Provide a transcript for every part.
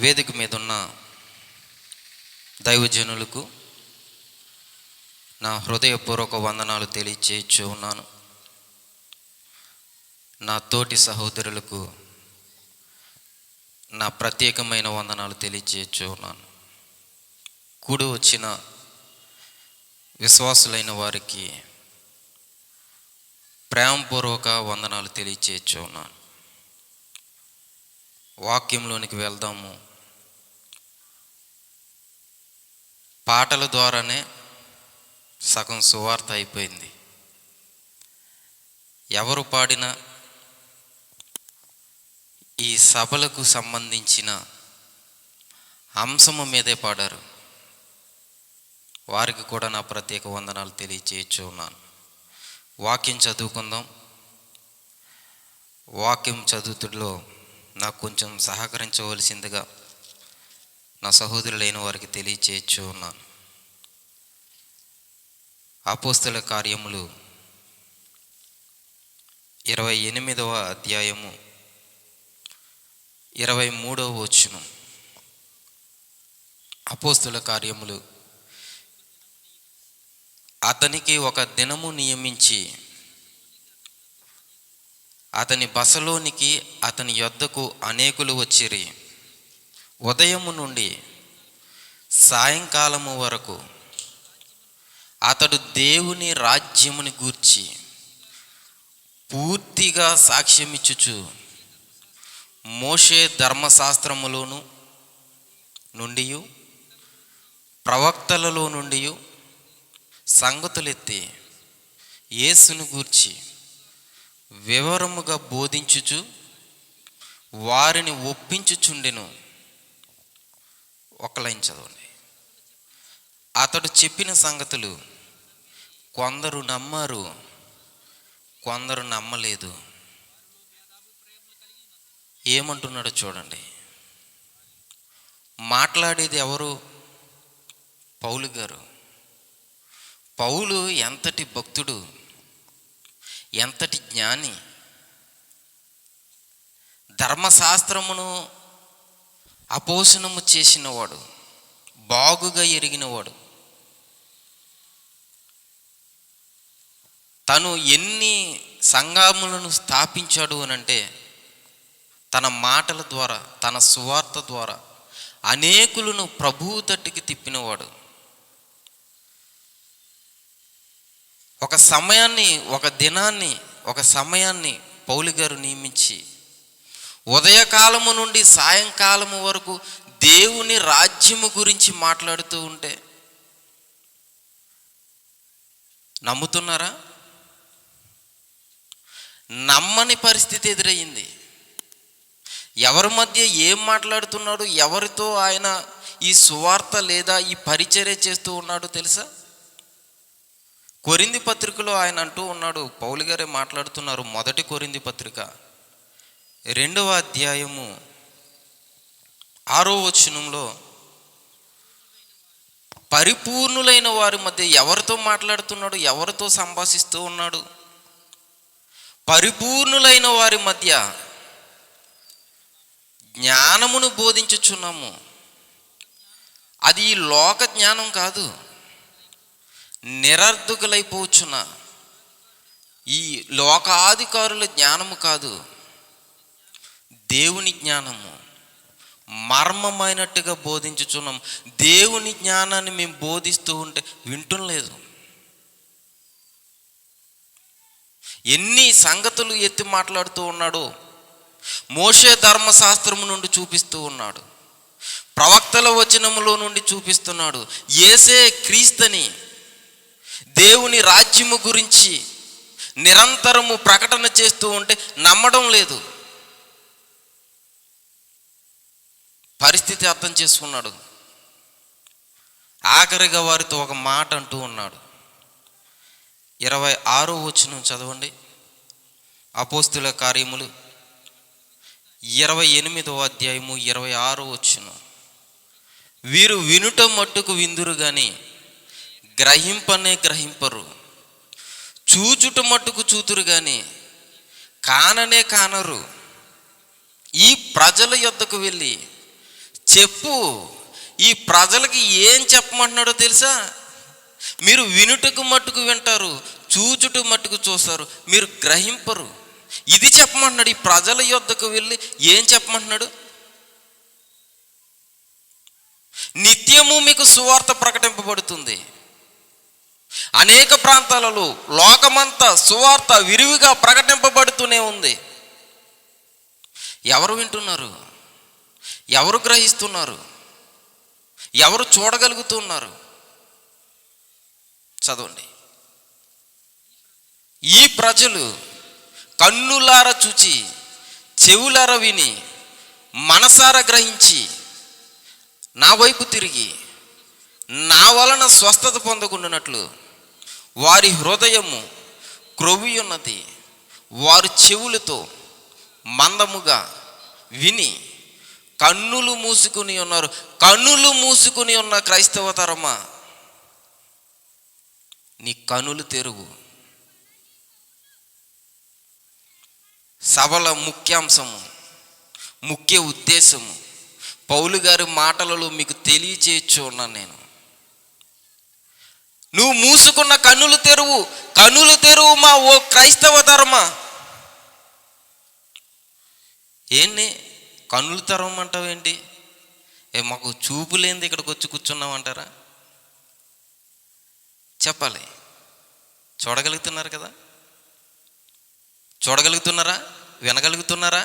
వేదిక మీద ఉన్న దైవజనులకు నా హృదయపూర్వక వందనాలు తెలియచేయచ్చు ఉన్నాను. నా తోటి సహోదరులకు నా ప్రత్యేకమైన వందనాలు తెలియచేయచ్చు ఉన్నాను. కూడి వచ్చిన విశ్వాసులైన వారికి ప్రేమపూర్వక వందనాలు తెలియచేయచ్చు ఉన్నాను. వాక్యంలోనికి వెళ్దాము. పాటల ద్వారానే సగం సువార్త అయిపోయింది. ఎవరు పాడినా ఈ సభలకు సంబంధించిన అంశము మీదే పాడారు. వారికి కూడా నా ప్రత్యేక వందనాలు తెలియచేయచ్చు ఉన్నాను. వాక్యం చదువుకుందాం. వాక్యం చదువుతుడిలో నాకు కొంచెం సహకరించవలసిందిగా నా సహోదరులైన వారికి తెలియచేయచ్చు ఉన్నాను. అపోస్తల కార్యములు 28వ అధ్యాయము 23వ వచనం. అపోస్తల కార్యములు అతనికి ఒక దినము నియమించి అతని బసలోనికి అతని యొద్దకు అనేకులు వచ్చిరి. ఉదయము నుండి సాయంకాలము వరకు అతడు దేవుని రాజ్యముని గూర్చి పూర్తిగా సాక్ష్యమిచ్చుచు మోషే ధర్మశాస్త్రములోను నుండి ప్రవక్తలలో నుండి సంగతులెత్తి యేసును గూర్చి వివరముగా బోధించుచు వారిని ఒప్పించుచుండెను. ఒక లైన్ చదవండి. అతడు చెప్పిన సంగతులు కొందరు నమ్మారు, కొందరు నమ్మలేదు. ఏమంటున్నాడో చూడండి. మాట్లాడేది ఎవరు? పౌలు గారు. పౌలు ఎంతటి భక్తుడు, ఎంతటి జ్ఞాని, ధర్మశాస్త్రమును అపోషణము చేసినవాడు, బాగుగా ఎరిగినవాడు. తను ఎన్ని సంఘములను స్థాపించాడు అనంటే తన మాటల ద్వారా, తన సువార్త ద్వారా అనేకులను ప్రభువు తట్టుకి తిప్పినవాడు. ఒక సమయాన్ని, ఒక దినాన్ని, ఒక సమయాన్ని పౌలు గారు నియమించి ఉదయకాలము నుండి సాయంకాలము వరకు దేవుని రాజ్యము గురించి మాట్లాడుతూ ఉంటే నమ్ముతున్నారా? నమ్మని పరిస్థితి ఎదురయ్యింది. ఎవరి మధ్య ఏం మాట్లాడుతున్నాడు, ఎవరితో ఆయన ఈ సువార్త లేదా ఈ పరిచర్య చేస్తూ ఉన్నాడో తెలుసా? కొరింథీ పత్రికలో ఆయన అంటూ ఉన్నాడు, పౌలు గారే మాట్లాడుతున్నారు. మొదటి కొరింథీ పత్రిక 2వ అధ్యాయము 6వ వచనంలో పరిపూర్ణులైన వారి మధ్య ఎవరితో మాట్లాడుతున్నాడు, ఎవరితో సంభాషిస్తూ ఉన్నాడు? పరిపూర్ణులైన వారి మధ్య జ్ఞానమును బోధించుచున్నాము. అది ఈ లోక జ్ఞానం కాదు, నిరర్ధకులైపోవచ్చున్న ఈ లోకాధికారుల జ్ఞానము కాదు, దేవుని జ్ఞానము. మర్మమైనట్టుగా బోధించుచున్నాం. దేవుని జ్ఞానాన్ని మేము బోధిస్తూ ఉంటే వింటలేదు. ఎన్ని సంగతులు ఎత్తి మాట్లాడుతూ ఉన్నాడు. మోషే ధర్మశాస్త్రము నుండి చూపిస్తూ ఉన్నాడు, ప్రవక్తల వచనములో నుండి చూపిస్తున్నాడు. యేసే క్రీస్తుని, దేవుని రాజ్యము గురించి నిరంతరము ప్రకటన చేస్తూ ఉంటే నమ్మడం లేదు. పరిస్థితి అర్థం చేసుకున్నాడు. ఆఖరిగా వారితో ఒక మాట అంటూ ఉన్నాడు. 26వ వచనం చదవండి. అపోస్తుల కార్యములు 28వ అధ్యాయము 26వ వచనం. వీరు వినుట మట్టుకు విందురు గాని గ్రహింపనే గ్రహింపరు, చూచుట మట్టుకు చూతురు గాని కాననే కానరు. ఈ ప్రజల యొద్దకు వెళ్ళి చెప్పు. ఈ ప్రజలకి ఏం చెప్పమంటున్నాడో తెలుసా? మీరు వినుటకు మట్టుకు వింటారు, చూచుట మట్టుకు చూస్తారు, మీరు గ్రహింపరు. ఇది చెప్పమంటున్నాడు. ఈ ప్రజల యొద్దకు వెళ్ళి ఏం చెప్పమంటున్నాడు? నిత్యము మీకు సువార్త ప్రకటింపబడుతుంది. అనేక ప్రాంతాలలో లోకమంతా సువార్త విరివిగా ప్రకటింపబడుతూనే ఉంది. ఎవరు వింటున్నారు? ఎవరు గ్రహిస్తున్నారు? ఎవరు చూడగలుగుతున్నారు? చదవండి. ఈ ప్రజలు కన్నులార చూచి, చెవులార విని, మనసారా గ్రహించి, నా వైపు తిరిగి నా వలన స్వస్థత పొందకుండానట్లు వారి హృదయము క్రొవ్వి ఉన్నది, వారు చెవులతో మందముగా విని కన్నులు మూసుకుని ఉన్నారు. కన్నులు మూసుకుని ఉన్న క్రైస్తవ తరమా, నీ కన్నులు తెరువు. సభల ముఖ్యాంశము, ముఖ్య ఉద్దేశము పౌలు గారి మాటలలో మీకు తెలియచేయచ్చు ఉన్నాను నేను. నువ్వు మూసుకున్న కన్నులు తెరువు, కన్నులు తెరువు మా ఓ క్రైస్తవ ధర్మ. ఏంటి కన్నులు తెరవమంటావేంటి? మాకు చూపు లేనిది ఇక్కడికి వచ్చి కూర్చున్నామంటారా? చెప్పాలి. చూడగలుగుతున్నారు కదా? చూడగలుగుతున్నారా? వినగలుగుతున్నారా?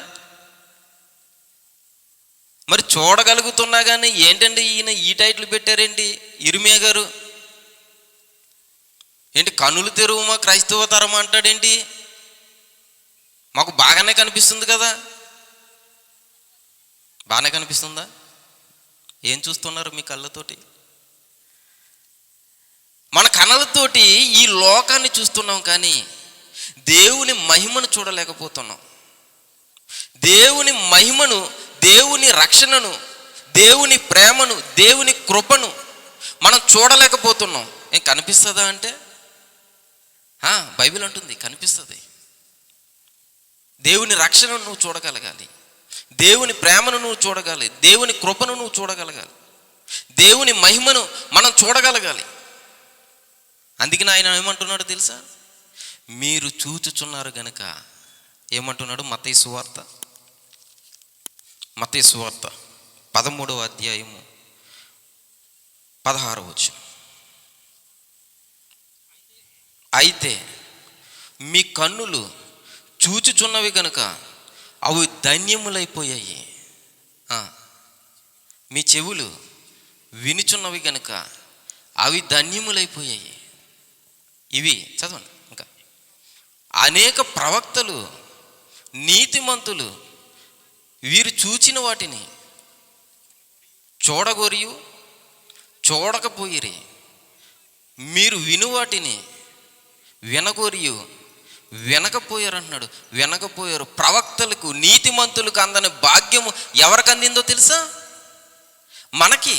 మరి చూడగలుగుతున్నా కానీ ఏంటండి ఈయన ఈ టైటిల్ పెట్టారేంటి? ఇర్మియా గారు ఏంటి కన్నులు తెరువుమా క్రైస్తవ తరం అంటాడేంటి? మాకు బాగానే కనిపిస్తుంది కదా. బాగానే కనిపిస్తుందా? ఏం చూస్తున్నారు మీ కళ్ళతోటి? మన కళ్ళతోటి ఈ లోకాన్ని చూస్తున్నాం కానీ దేవుని మహిమను చూడలేకపోతున్నాం. దేవుని మహిమను, దేవుని రక్షణను, దేవుని ప్రేమను, దేవుని కృపను మనం చూడలేకపోతున్నాం. ఏం కనిపిస్తుందా అంటే బైబిల్ అంటుంది కనిపిస్తుంది. దేవుని రక్షణను నువ్వు చూడగలగాలి, దేవుని ప్రేమను నువ్వు చూడగాలి, దేవుని కృపను నువ్వు చూడగలగాలి, దేవుని మహిమను మనం చూడగలగాలి. అందుకని ఆయన ఏమంటున్నాడు తెలుసా? మీరు చూచుచున్నారు గనుక. ఏమంటున్నాడు? మత్తయి సువార్త 13వ అధ్యాయము 16వ వచనం. అయితే మీ కన్నులు చూచుచున్నవి గనుక అవి ధన్యములైపోయాయి, మీ చెవులు వినుచున్నవి గనుక అవి ధన్యములైపోయాయి. ఇవి చదవండి. ఇంకా అనేక ప్రవక్తలు, నీతిమంతులు వీరు చూచిన వాటిని చూడగోరియు చూడకపోయిరి, మీరు విను వాటిని వినగోరియు వినకపోయారు అంటున్నాడు. వినకపోయారు. ప్రవక్తలకు, నీతిమంతులకు అందని భాగ్యము ఎవరికి అందిందో తెలుసా? మనకి.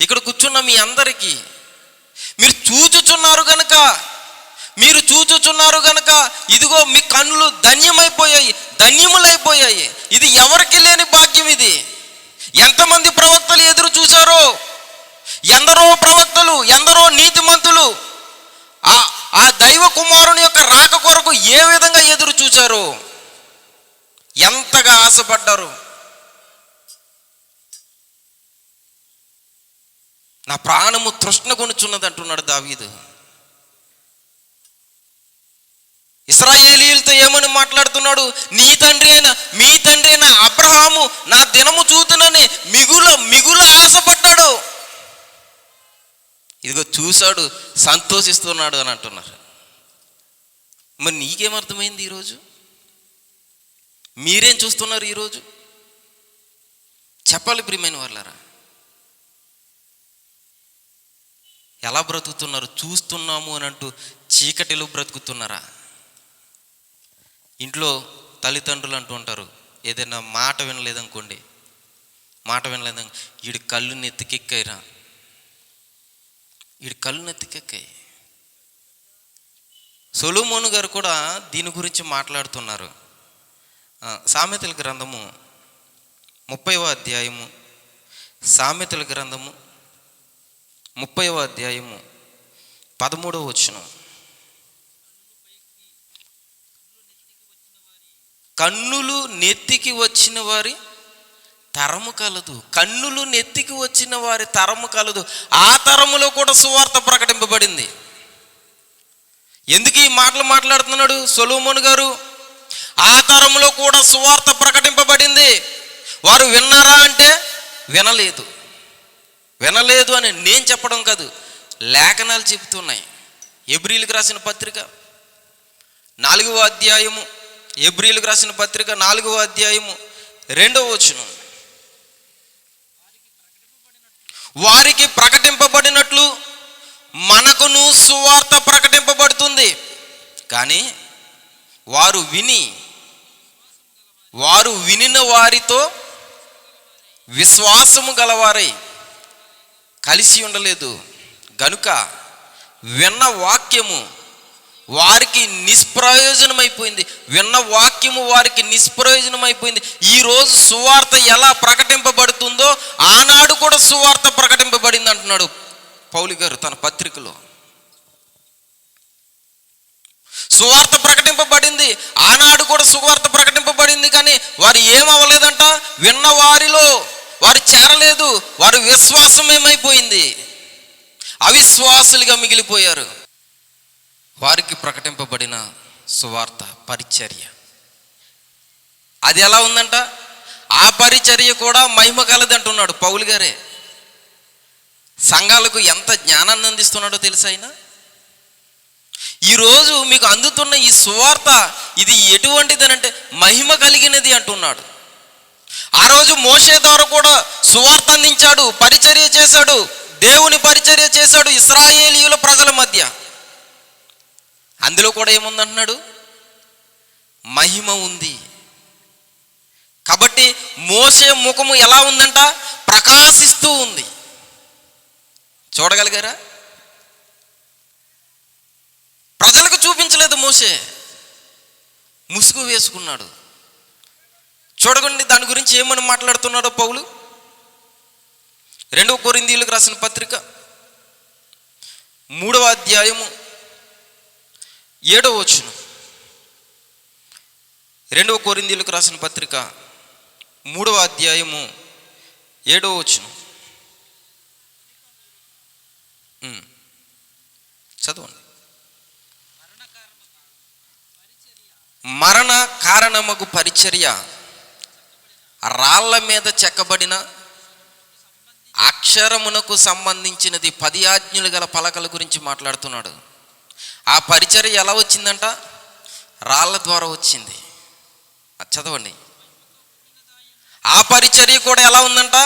ఇక్కడ కూర్చున్న మీ అందరికీ. మీరు చూచుచున్నారు గనక ఇదిగో మీ కన్నులు ధన్యములైపోయాయి. ఇది ఎవరికి లేని భాగ్యం. ఇది ఎంతమంది ప్రవక్తలు ఎదురు చూశారో, ఎందరో ప్రవక్తలు, ఎందరో నీతిమంతులు ఆ దైవ కుమారుని యొక్క రాక కొరకు ఏ విధంగా ఎదురు చూశారో, ఎంతగా ఆశపడ్డారు. నా ప్రాణము తృష్ణ కొనుచున్నది అంటున్నాడు దావీదు. ఇశ్రాయేలీయులతో ఏమని మాట్లాడుతున్నాడు? మీ తండ్రి అయిన అబ్రహాము నా దినము చూతునని మిగుల ఆశపడ్డాడు. ఇదిగో చూశాడు, సంతోషిస్తున్నాడు అని అంటున్నారు. మరి నీకేమర్థమైంది ఈరోజు? మీరేం చూస్తున్నారు ఈరోజు? చెప్పాలి ప్రియమైన వాళ్ళారా. ఎలా బ్రతుకుతున్నారు? చూస్తున్నాము అని అంటూ చీకటిలో బ్రతుకుతున్నారా? ఇంట్లో తల్లిదండ్రులు అంటూ ఉంటారు, ఏదైనా మాట వినలేదనుకోండి, వీడి కళ్ళు నెత్తికెక్కాయిరా, వీడి కళ్ళు నెత్తికెక్కాయి. సొలొమోను గారు కూడా దీని గురించి మాట్లాడుతున్నారు. సామెతల గ్రంథము 30వ అధ్యాయము సామెతల గ్రంథము 30వ అధ్యాయము 13వ వచనం. కన్నులు నెత్తికి వచ్చిన వారి తరము కలదు. కన్నులు నెత్తికి వచ్చిన వారి తరము కలదు. ఆ తరములో కూడా సువార్త ప్రకటింపబడింది. ఎందుకు ఈ మాటలు మాట్లాడుతున్నాడు సొలొమోను గారు? ఆ తరములో కూడా సువార్త ప్రకటింపబడింది. వారు విన్నారా అంటే వినలేదు. వినలేదు అని నేను చెప్పడం కాదు, లేఖనాలు చెబుతున్నాయి. హెబ్రీయులకు రాసిన పత్రిక 4వ అధ్యాయము, హెబ్రీయులకు రాసిన పత్రిక 4వ అధ్యాయము 2వ వచనం. వారికి ప్రకటింపబడినట్లు మనకును సువార్త ప్రకటింపబడుతుంది. కానీ వారు వినిన వారితో విశ్వాసము గలవారై కలిసి ఉండలేదు గనుక విన్న వాక్యము వారికి నిష్ప్రయోజనమైపోయింది. విన్న వాక్యము వారికి నిష్ప్రయోజనమైపోయింది. ఈరోజు సువార్త ఎలా ప్రకటింపబడుతుందో ఆనాడు కూడా సువార్త ప్రకటింపబడింది అంటున్నాడు పౌలు గారు తన పత్రికలో. సువార్త ప్రకటింపబడింది, ఆనాడు కూడా సువార్త ప్రకటింపబడింది. కానీ వారు ఏమవ్వలేదంట? విన్న వారిలో వారు చేరలేదు. వారి విశ్వాసం ఏమైపోయింది? అవిశ్వాసులుగా మిగిలిపోయారు. వారికి ప్రకటింపబడిన సువార్త పరిచర్య అది ఎలా ఉందంట? ఆ పరిచర్య కూడా మహిమ కలది అంటున్నాడు పౌలు గారే. సంఘాలకు ఎంత జ్ఞానాన్ని అందిస్తున్నాడో తెలుసా ఆయన? ఈరోజు మీకు అందుతున్న ఈ సువార్త ఇది ఎటువంటిది అంటే మహిమ కలిగినది అంటున్నాడు. ఆ రోజు మోషే ద్వారా కూడా సువార్త అందించాడు, పరిచర్య చేశాడు, దేవుని పరిచర్య చేశాడు ఇశ్రాయేలీయుల ప్రజల మధ్య. అందులో కూడా ఏముందంటున్నాడు? మహిమ ఉంది. కాబట్టి మోషే ముఖము ఎలా ఉందంట? ప్రకాశిస్తూ ఉంది. చూడగలిగారా? ప్రజలకు చూపించలేదు మోషే, ముసుగు వేసుకున్నాడు. చూడకండి దాని గురించి ఏమని మాట్లాడుతున్నాడో పౌలు. 2వ కొరింథీయులకు రాసిన పత్రిక 3వ అధ్యాయము 7వ వచనం. 2వ కొరింథీయులకు రాసిన పత్రిక 3వ అధ్యాయము 7వ వచనం చదవండి. మరణ కారణమగు పరిచర్య రాళ్ల మీద చెక్కబడిన అక్షరమునకు సంబంధించినది 10 ఆజ్ఞలు గల పలకల గురించి మాట్లాడుతున్నాడు. ఆ పరిచర్య ఎలా వచ్చిందంట? రాళ్ల ద్వారా వచ్చింది. చదవండి. ఆ పరిచర్య కూడా ఎలా ఉందంట?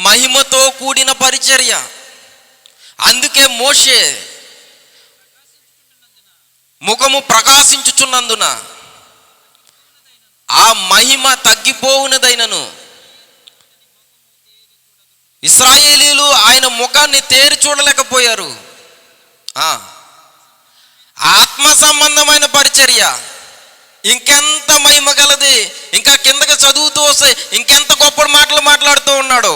మహిమతో కూడిన పరిచర్య. అందుకే మోషే ముఖము ప్రకాశించుచున్నందున ఆ మహిమ తగ్గిపోవునదైనను ఇశ్రాయేలీయులు ఆయన ముఖాన్ని తేరి చూడలేకపోయారు. ఆత్మ సంబంధమైన పరిచర్య ఇంకెంత మహిమ గలది. ఇంకా కిందకి చదువుతూ వస్తే ఇంకెంత గొప్ప మాటలు మాట్లాడుతూ ఉన్నాడు.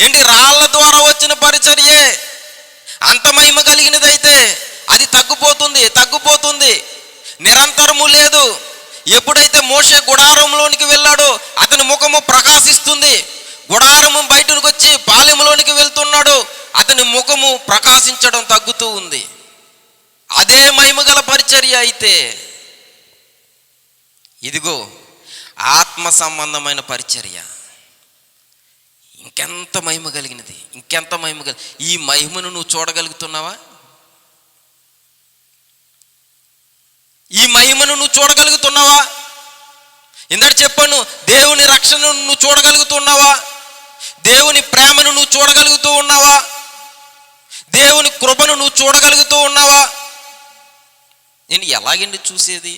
ఏంటి? రాళ్ల ద్వారా వచ్చిన పరిచర్యే అంత మహిమ కలిగినదైతే అది తగ్గిపోతుంది, నిరంతరము లేదు. ఎప్పుడైతే మోషే గుడారంలోనికి వెళ్ళాడో అతని ముఖము ప్రకాశిస్తుంది. గుడారము బయటకు వచ్చి పాలెంలోనికి వెళ్తున్నాడు, అతని ముఖము ప్రకాశించడం తగ్గుతూ ఉంది. అదే మహిమగల పరిచర్య అయితే ఇదిగో ఆత్మ సంబంధమైన పరిచర్య ఇంకెంత మహిమ కలిగినది, ఇంకెంత మహిమ ఈ మహిమను నువ్వు చూడగలుగుతున్నావా? ఈ మహిమను నువ్వు చూడగలుగుతున్నావా? ఇందాక చెప్పాను, దేవుని రక్షణను నువ్వు చూడగలుగుతున్నావా? దేవుని ప్రేమను నువ్వు చూడగలుగుతూ ఉన్నావా? దేవుని కృపను నువ్వు చూడగలుగుతూ ఉన్నావా? నేను ఎలాగండి చూసేది?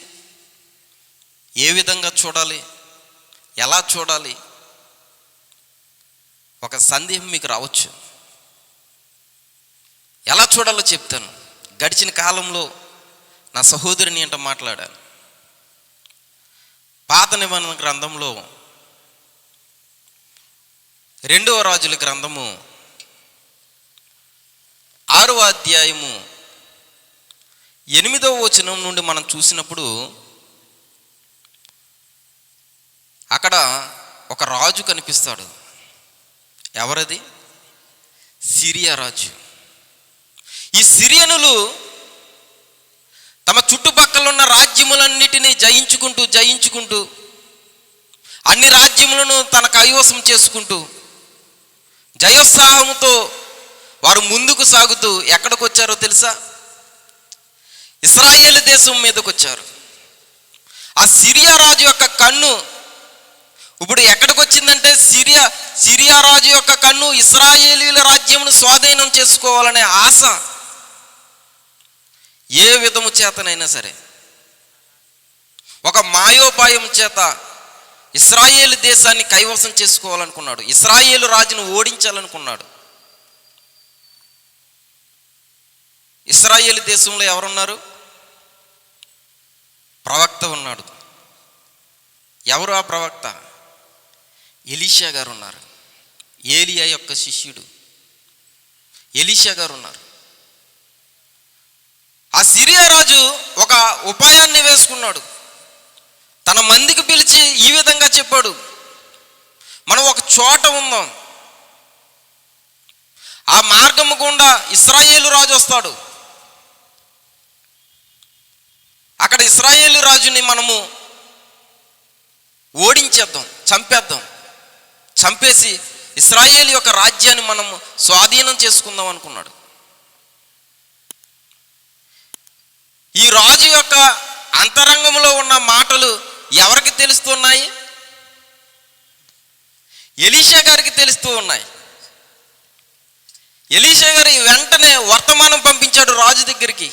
ఏ విధంగా చూడాలి? ఎలా చూడాలి? ఒక సందేహం మీకు రావచ్చు. ఎలా చూడాలో చెప్తాను. గడిచిన కాలంలో నా సహోదరుని అంట మాట్లాడాను. పాత నిబంధన గ్రంథంలో రెండవ రాజుల గ్రంథము 6వ అధ్యాయము 8వ వచనం నుండి మనం చూసినప్పుడు అక్కడ ఒక రాజు కనిపిస్తాడు. ఎవరది? సిరియా రాజు. ఈ సిరియనులు తమ చుట్టుపక్కల ఉన్న రాజ్యములన్నిటినీ జయించుకుంటూ అన్ని రాజ్యములను తన కైవసం చేసుకుంటూ జయోత్సాహంతో వారు ముందుకు సాగుతూ ఎక్కడికి వచ్చారో తెలుసా? ఇశ్రాయేలు దేశం మీదకి వచ్చారు. ఆ సిరియా రాజు యొక్క కన్ను ఇప్పుడు ఎక్కడికి వచ్చిందంటే, సిరియా రాజు యొక్క కన్ను ఇశ్రాయేలీల రాజ్యమును స్వాధీనం చేసుకోవాలనే ఆశ ఏ విధము చేతనైనా సరే ఒక మాయోపాయం చేత ఇశ్రాయేలు దేశాన్ని కైవసం చేసుకోవాలనుకున్నాడు. ఇశ్రాయేలు రాజును ఓడించాలనుకున్నాడు. ఇశ్రాయేలు దేశంలో ఎవరున్నారు? ప్రవక్త ఉన్నాడు. ఎవరు ఆ ప్రవక్త? ఎలీషా గారు ఉన్నారు. ఏలియా యొక్క శిష్యుడు ఎలీషా గారు ఉన్నారు. ఆ సిరియా రాజు ఒక ఉపాయాన్ని వేసుకున్నాడు. తన మందికి పిలిచి ఈ విధంగా చెప్పాడు, మనం ఒక చోట ఉందాం, ఆ మార్గము గుండా ఇశ్రాయేలు రాజు వస్తాడు, అక్కడ ఇశ్రాయేలు రాజుని మనము ఓడించేద్దాం, చంపేసి ఇశ్రాయేలు యొక్క రాజ్యాన్ని మనము స్వాధీనం చేసుకుందాం అనుకున్నాడు. ఈ రాజు యొక్క అంతరంగంలో ఉన్న మాటలు ఎవరికి తెలుస్తున్నాయి? ఎలీషా గారికి తెలుస్తూ ఉన్నాయి. ఎలీషా గారు వెంటనే వర్తమానం పంపించాడు రాజు దగ్గరికి,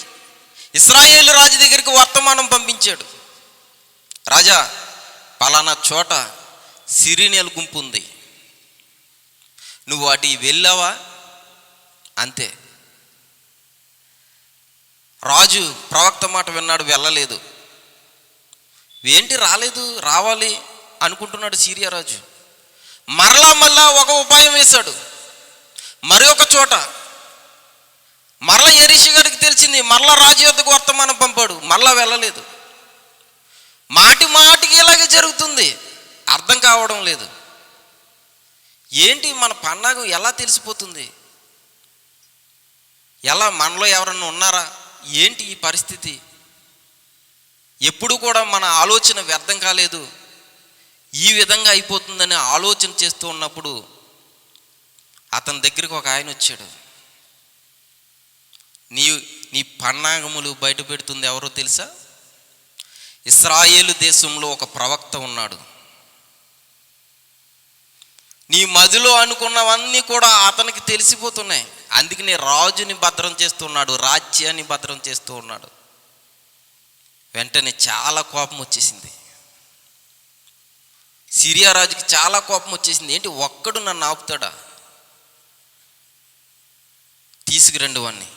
ఇశ్రాయేలు రాజు దగ్గరికి వర్తమానం పంపించాడు. రాజా, పలానా చోట సిరియనుల గుంపు ఉంది, నువ్వు వాటికి వెళ్ళావా? అంతే. రాజు ప్రవక్త మాట విన్నాడు, వెళ్ళలేదు. ఏంటి రాలేదు, రావాలి అనుకుంటున్నాడు సిరియా రాజు. మరలా ఒక ఉపాయం వేశాడు. మరి ఒక చోట మరలా ఎలీషా గారికి తెలిసింది, మరలా రాజు యొద్దకు వర్తమానం పంపాడు, మరలా వెళ్ళలేదు. మాటికి ఇలాగే జరుగుతుంది, అర్థం కావడం లేదు. ఏంటి మన పన్నాగం ఎలా తెలిసిపోతుంది? ఎలా మనలో ఎవరన్నా ఉన్నారా? ఏంటి ఈ పరిస్థితి? ఎప్పుడు కూడా మన ఆలోచన వ్యర్థం కాలేదు, ఈ విధంగా అయిపోతుందని ఆలోచన చేస్తూ ఉన్నప్పుడు అతని దగ్గరికి ఒక ఆయన వచ్చాడు. నీ పన్నాగములు బయట పెడుతుంది ఎవరో తెలుసా? ఇశ్రాయేలు దేశంలో ఒక ప్రవక్త ఉన్నాడు. నీ మదిలో అనుకున్నవన్నీ కూడా అతనికి తెలిసిపోతున్నాయి. అందుకని రాజుని భద్రం చేస్తున్నాడు, రాజ్యాన్ని భద్రం చేస్తూ ఉన్నాడు. వెంటనే చాలా కోపం వచ్చేసింది సిరియా రాజుకి, చాలా కోపం వచ్చేసింది. ఏంటి ఒక్కడు నన్ను ఆపుతాడా? తీసుకురండి వాణ్ణి,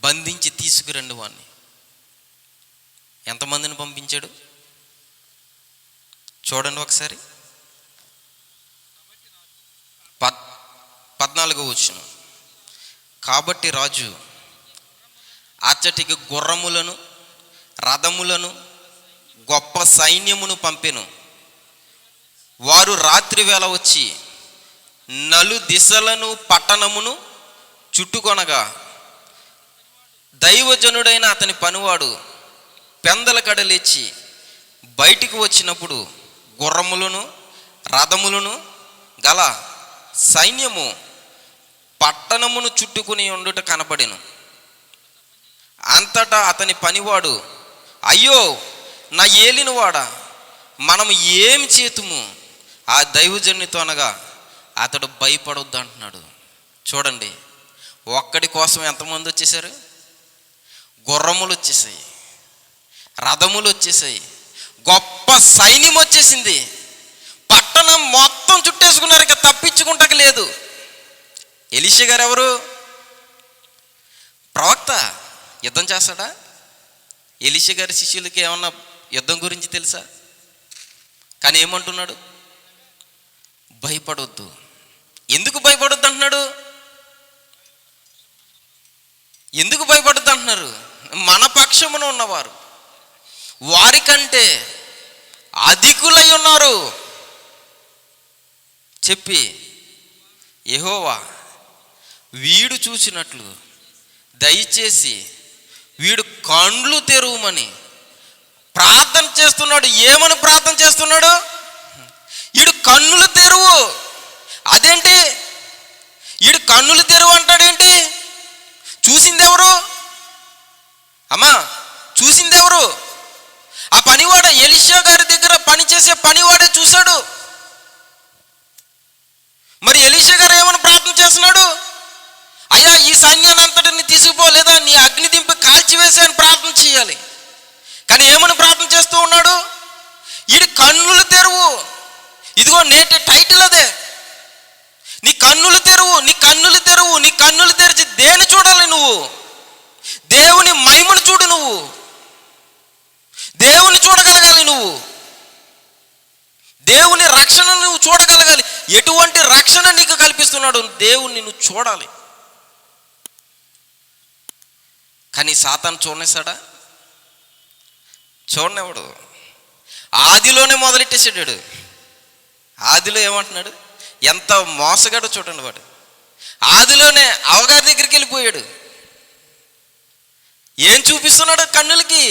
బంధించి తీసుకురండి వాణ్ణి. ఎంతమందిని పంపించాడు చూడండి ఒకసారి. 14వ వచనం. కాబట్టి రాజు అచ్చటికి గుర్రములను, రథములను, గొప్ప సైన్యమును పంపెను. వారు రాత్రి వేళ వచ్చి నలు దిశలను పట్టణమును చుట్టుకొనగా, దైవజనుడైన అతని పనివాడు పెందల కడ లేచి బయటికి వచ్చినప్పుడు గుర్రములను, రథములను గల సైన్యము పట్టణమును చుట్టుకుని ఉండుట కనపడెను. అంతటా అతని పనివాడు, అయ్యో నా ఏలినవాడా, మనము ఏమి చేతుము? ఆ దైవజనునితో అనగా అతడు భయపడొద్దు అంటున్నాడు. చూడండి, ఒక్కడి కోసం ఎంతమంది వచ్చేసారు? గుర్రములు వచ్చేసాయి, రథములు వచ్చేసాయి, గొప్ప సైన్యం వచ్చేసింది. పట్టణం మొత్తం చుట్టేసుకున్నారు, ఇక తప్పించుకుంటాక లేదు. ఎలీషా గారు ఎవరు? ప్రవక్త. యుద్ధం చేస్తాడా? ఎలీషా గారి శిష్యులకి ఏమన్నా యుద్ధం గురించి తెలుసా? కానీ ఏమంటున్నాడు? భయపడొద్దు, ఎందుకు భయపడొద్దు అంటున్నాడు? ఎందుకు భయపడొద్దు అంటున్నారు? మన పక్షమున ఉన్నవారు వారికంటే అధికులై ఉన్నారు చెప్పి, యెహోవా వీడు చూసినట్లు దయచేసి వీడు కండ్లు తెరువమని ప్రార్థన చేస్తున్నాడు. ఏమని ప్రార్థన చేస్తున్నాడు? వీడు కన్నులు తెరువు. అదేంటి వీడు కన్నులు తెరువు అంటాడేంటి? చూసింది ఎవరు అమ్మా? చూసింది ఎవరు? ఆ పనివాడ ఎలీషా గారి దగ్గర పనిచేసే పనివాడే చూశాడు. మరి ఎలీషా గారు ఏమని ప్రార్థన చేస్తున్నాడు? అయ్యా ఈ సైన్యాన్ని అంతటిని తీసుకుపో, లేదా నీ అగ్ని దింపి కాల్చివేసి అని ప్రార్థన చేయాలి. కానీ ఏమని ప్రార్థన చేస్తూ ఉన్నాడు? వీడి కన్నులు తెరువు. ఇదిగో నేటి టైటిల్ అదే, నీ కన్నులు తెరువు, నీ కన్నులు తెరువు. నీ కన్నులు తెరిచి దేని చూడాలి నువ్వు? దేవుని మహిమను చూడు. నువ్వు దేవుని చూడగలగాలి. నువ్వు దేవుని రక్షణ నువ్వు చూడగలగాలి. ఎటువంటి రక్షణ నీకు కల్పిస్తున్నాడు? దేవుణ్ణి నువ్వు చూడాలి. కానీ సాతాను చూడనేసాడా? చూడనివాడు. ఆదిలోనే మొదలెట్టేసాడు. ఆదిలో ఏమంటున్నాడు? ఎంత మోసగాడో చూడండి వాడు. ఆదిలోనే అవగారి దగ్గరికి వెళ్ళిపోయాడు. ఏం చూపిస్తున్నాడు కన్నులకి?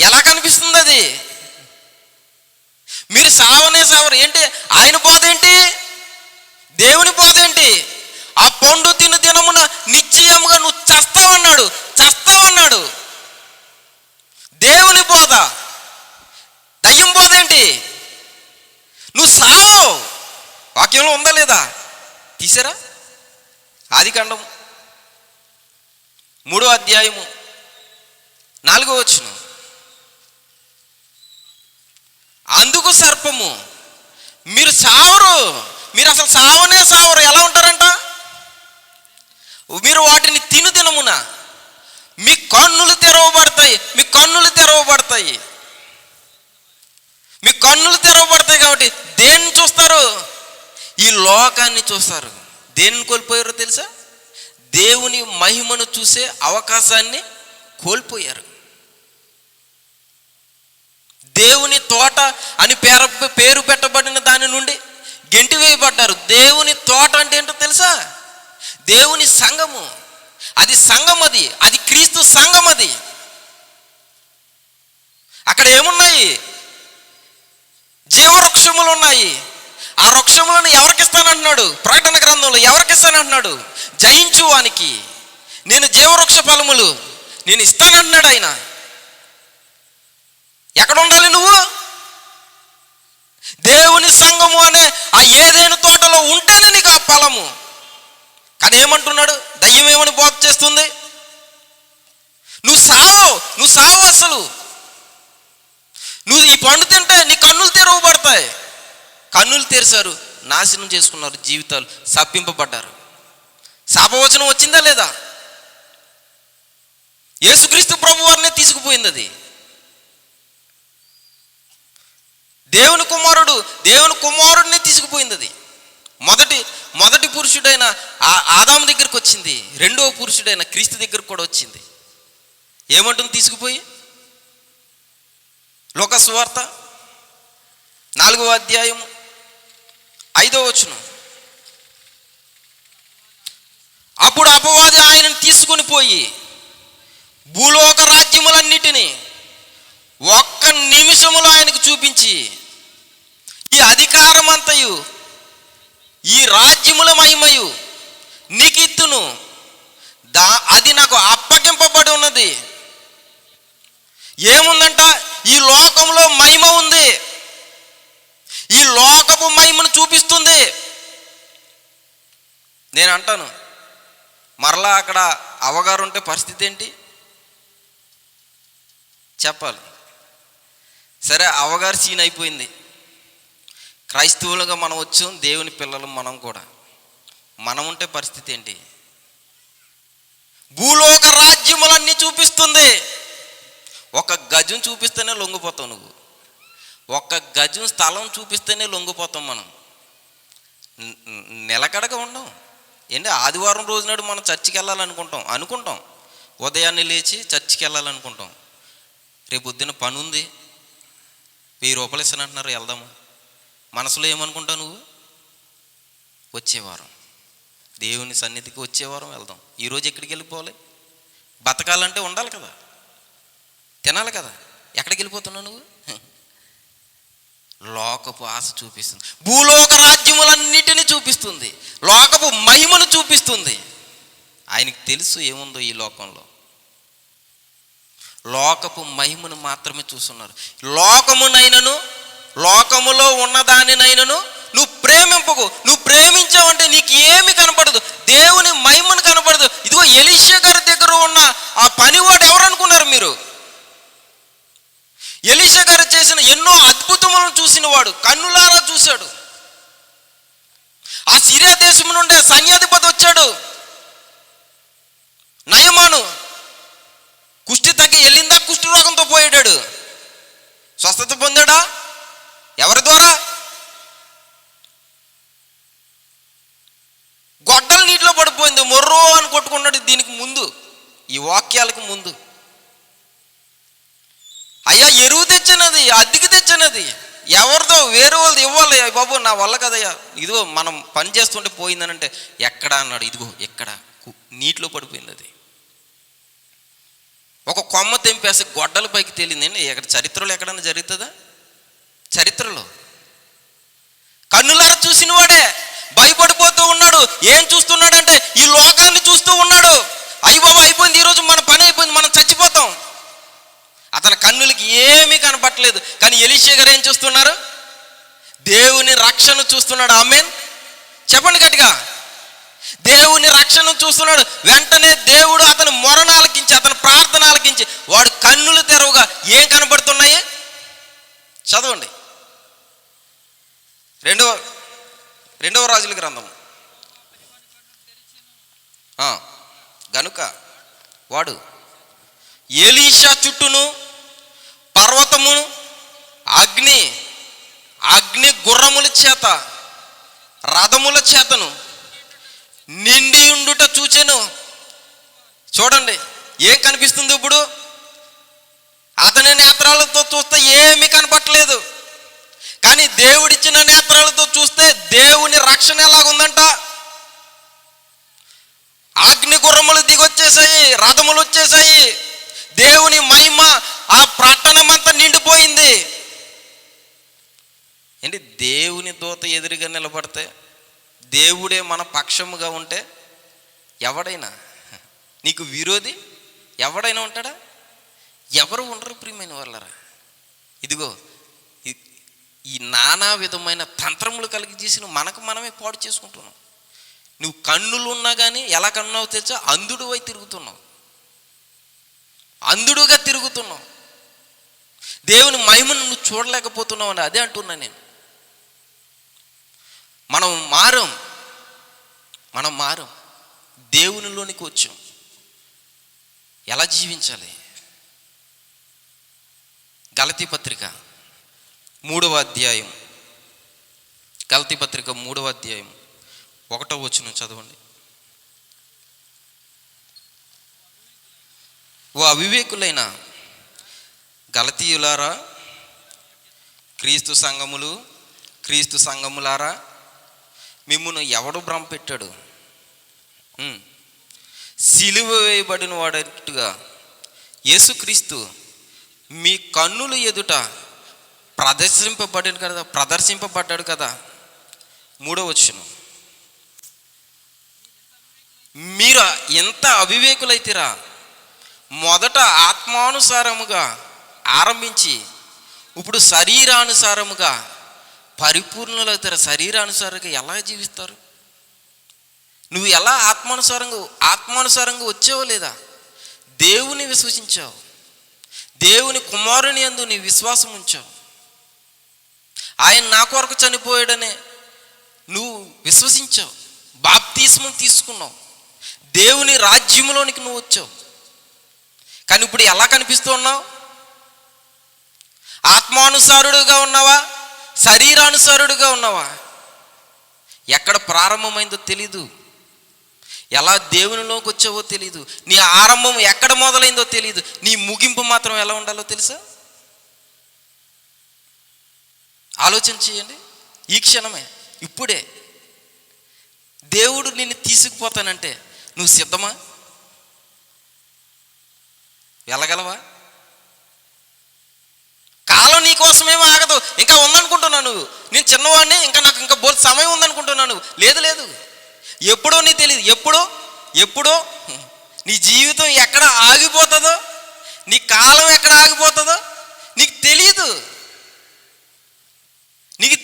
ఎలా కనిపిస్తుంది అది? మీరు సావనే సావరు ఏంటి? ఆయన బోధ ఏంటి? దేవుని బోధ ఏంటి? ఆ పండు తిను దినమున నిశ్చయముగా నువ్వు చస్తావన్నాడు. చస్తావన్నాడు. దేవుని బోధ. దయ్యం బోధ ఏంటి? నువ్వు సావు. వాక్యంలో ఉందా లేదా? తీసారా? ఆదికాండం 3వ అధ్యాయము 4వ వచనం. అందుకు సర్పము, మీరు సావరు, మీరు అసలు సావనే సావరు. ఎలా ఉంటారంట? మీరు వాటిని తిను దినమున మీ కన్నులు తెరవబడతాయి. మీ కన్నులు తెరవబడతాయి. మీ కన్నులు తెరవబడతాయి. కాబట్టి దేన్ని చూస్తారు? ఈ లోకాన్ని చూస్తారు. దేన్ని కోల్పోయారో తెలుసా? దేవుని మహిమను చూసే అవకాశాన్ని కోల్పోయారు. దేవుని తోట అని పేరు పెట్టబడిన దాని నుండి గెంటి వేయబడ్డారు. దేవుని తోట అంటే ఏంటో తెలుసా? దేవుని సంఘము. అది సంఘం. అది క్రీస్తు సంఘం. అది అక్కడ ఏమున్నాయి? జీవవృక్షములు ఉన్నాయి. ఆ వృక్షములను ఎవరికిస్తానంటున్నాడు? ప్రకటన గ్రంథంలో ఎవరికిస్తానంటున్నాడు? జయించు వానికి నేను జీవవృక్ష ఫలములు నేను ఇస్తానంటున్నాడు ఆయన. ఎక్కడ ఉండాలి నువ్వు? దేవుని సంఘము అనే ఆ ఏదైనా తోటలో ఉంటేనే నీకు ఆ ఫలము. కానీ ఏమంటున్నాడు? దయ్యం ఏమని బోధ చేస్తుంది? నువ్వు సావు, నువ్వు సావు. అసలు నువ్వు ఈ పండు తింటే నీ కన్నులు తెరవబడతాయి. కన్నులు తెరిచారు, నాశనం చేసుకున్నారు, జీవితాలు శపింపబడ్డారు. శాపవచనం వచ్చిందా లేదా? యేసుక్రీస్తు ప్రభు వారినే తీసుకుపోయింది అది. దేవుని కుమారుడిని తీసుకుపోయింది అది. మొదటి పురుషుడైన ఆదాము దగ్గరికి వచ్చింది. రెండవ పురుషుడైన క్రీస్తు దగ్గరకు కూడా వచ్చింది. ఏమంటుంది తీసుకుపోయి? లోక సువార్త 4వ అధ్యాయం 5వ వచనం. అప్పుడు అపవాది ఆయనను తీసుకుని పోయి భూలోక రాజ్యములన్నిటినీ ఒక్క నిమిషములో ఆయనకు చూపించి, ఈ అధికారం అంతయు ఈ రాజ్యముల మహిమయు నీకిత్తును, అది నాకు అప్పగింపబడి ఉన్నది. ఏముందంట? ఈ లోకంలో మహిమ ఉంది. ఈ లోకపు మహిమను చూపిస్తుంది. నేను అంటాను, మరలా అక్కడ అవగారు ఉంటే పరిస్థితి ఏంటి చెప్పాలి. సరే, అవగారు సీన్ అయిపోయింది. క్రైస్తవులుగా మనం వచ్చాం, దేవుని పిల్లలు మనం కూడా. మనం ఉంటే పరిస్థితి ఏంటి? భూలోక రాజ్యములన్నీ చూపిస్తుంది. ఒక గజం చూపిస్తేనే లొంగిపోతావు నువ్వు. ఒక గజం స్థలం చూపిస్తేనే లొంగిపోతాం మనం. నిలకడగా ఉండం. ఏంటి, ఆదివారం రోజు నాడు మనం చర్చికి అనుకుంటాం ఉదయాన్నే లేచి చర్చికి వెళ్ళాలనుకుంటాం. రేపు పొద్దున్న పని ఉంది, 1000 రూపాయలు ఇస్తానంటున్నారు, వెళ్దాము. మనసులో ఏమనుకుంటావు నువ్వు? వచ్చేవారం దేవుని సన్నిధికి వచ్చేవారం వెళ్దాం. ఈరోజు ఎక్కడికి వెళ్ళిపోవాలి? బతకాలంటే ఉండాలి కదా, తినాలి కదా. ఎక్కడికి వెళ్ళిపోతున్నావు నువ్వు? లోకపు ఆశ చూపిస్తుంది, భూలోక రాజ్యములన్నిటినీ చూపిస్తుంది, లోకపు మహిమను చూపిస్తుంది. ఆయనకి తెలుసు ఏముందో ఈ లోకంలో. లోకపు మహిమను మాత్రమే చూస్తున్నారు. లోకములో ఉన్నదానినైనను నువ్వు ప్రేమింపకు. నువ్వు ప్రేమించావంటే నీకు ఏమి కనపడదు, దేవుని మహిమను కనపడదు. ఇదిగో ఎలీషా గారి దగ్గర ఉన్న ఆ పనివాడు ఎవరు అనుకున్నారు మీరు? ఎలీషా గారు చేసిన ఎన్నో అద్భుతములను చూసిన వాడు, కన్నులారా చూశాడు. ఆ సిరియా దేశం నుండి సైన్యాధిపతి వచ్చాడు, నయమాను. కుష్టి తగ్గి వెళ్ళిందా, కుష్టి రోగంతో పోయాడు, స్వస్థత పొందాడా? ఎవరి ద్వారా? గొడ్డలు నీటిలో పడిపోయింది, మొర్రో అని కొట్టుకున్నాడు. దీనికి ముందు, ఈ వాక్యాలకు ముందు, అయ్యా ఎరువు తెచ్చినది, అద్దెకి తెచ్చినది, ఎవరితో వేరే వాళ్ళది ఇవ్వాలి బాబు, నా వల్ల కదయ్యా. ఇదిగో మనం పని చేస్తుంటే పోయిందనంటే ఎక్కడా అన్నాడు. ఇదిగో ఎక్కడ, నీటిలో పడిపోయింది. అది ఒక కొమ్మ తెంపేసి గొడ్డల పైకి తేలిందండి. ఎక్కడ చరిత్రలో ఎక్కడన్నా జరుగుతుందా? చరిత్రలో కన్నులారా చూసిన వాడే భయపడిపోతూ ఉన్నాడు. ఏం చూస్తున్నాడంటే ఈ లోకాన్ని చూస్తూ ఉన్నాడు. అయ్య బాబు అయిపోయింది, ఈరోజు మన పని అయిపోయింది, మనం చచ్చిపోతాం. అతని కన్నులకి ఏమీ కనపట్టలేదు. కానీ ఎలీషా గారు ఏం చూస్తున్నారు? దేవుని రక్షణ చూస్తున్నాడు. ఆమేన్ చెప్పండి గట్టిగా. దేవుని రక్షణ చూస్తున్నాడు. వెంటనే దేవుడు అతని మొరను ఆలకించి, అతని ప్రార్థన ఆలకించి, వాడు కన్నులు తెరవగా ఏం కనబడుతున్నాయి? చదవండి. రెండవ రాజుల గ్రంథం. గనుక వాడు ఎలీషా చుట్టూను పర్వతము అగ్ని గుర్రముల చేత రథముల చేతను నిండి ఉండుట చూచెను. చూడండి ఏం కనిపిస్తుంది ఇప్పుడు? అతని నేత్రాలతో చూస్తే ఏమీ కనపట్లేదు. కానీ దేవుడిచ్చిన నేత్రాలతో చూస్తే దేవుని రక్షణ ఎలాగుందంట? అగ్ని గుర్రములు దిగొచ్చేసాయి, రథములు వచ్చేసాయి, దేవుని మహిమ ఆ పట్టణం అంతా నిండిపోయింది. ఏంటి, దేవుని దూత ఎదురుగా నిలబడితే, దేవుడే మన పక్షముగా ఉంటే ఎవడైనా, నీకు విరోధి ఎవడైనా ఉంటాడా? ఎవరు ఉండరు ప్రియమైన వాళ్ళరా. ఇదిగో ఈ నానా విధమైన తంత్రములు కలిగి చేసిన మనకు మనమే పాడు చేసుకుంటున్నాం. నువ్వు కన్నులు ఉన్నా కానీ ఎలా కన్నావు తెచ్చా, అంధుడువై తిరుగుతున్నావు, అంధుడుగా తిరుగుతున్నావు. దేవుని మహిమను నువ్వు చూడలేకపోతున్నావు అని అదే అంటున్నా నేను. మనం మారం, దేవునిలోనికి వచ్చాం. ఎలా జీవించాలి? గలతీ పత్రిక 3వ అధ్యాయం, గలతీ పత్రిక 3వ అధ్యాయం 1వ వచనం చదవండి. ఓ అవివేకులైన గలతీయులారా, క్రీస్తు సంఘములారా, మిమ్మును ఎవడు భ్రమ పెట్టాడు? సిలువ వేయబడిన వాడట్టుగా యేసుక్రీస్తు మీ కన్నుల ఎదుట ప్రదర్శింపబడ్డాడు కదా. 3వ వచనం, మీరు ఎంత అవివేకులైతేరా, మొదట ఆత్మానుసారముగా ఆరంభించి ఇప్పుడు శరీరానుసారముగా పరిపూర్ణులవుతారు. శరీరానుసారంగా ఎలా జీవిస్తారు? నువ్వు ఎలా ఆత్మానుసారంగా వచ్చావో లేదా? దేవుని విశ్వసించావు, దేవుని కుమారుని యందు నీ విశ్వాసం ఉంచావు. ఆయన నా కొరకు చనిపోయాడనే నువ్వు విశ్వసించావు, బాప్తిస్మం తీసుకున్నావు, దేవుని రాజ్యంలోనికి నువ్వు వచ్చావు. కానీ ఇప్పుడు ఎలా కనిపిస్తూ ఉన్నావు? ఆత్మానుసారుడుగా ఉన్నావా, శరీరానుసారుడుగా ఉన్నావా? ఎక్కడ ప్రారంభమైందో తెలీదు, ఎలా దేవునిలోకి వచ్చావో తెలీదు, నీ ఆరంభం ఎక్కడ మొదలైందో తెలీదు, నీ ముగింపు మాత్రం ఎలా ఉండాలో తెలుసా? ఆలోచన చేయండి. ఈ క్షణమే, ఇప్పుడే దేవుడు నిన్ను తీసుకుపోతానంటే నువ్వు సిద్ధమా? వెళ్ళగలవా? కాలం నీ కోసమేమో ఆగదు. ఇంకా ఉందనుకుంటున్నావు నువ్వు, నేను చిన్నవాడిని, నాకు ఇంకా బోల్ సమయం ఉందనుకుంటున్నావు నువ్వు. లేదు లేదు, ఎప్పుడో నీకు తెలియదు. ఎప్పుడో నీ జీవితం ఎక్కడ ఆగిపోతుందో, నీ కాలం ఎక్కడ ఆగిపోతుందో నీకు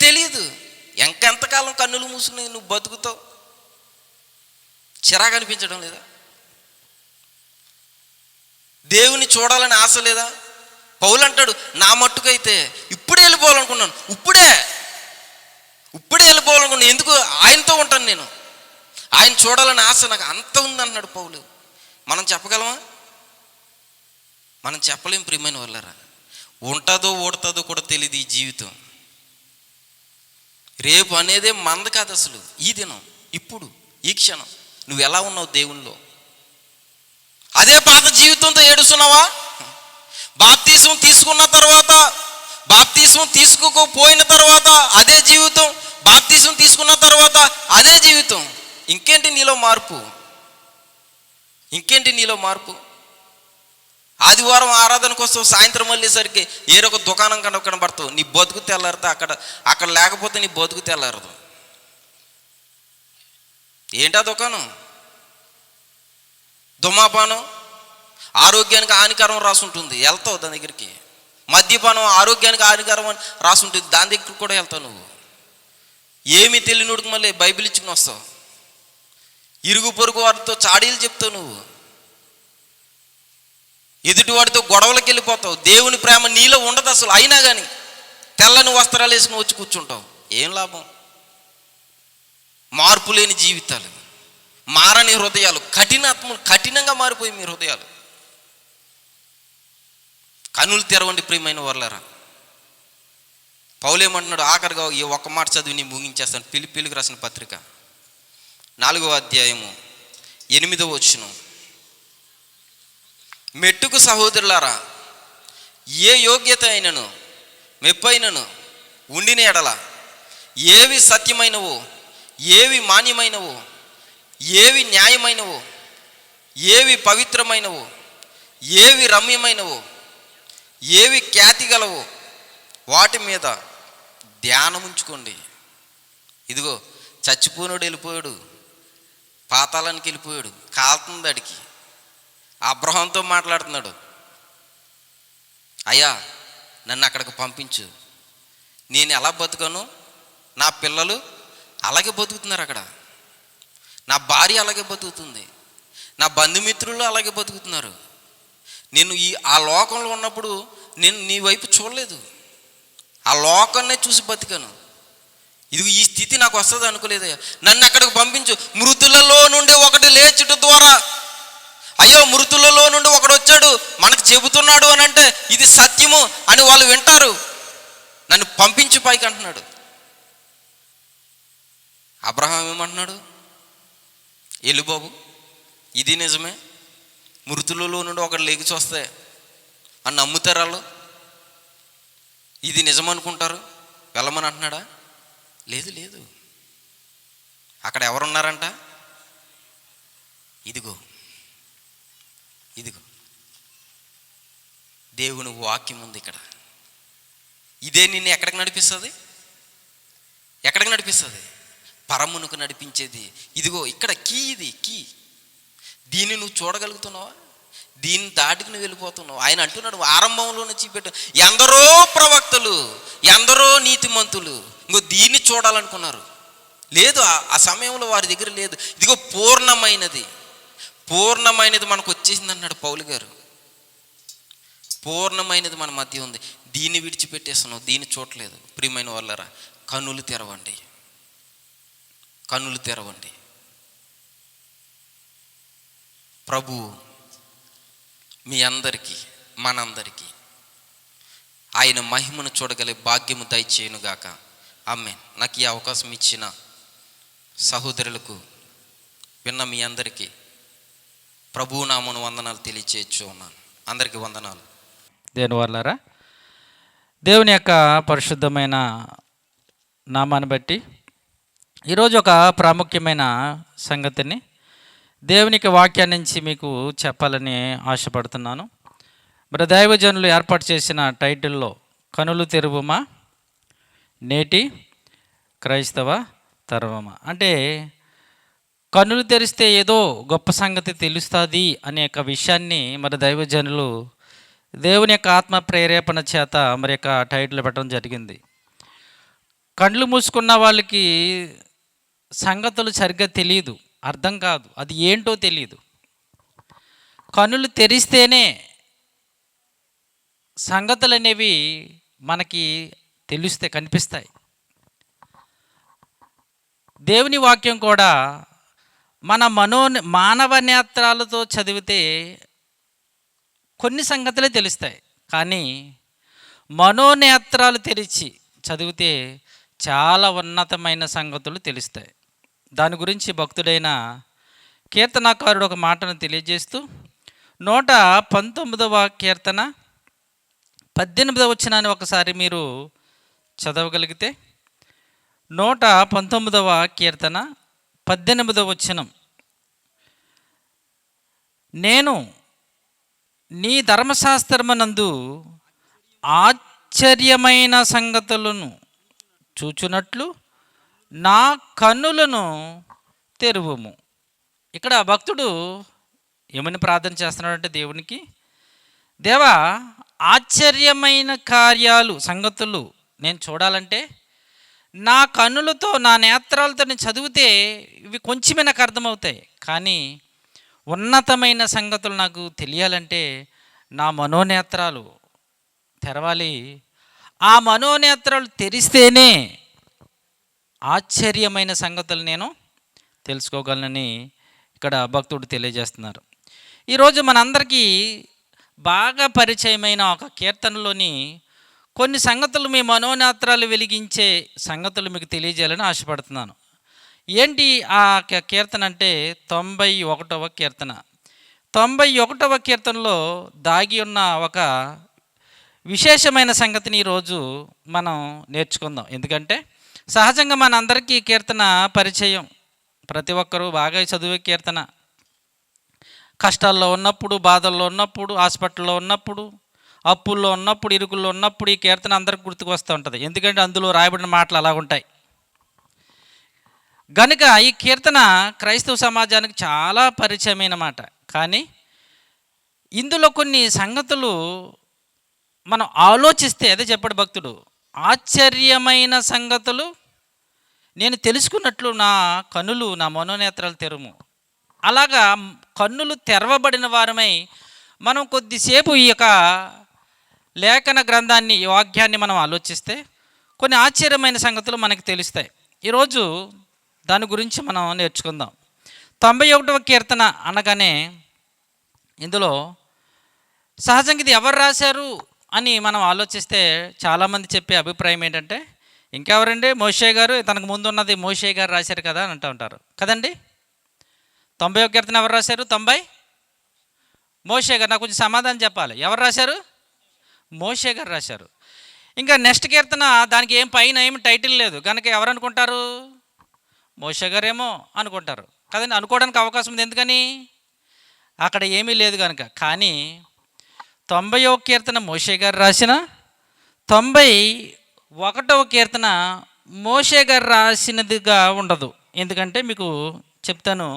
తెలియదు. ఇంకెంతకాలం కన్నులు మూసుకుని నువ్వు బతుకుతావు? చిరాకు అనిపించడం లేదా? దేవుని చూడాలని ఆశ లేదా? పౌలు అంటాడు, నా మట్టుకైతే ఇప్పుడే వెళ్ళిపోవాలనుకున్నాను, ఇప్పుడే వెళ్ళిపోవాలనుకున్నాను. ఎందుకు? ఆయనతో ఉంటాను నేను, ఆయన చూడాలని ఆశ నాకు అంత ఉంది అన్నాడు పౌలు. మనం చెప్పగలమా? మనం చెప్పలేం ప్రియమైన వాళ్ళరా. ఉంటుందో ఓడుతుందో కూడా తెలియదు ఈ జీవితం. రేపు అనేదే మంద కాదు అసలు. ఈ దినం, ఇప్పుడు, ఈ క్షణం నువ్వు ఎలా ఉన్నావు దేవునిలో? అదే పాత జీవితంతో ఏడుస్తున్నావా? బాప్తీసం తీసుకున్న తర్వాత, బాప్తీసం తీసుకోకపోయిన తర్వాత అదే జీవితం, బాప్తీసం తీసుకున్న తర్వాత అదే జీవితం. ఇంకేంటి నీలో మార్పు? ఆదివారం ఆరాధనకు వస్తావు, సాయంత్రం వెళ్ళేసరికి ఏరొక దుకాణం కనబడతావు. నీ బతుకు తెల్లారితే అక్కడ లేకపోతే నీ బతుకు తెల్లారదు. ఏంటా దుకాణం? దుమాపానం ఆరోగ్యానికి హానికరం రాసి ఉంటుంది, వెళ్తావు దాని దగ్గరికి. మద్యపానం ఆరోగ్యానికి హానికరం అని రాసి ఉంటుంది, దాని దగ్గర కూడా వెళ్తావు నువ్వు. ఏమీ తెలియనుడికి మళ్ళీ బైబిల్ ఇచ్చుకుని వస్తావు. ఇరుగు పొరుగు వారితో చాడీలు చెప్తావు నువ్వు. ఎదుటివాడితో గొడవలకు వెళ్ళిపోతావు. దేవుని ప్రేమ నీలో ఉండదు అసలు. అయినా కానీ తెల్లని వస్త్రాలు వేసుకుని వచ్చి కూర్చుంటావు. ఏం లాభం? మార్పు లేని జీవితాలు, మారని హృదయాలు, కఠినంగా మారిపోయి మీ హృదయాలు. కన్నులు తెరవండి ప్రియమైన వర్లారా. పౌలేమంటున్నాడు, ఆఖరిగా ఈ ఒక్క మాట చదివి నీ ముగించేస్తాను. ఫిలిప్పీయులకు రాసిన పత్రిక 4వ అధ్యాయము 8వ వచనం. మెట్టుకు సహోదరులారా, ఏ యోగ్యత అయినను మెప్పైనను ఉండిన ఎడల, ఏవి సత్యమైనవో, ఏవి మాన్యమైనవో, ఏవి న్యాయమైనవో, ఏవి పవిత్రమైనవో, ఏవి రమ్యమైనవో, ఏవి ఖ్యాతి గలవో వాటి మీద ధ్యానం ఉంచుకోండి. ఇదిగో చచ్చిపోయినోడు వెళ్ళిపోయాడు, పాతాళానికి వెళ్ళిపోయాడు, కాలుతుంది అడికి. అబ్రహాంతో మాట్లాడుతున్నాడు, అయ్యా నన్ను అక్కడికి పంపించు, నేను ఎలా బతుకను, నా పిల్లలు అలాగే బతుకుతున్నారు అక్కడ, నా భార్య అలాగే బతుకుతుంది, నా బంధుమిత్రులు అలాగే బతుకుతున్నారు. నేను ఆ లోకంలో ఉన్నప్పుడు నేను నీ వైపు చూడలేదు, ఆ లోకాన్నే చూసి బతికాను. ఇది ఈ స్థితి నాకు వస్తుంది అనుకోలేదయ్యా, నన్ను అక్కడికి పంపించు. మృతులలో నుండి ఒకటి లేచుట ద్వారా, అయ్యో మృతులలో నుండి ఒకడు వచ్చాడు మనకు చెబుతున్నాడు అని అంటే ఇది సత్యము అని వాళ్ళు వింటారు, నన్ను పంపించు పైకి అంటున్నాడు. అబ్రహాం ఏమంటున్నాడు, వెళ్ళు బాబు, ఇది నిజమే, మృతులలో నుండి ఒకడు లేచి వస్తే అని నమ్ముతారు వాళ్ళు, ఇది నిజమనుకుంటారు, వెళ్ళమని అంటున్నాడా? లేదు లేదు, అక్కడ ఎవరున్నారంట? ఇదిగో దేవుని వాక్యం ఉంది ఇక్కడ. ఇదే నిన్ను ఎక్కడికి నడిపిస్తుంది? పరమునకు నడిపించేది. ఇదిగో ఇక్కడ కీ. దీన్ని నువ్వు చూడగలుగుతున్నావా? దీన్ని దాటికి నువ్వు వెళ్ళిపోతున్నావు. ఆయన అంటున్నాడు, ఆరంభంలోనే చూపెట్టు, ఎందరో ప్రవక్తలు, ఎందరో నీతిమంతులు ఇంకో దీన్ని చూడాలనుకున్నారు, లేదు ఆ సమయంలో వారి దగ్గర లేదు. ఇదిగో పూర్ణమైనది మనకు వచ్చేసింది అన్నాడు పౌలు గారు. పూర్ణమైనది మన మధ్య ఉంది, దీన్ని విడిచిపెట్టేస్తున్నావు, దీన్ని చూడలేదు. ప్రియమైన వాళ్ళరా, కన్నులు తెరవండి. ప్రభు మీ అందరికీ, మనందరికీ ఆయన మహిమను చూడగలిగే భాగ్యము దయచేయునుగాక. ఆమేన్. నాకు ఈ అవకాశం ఇచ్చిన సహోదరులకు విన్న మీ అందరికీ ప్రభువు నామమున వందనాలు తెలియచేయచ్చు ఉన్నాను. అందరికీ వందనాలు. దేవుని వాళ్ళారా, దేవుని యొక్క పరిశుద్ధమైన నామాన్ని బట్టి ఈరోజు ఒక ప్రాముఖ్యమైన సంగతిని దేవునికి వాక్యాన్ని నుంచి మీకు చెప్పాలని ఆశపడుతున్నాను. మరి దైవజనులు ఏర్పాటు చేసిన టైటిల్లో కనులు తెరువుమా నేటి క్రైస్తవ తరవమా, అంటే కన్నులు తెరిస్తే ఏదో గొప్ప సంగతి తెలుస్తుంది అనే యొక్క విషయాన్ని మరి దైవజనులు దేవుని యొక్క ఆత్మ ప్రేరేపణ చేత మరి యొక్క టైటిల్ పెట్టడం జరిగింది. కళ్ళు మూసుకున్న వాళ్ళకి సంగతులు సరిగ్గా తెలియదు, అర్థం కాదు, అది ఏంటో తెలియదు. కన్నులు తెరిస్తేనే సంగతులు అనేవి మనకి తెలుస్తాయి, కనిపిస్తాయి. దేవుని వాక్యం కూడా మన మానవ నేత్రాలతో చదివితే కొన్ని సంగతులే తెలుస్తాయి, కానీ మనోనేత్రాలు తెరిచి చదివితే చాలా ఉన్నతమైన సంగతులు తెలుస్తాయి. దాని గురించి భక్తుడైన కీర్తనాకారుడు ఒక మాటను తెలియజేస్తూ 119వ కీర్తన 18వ వచనాన్ని ఒకసారి మీరు చదవగలిగితే, 119వ కీర్తన 18వ వచనం, నేను నీ ధర్మశాస్త్రమునందు ఆశ్చర్యమైన సంగతులను చూచునట్లు నా కన్నులను తెరువుము. ఇక్కడ భక్తుడు ఏమని ప్రార్థన చేస్తున్నాడంటే దేవునికి, దేవా, ఆశ్చర్యమైన కార్యాలు సంగతులు నేను చూడాలంటే నా కన్నులతో నా నేత్రాలతో నేను చదివితే ఇవి కొంచెమే నాకు అర్థమవుతాయి, కానీ ఉన్నతమైన సంగతులు నాకు తెలియాలంటే నా మనోనేత్రాలు తెరవాలి. ఆ మనోనేత్రాలు తెరిస్తేనే ఆశ్చర్యమైన సంగతులు నేను తెలుసుకోగలనని ఇక్కడ భక్తుడు తెలియజేస్తున్నారు. ఈరోజు మనందరికీ బాగా పరిచయమైన ఒక కీర్తనలోని కొన్ని సంగతులు మీ మనోనేత్రాలు వెలిగించే సంగతులు మీకు తెలియజేయాలని ఆశపడుతున్నాను. ఏంటి ఆ కీర్తన అంటే 91వ కీర్తన. 91వ కీర్తనలో దాగి ఉన్న ఒక విశేషమైన సంగతిని ఈరోజు మనం నేర్చుకుందాం. ఎందుకంటే సహజంగా మనందరికీ కీర్తన పరిచయం, ప్రతి ఒక్కరూ బాగా చదివే కీర్తన. కష్టాల్లో ఉన్నప్పుడు, బాధల్లో ఉన్నప్పుడు, హాస్పిటల్లో ఉన్నప్పుడు, అప్పుల్లో ఉన్నప్పుడు, ఇరుకుల్లో ఉన్నప్పుడు ఈ కీర్తన అందరికి గుర్తుకు వస్తూ ఉంటుంది. ఎందుకంటే అందులో రాయబడిన మాటలు అలా ఉంటాయి గనుక ఈ కీర్తన క్రైస్తవ సమాజానికి చాలా పరిచయమైన మాట. కానీ ఇందులో కొన్ని సంగతులు మనం ఆలోచిస్తే, అదే చెప్పాడు భక్తుడు, ఆశ్చర్యమైన సంగతులు నేను తెలుసుకున్నట్లు నా కన్నులు, నా మనోనేత్రాలు తెరుము. అలాగా కన్నులు తెరవబడిన వారమై మనం కొద్దిసేపు ఈ యొక్క లేఖన గ్రంథాన్ని, ఈ వాక్యాన్ని మనం ఆలోచిస్తే కొన్ని ఆశ్చర్యమైన సంగతులు మనకు తెలుస్తాయి. ఈరోజు దాని గురించి మనం నేర్చుకుందాం. 91వ కీర్తన అనగానే ఇందులో సహజంగా ఇది ఎవరు రాశారు అని మనం ఆలోచిస్తే చాలామంది చెప్పే అభిప్రాయం ఏంటంటే, ఇంకెవరండి, మోషే గారు, తనకు ముందు ఉన్నది మోషే గారు రాశారు కదా అని అంటూ ఉంటారు కదండి. 90వ కీర్తన ఎవరు రాశారు? 90 మోషే గారు. నాకు కొంచెం సమాధానం చెప్పాలి, ఎవరు రాశారు? మోషే గారు రాశారు. ఇంకా నెక్స్ట్ కీర్తన, దానికి పైన ఏమి టైటిల్ లేదు కనుక ఎవరు అనుకుంటారు? మోషే గారేమో అనుకుంటారు కదండి. అనుకోవడానికి అవకాశం ఉంది, ఎందుకని అక్కడ ఏమీ లేదు కనుక. కానీ 90వ కీర్తన మోషే గారు రాసిన, 91వ కీర్తన మోషే గారు రాసినదిగా ఉండదు. ఎందుకంటే మీకు చెప్తాను.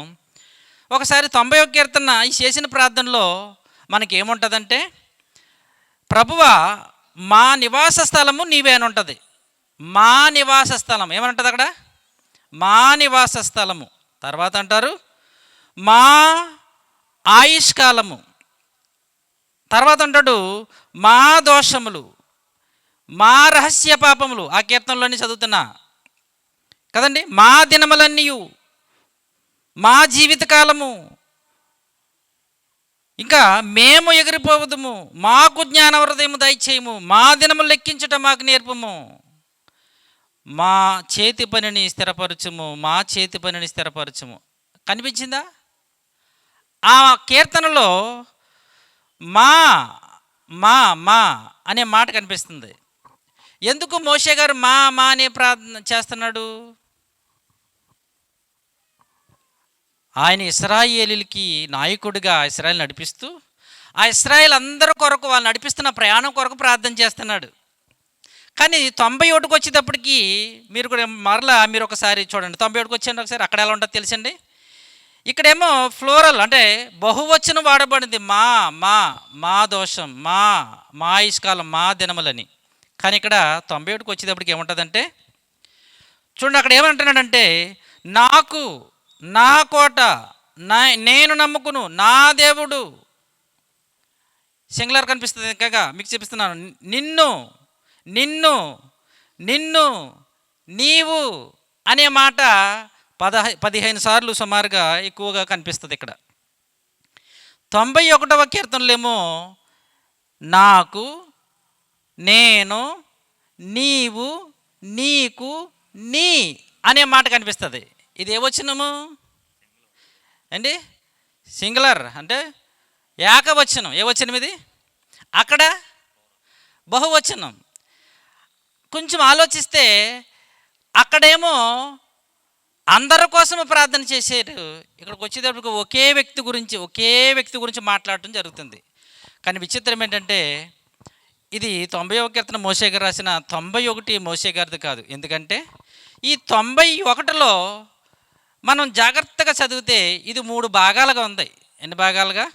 ఒకసారి 90వ కీర్తన ఈ చేసిన ప్రార్థనలో మనకి ఏముంటుందంటే, ప్రభువా మా నివాస స్థలము నీవే అని ఉంటుంది. మా నివాస స్థలం ఏమని అక్కడ? మా నివాస స్థలము. తర్వాత అంటారు మా ఆయుష్కాలము. తర్వాత అంటాడు మా దోషములు, మా రహస్య పాపములు. ఆ కీర్తనలోనే చదువుతున్నా కదండి. మా దినములన్నీ, మా జీవితకాలము, ఇంకా మేము ఎగిరిపోవదుము, మాకు జ్ఞాన హృదయము దయచేయము, మా దినములు లెక్కించటం మాకు నేర్పము. మా చేతి పనిని స్థిరపరచుము, మా చేతి పనిని స్థిరపరచుము. కనిపించిందా? ఆ కీర్తనలో మా మా మా అనే మాట కనిపిస్తుంది. ఎందుకు మోషే గారు మా మా అనే ప్రార్థన చేస్తున్నాడు? ఆయన ఇశ్రాయేలీలకి నాయకుడిగా ఇశ్రాయేల్ నడిపిస్తూ, ఆ ఇశ్రాయేల్ అందరి కొరకు, వాళ్ళు నడిపిస్తున్న ప్రయాణం కొరకు ప్రార్థన చేస్తున్నాడు. కానీ 91కి వచ్చేటప్పటికి మీరు కూడా మరలా మీరు ఒకసారి చూడండి, 91కి వచ్చండి ఒకసారి, అక్కడ ఎలా ఉంటుందో తెలుసండి. ఇక్కడేమో ఫ్లోరల్ అంటే బహువచనం వాడబడింది, మా మా మా దోషం, మా మా ఆయుష్కాలం, మా దినములని. కానీ ఇక్కడ 91కి వచ్చేటప్పటికి ఏముంటుందంటే చూడండి, అక్కడ ఏమంటున్నాడంటే నాకు, నా కోట, నేను నమ్ముకును నా దేవుడు. సింగులర్ కనిపిస్తుంది. ఇంకా మీకు చూపిస్తున్నాను, నిన్ను నిన్ను నిన్ను నీవు అనే మాట 15 సార్లు సుమారుగా ఎక్కువగా కనిపిస్తుంది ఇక్కడ. 91వ కీర్తనలేమో నాకు, నేను, నీవు, నీకు, నీ అనే మాట కనిపిస్తుంది. ఇది ఏ వచనము అండి? సింగులర్ అంటే ఏకవచనం. ఏ వచనం ఇది? అక్కడ బహువచనం. కొంచెం ఆలోచిస్తే అక్కడేమో అందరి కోసము ప్రార్థన చేశారు, ఇక్కడికి వచ్చేటప్పటికి ఒకే వ్యక్తి గురించి మాట్లాడటం జరుగుతుంది. కానీ విచిత్రం ఏంటంటే ఇది 90వ కీర్తన మోషే గారు రాసిన, 91 మోషే గారిది కాదు. ఎందుకంటే ఈ 91లో మనం జాగ్రత్తగా చదివితే ఇది 3 భాగాలుగా ఉంది. ఎన్ని భాగాలుగా?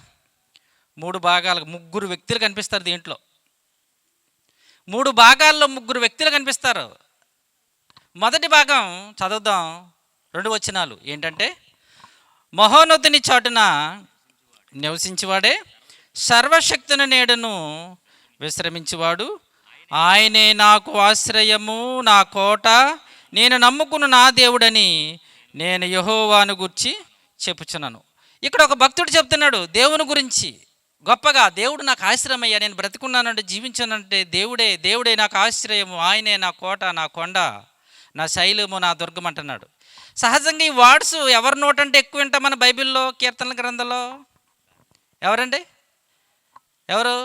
3 భాగాలుగా. 3 వ్యక్తులు కనిపిస్తారు దీంట్లో. 3 భాగాల్లో 3 వ్యక్తులు కనిపిస్తారు. మొదటి భాగం చదువుదాం, 2 వచనాలు ఏంటంటే, మహోన్నతుని చాటున నివసించేవాడే, సర్వశక్తుని నీడను విశ్రమించేవాడు, ఆయనే నాకు ఆశ్రయము, నా కోట, నేను నమ్ముకున్న నా దేవుడని నేను యెహోవాను గురించి చెప్పుచున్నాను. ఇక్కడ ఒక భక్తుడు చెప్తున్నాడు దేవుని గురించి గొప్పగా, దేవుడు నాకు ఆశ్రయమయ్యా, నేను బ్రతికున్నానంటే జీవించానంటే దేవుడే నాకు ఆశ్రయము, ఆయనే నా కోట, నా కొండ, నా శైలము, నా దుర్గం అంటున్నాడు. సహజంగా ఈ వర్డ్స్ ఎవరి నోటంటే ఎక్కువ వింటాం మన బైబిల్లో, కీర్తనల గ్రంథంలో? ఎవరండి? ఎవరు?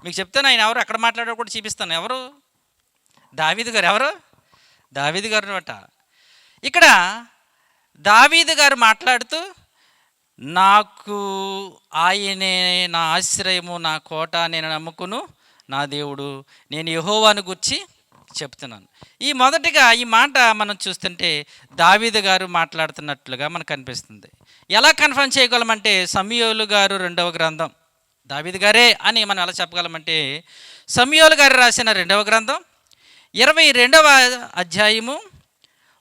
మీకు చెప్తాను ఆయన ఎవరు, అక్కడ మాట్లాడారు కూడా చూపిస్తాను. ఎవరు? దావీదు గారు. ఎవరు? దావీదు గారు అనమాట. ఇక్కడ దావీదు గారు మాట్లాడుతూ నాకు ఆయనే నా ఆశ్రయము, నా కోట, నేను నమ్ముకును నా దేవుడు, నేను యెహోవాను గురించి చెప్తున్నాను. ఈ మొదటిగా ఈ మాట మనం చూస్తుంటే దావీదు గారు మాట్లాడుతున్నట్లుగా మనకు కనిపిస్తుంది. ఎలా కన్ఫర్మ్ చేయగలమంటే సమూయేలు గారు 2వ గ్రంథం, దావీదు గారే అని మనం ఎలా చెప్పగలమంటే సమూయేలు గారు రాసిన 2వ గ్రంథం 22వ అధ్యాయము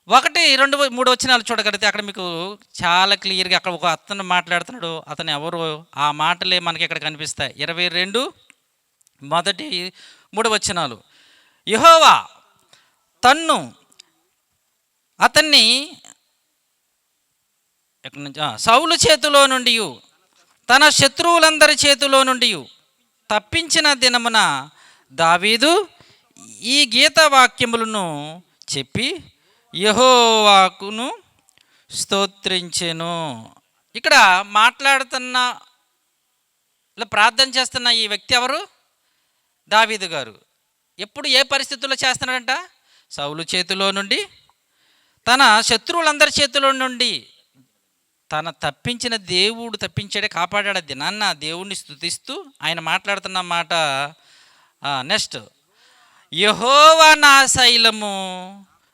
1, 2, 3 వచనాలు చూడగలిగితే అక్కడ మీకు చాలా క్లియర్గా అక్కడ ఒక అతను మాట్లాడుతున్నాడు. అతను ఎవరు? ఆ మాటలే మనకి ఇక్కడ కనిపిస్తాయి. 22 మొదటి 3 వచనాలు. యెహోవా తన్ను అతన్ని ఎక్కడి నుంచి సౌలు చేతిలో నుండి, తన శత్రువులందరి చేతిలో నుండి తప్పించిన దినమున దావీదు ఈ గీత వాక్యములను చెప్పి యెహోవాకును స్తోత్రించెను. ఇక్కడ మాట్లాడుతున్న ప్రార్థన చేస్తున్న ఈ వ్యక్తి ఎవరు? దావీదు గారు. ఎప్పుడు ఏ పరిస్థితుల్లో చేస్తున్నాడంట? సౌలు చేతిలో నుండి, తన శత్రువులందరి చేతిలో నుండి, తన తప్పించిన దేవుడు తప్పించాడే, కాపాడాడు. దినాన్న దేవుణ్ణి స్తుతిస్తూ ఆయన మాట్లాడుతున్న మాట నెక్స్ట్, యెహోవా నా శైలము,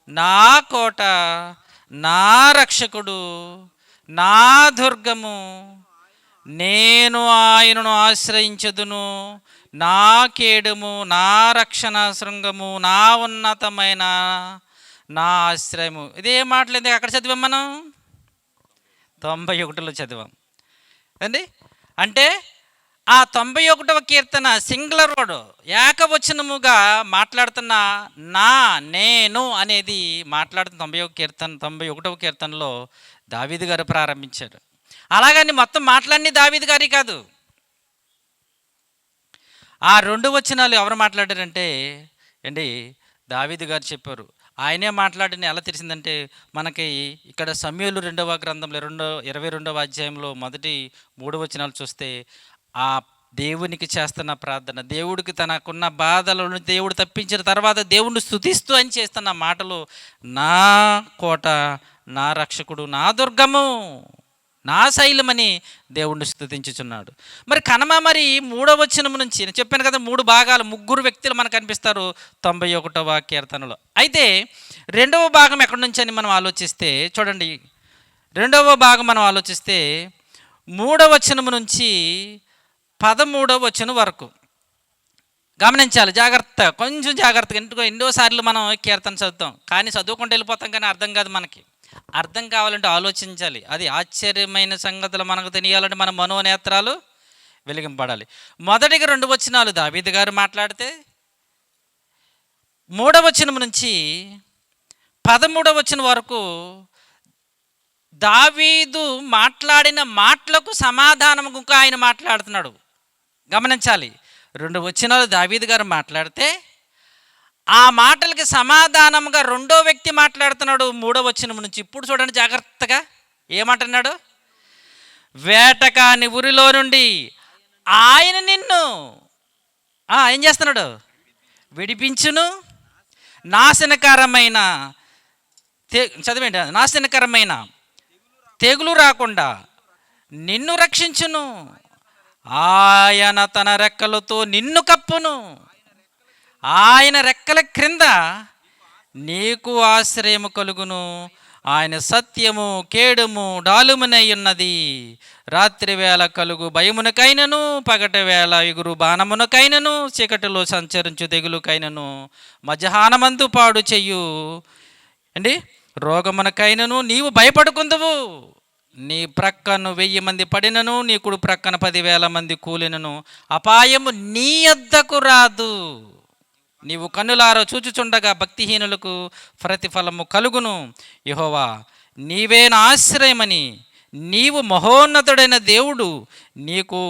నా కోట, నా రక్షకుడు, నా దుర్గము, నేను ఆయనను ఆశ్రయించదును, నా కేడము, నా రక్షణ శృంగము, నా ఉన్నతమైన నా ఆశ్రయము. ఇదే మాటలేదు అక్కడ చదివాం మనం, 91లో చదివాం అండి. అంటే ఆ 91వ కీర్తన సింగులర్ వర్డ్, ఏకవచనముగా మాట్లాడుతున్న నా, నేను అనేది మాట్లాడుతున్న 91వ కీర్తనలో దావీదు గారు ప్రారంభించారు. అలాగని మొత్తం మాట్లాడి దావీదు గారి కాదు. ఆ 2 వచనాలు ఎవరు మాట్లాడారంటే అండి దావీదు గారు చెప్పారు. ఆయనే మాట్లాడిన ఎలా తెలిసిందంటే మనకి ఇక్కడ సమూయేలు 2వ గ్రంథంలో 22వ అధ్యాయంలో మొదటి 3 వచనాలు చూస్తే ఆ దేవునికి చేస్తున్న ప్రార్థన, దేవుడికి తనకున్న బాధలను దేవుడు తప్పించిన తర్వాత దేవుణ్ణి స్తుతిస్తూ అని చేస్తున్న మాటలు, నా కోట, నా రక్షకుడు, నా దుర్గము, నా శైలమని దేవుణ్ణి స్తుతించుచున్నాడు. మరి కనమ మరి 3వ వచనం నుంచి నేను చెప్పాను కదా, 3 భాగాలు, 3 వ్యక్తులు మనకు కనిపిస్తారు 91వ కీర్తనలో. అయితే 2వ భాగం ఎక్కడి నుంచి అని మనం ఆలోచిస్తే చూడండి, 2వ భాగం మనం ఆలోచిస్తే 3వ వచనం నుంచి 13వ వచనం వరకు గమనించాలి జాగ్రత్త, కొంచెం జాగ్రత్తగా. ఎన్నోసార్లు మనం కీర్తన చదువుతాం కానీ చదువుకుంటూ వెళ్ళిపోతాం కానీ అర్థం కాదు. మనకి అర్థం కావాలంటే ఆలోచించాలి. అది ఆశ్చర్యమైన సంగతులు మనకు తెలియాలంటే మన మనోనేత్రాలు వెలిగింపడాలి. మొదటిగా 2 వచనాలు దావీదు గారు మాట్లాడితే 3వ వచనం నుంచి 13వ వచనం వరకు దావీదు మాట్లాడిన మాటలకు సమాధానం ఇంకా ఆయన మాట్లాడుతున్నాడు. గమనించాలి, 2 వచనాలు దావీదు గారు మాట్లాడితే ఆ మాటలకి సమాధానంగా 2వ వ్యక్తి మాట్లాడుతున్నాడు 3వ వచనం నుంచి. ఇప్పుడు చూడండి జాగ్రత్తగా ఏమంటున్నాడు, వేటకాని ఊరిలో నుండి ఆయన నిన్ను ఏం చేస్తున్నాడు, విడిపించును, నాశనకరమైన చదివేంటి, నాశనకరమైన తెగులు రాకుండా నిన్ను రక్షించును, ఆయన తన రెక్కలతో నిన్ను కప్పును, ఆయన రెక్కల క్రింద నీకు ఆశ్రయము కలుగును, ఆయన సత్యము కేడుము డాలుమునై ఉన్నది, రాత్రి వేళ కలుగు భయమునకైనను, పగటి వేళ ఎగురు బాణమునకైనను, చీకటిలో సంచరించు తెగులుకైనను, మధ్యాహ్నమందు పాడు చెయ్యు రోగమునకైనను నీవు భయపడుకుందువు. నీ ప్రక్కను 1000 మంది పడినను, నీ కుడి ప్రక్కన 10,000 మంది కూలినను, అపాయము నీ యొద్దకు రాదు. నీవు కన్నులారా చూచుచుండగా భక్తిహీనులకు ప్రతిఫలము కలుగును. యెహోవా నీవే నా ఆశ్రయమని, నీవు మహోన్నతుడైన దేవుడు, నీకు